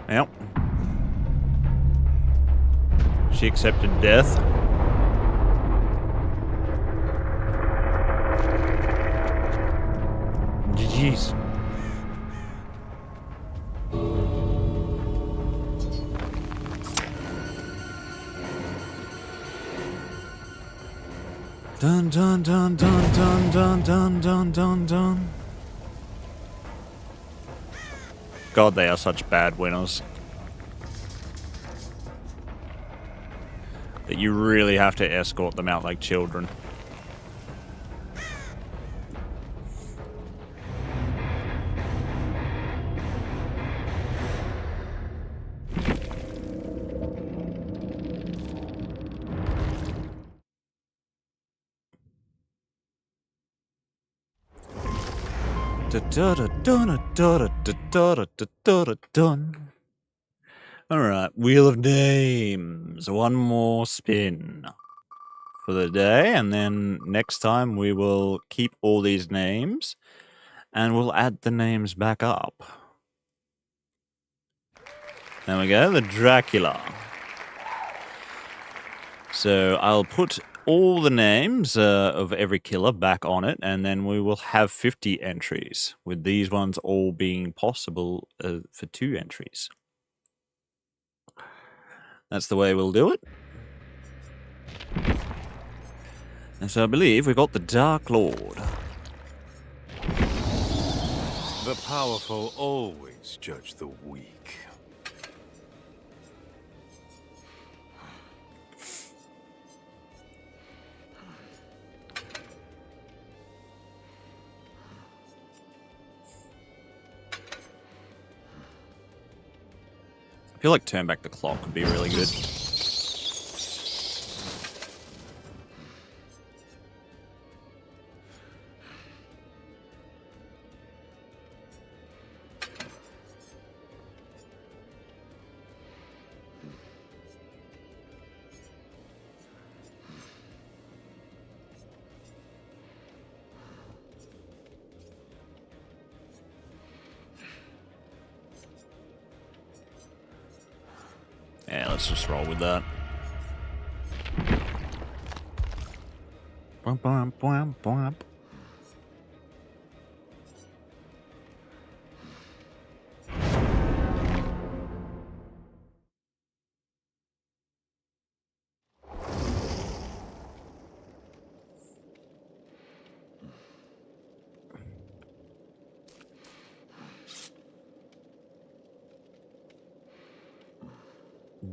Yep. She accepted death. GG's. Dun dun dun dun dun dun dun dun dun dun. God, they are such bad winners. That you really have to escort them out like children. Alright, Wheel of Names. One more spin for the day, and then next time we will keep all these names and we'll add the names back up. There we go, the Dracula. So I'll put all the names of every killer back on it, and then we will have 50 entries, with these ones all being possible for 2 entries. That's the way we'll do it. And so I believe we got the Dark Lord. The powerful always judge the weak. I feel like turn back the clock would be really good. Yeah, let's just roll with that. Bwomp, bwomp, bwomp, bwomp.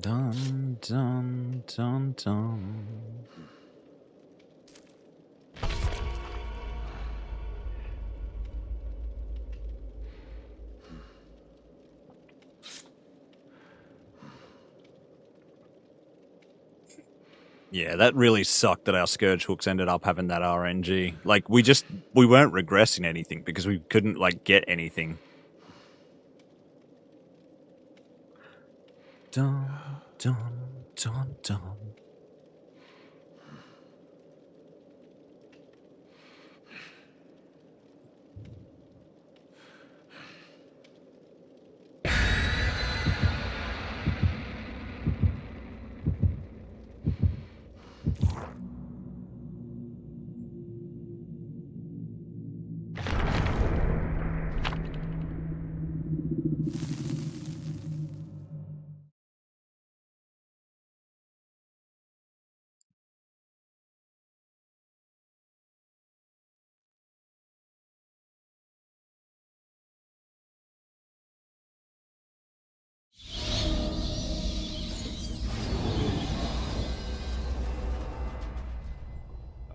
Dun, dun, dun, dun. Yeah, that really sucked that our Scourge hooks ended up having that RNG. Like, we weren't regressing anything because we couldn't, like, get anything. Dun, dun, dun, dun.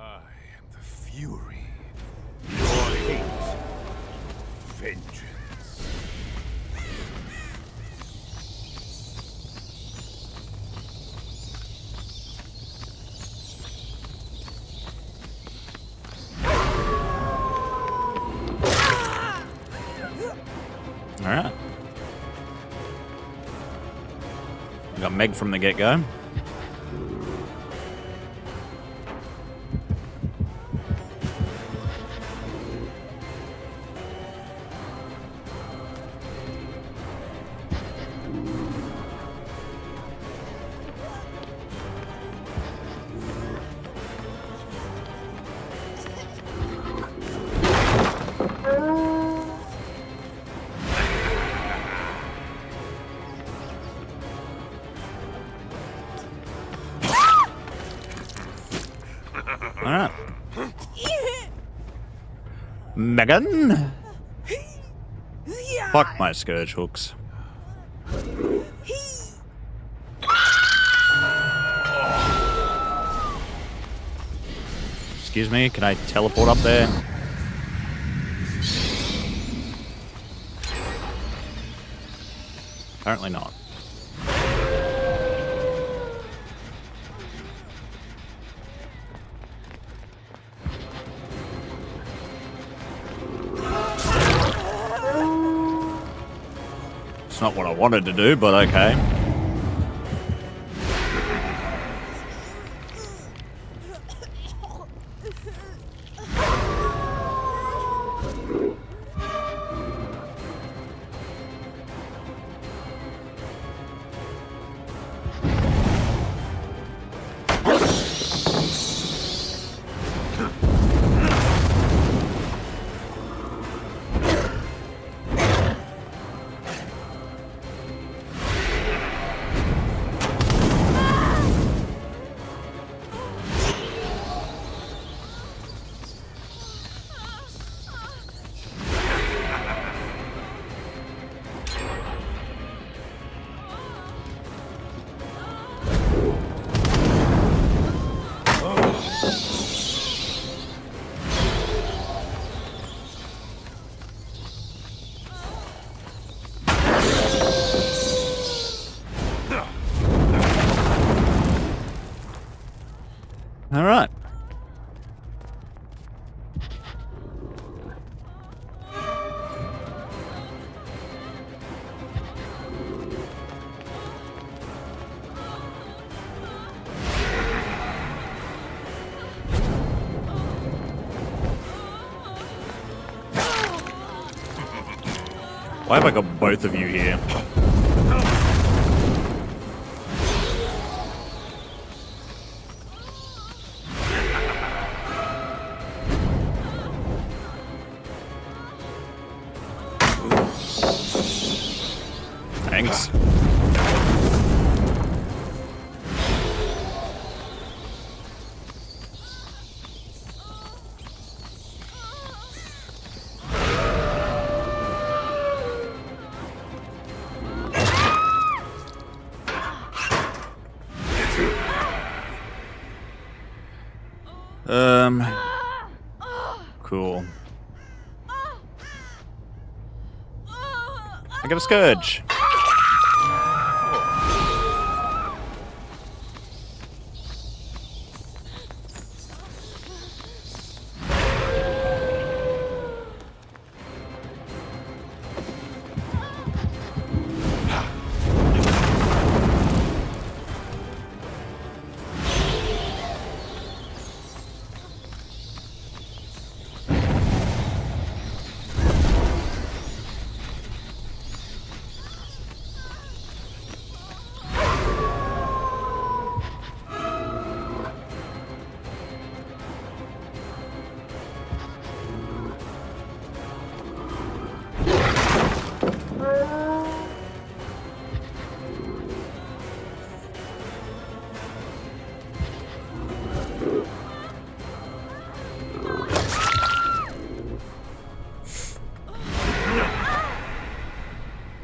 I am the fury. Your hate. Vengeance. Alright. We got Meg from the get-go. Alright. Megan? Fuck my Scourge hooks. Excuse me, can I teleport up there? Apparently not. It's not what I wanted to do, but okay. Why have I got both of you here? Thanks. Cool. I got a scourge.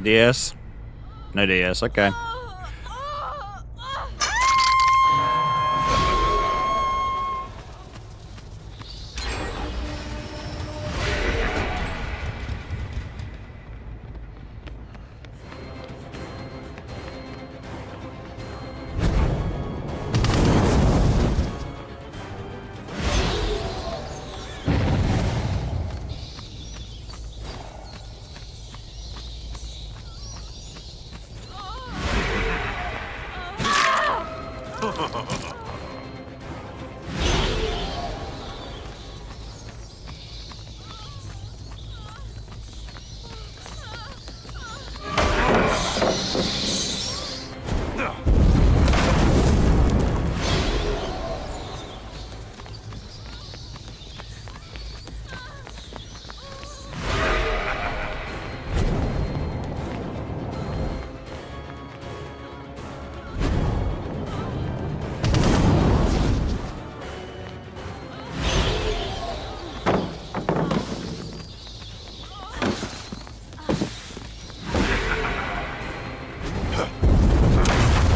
DS? No DS, okay.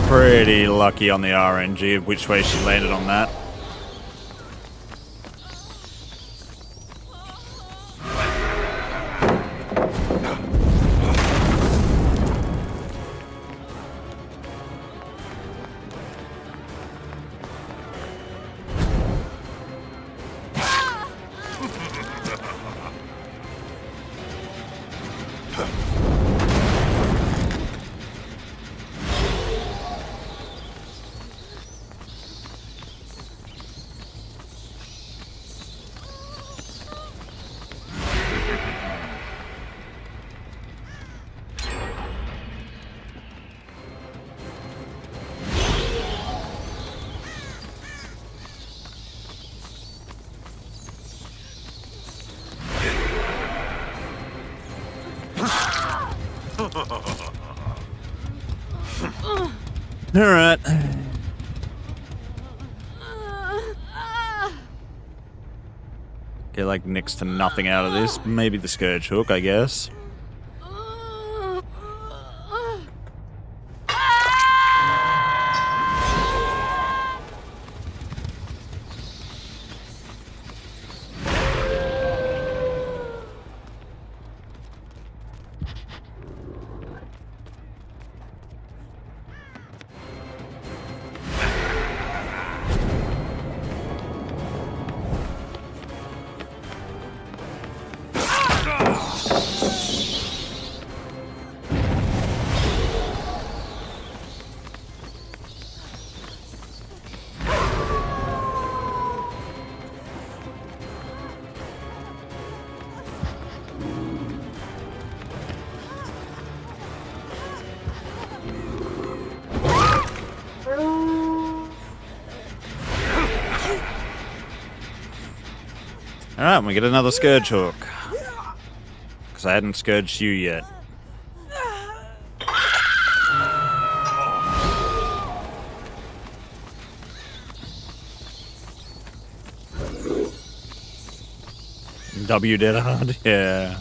Pretty lucky on the RNG of which way she landed on that. Alright. Get like next to nothing out of this. Maybe the Scourge Hook, I guess. Alright, we get another Scourge Hook. Because I hadn't Scourged you yet. W dead hard? Yeah.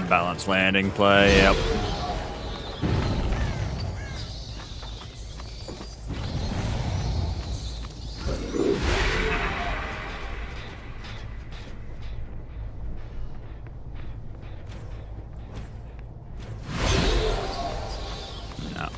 Balanced landing play, yep. No.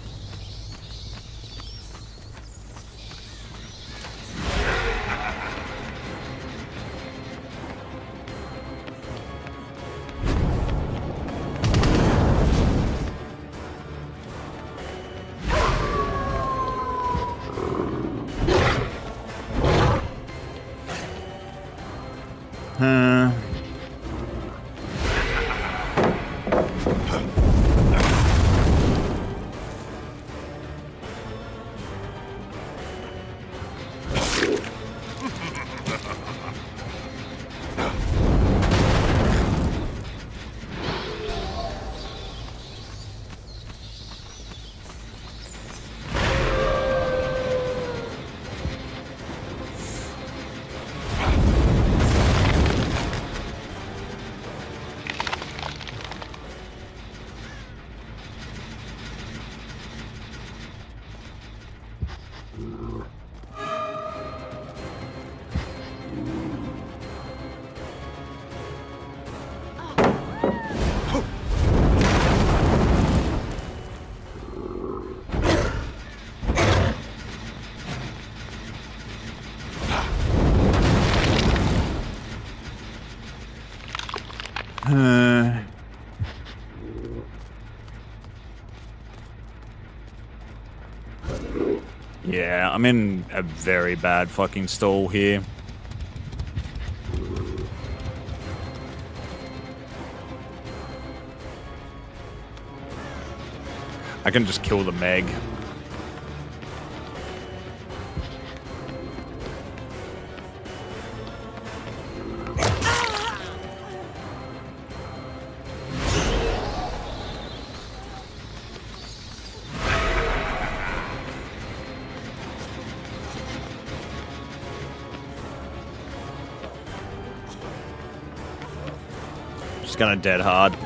Yeah, I'm in a very bad fucking stall here. I can just kill the Meg. Just gonna dead hard.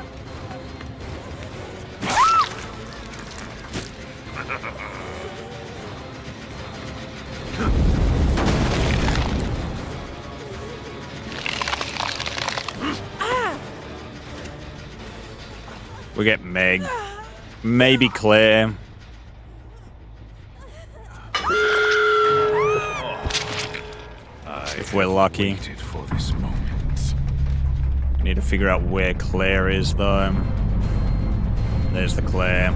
We get Meg. Maybe Claire. If we're lucky. Waited for this moment. Need to figure out where Claire is, though. There's the Claire.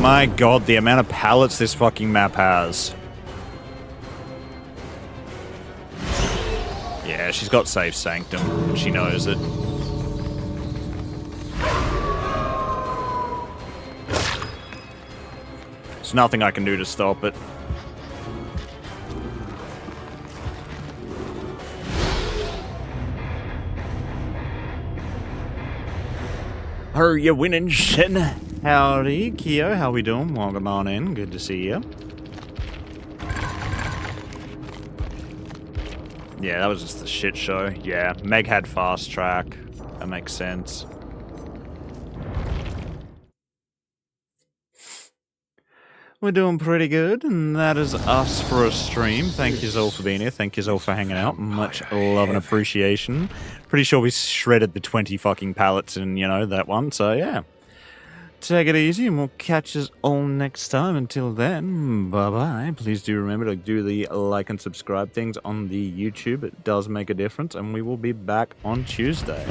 My god, the amount of pallets this fucking map has. Yeah, she's got safe sanctum, and she knows it. There's nothing I can do to stop it. Are you winning, Shin? Howdy, Keo. How we doing? Welcome on in. Good to see you. Yeah, that was just a shit show. Yeah, Meg had fast track. That makes sense. We're doing pretty good, and that is us for a stream. Thank you all for being here. Thank you all for hanging out. Much love and appreciation. Pretty sure we shredded the 20 fucking pallets in, you know, that one. So, yeah. Take it easy, and we'll catch us all next time. Until then, bye-bye. Please do remember to do the like and subscribe things on the YouTube. It does make a difference, and we will be back on Tuesday.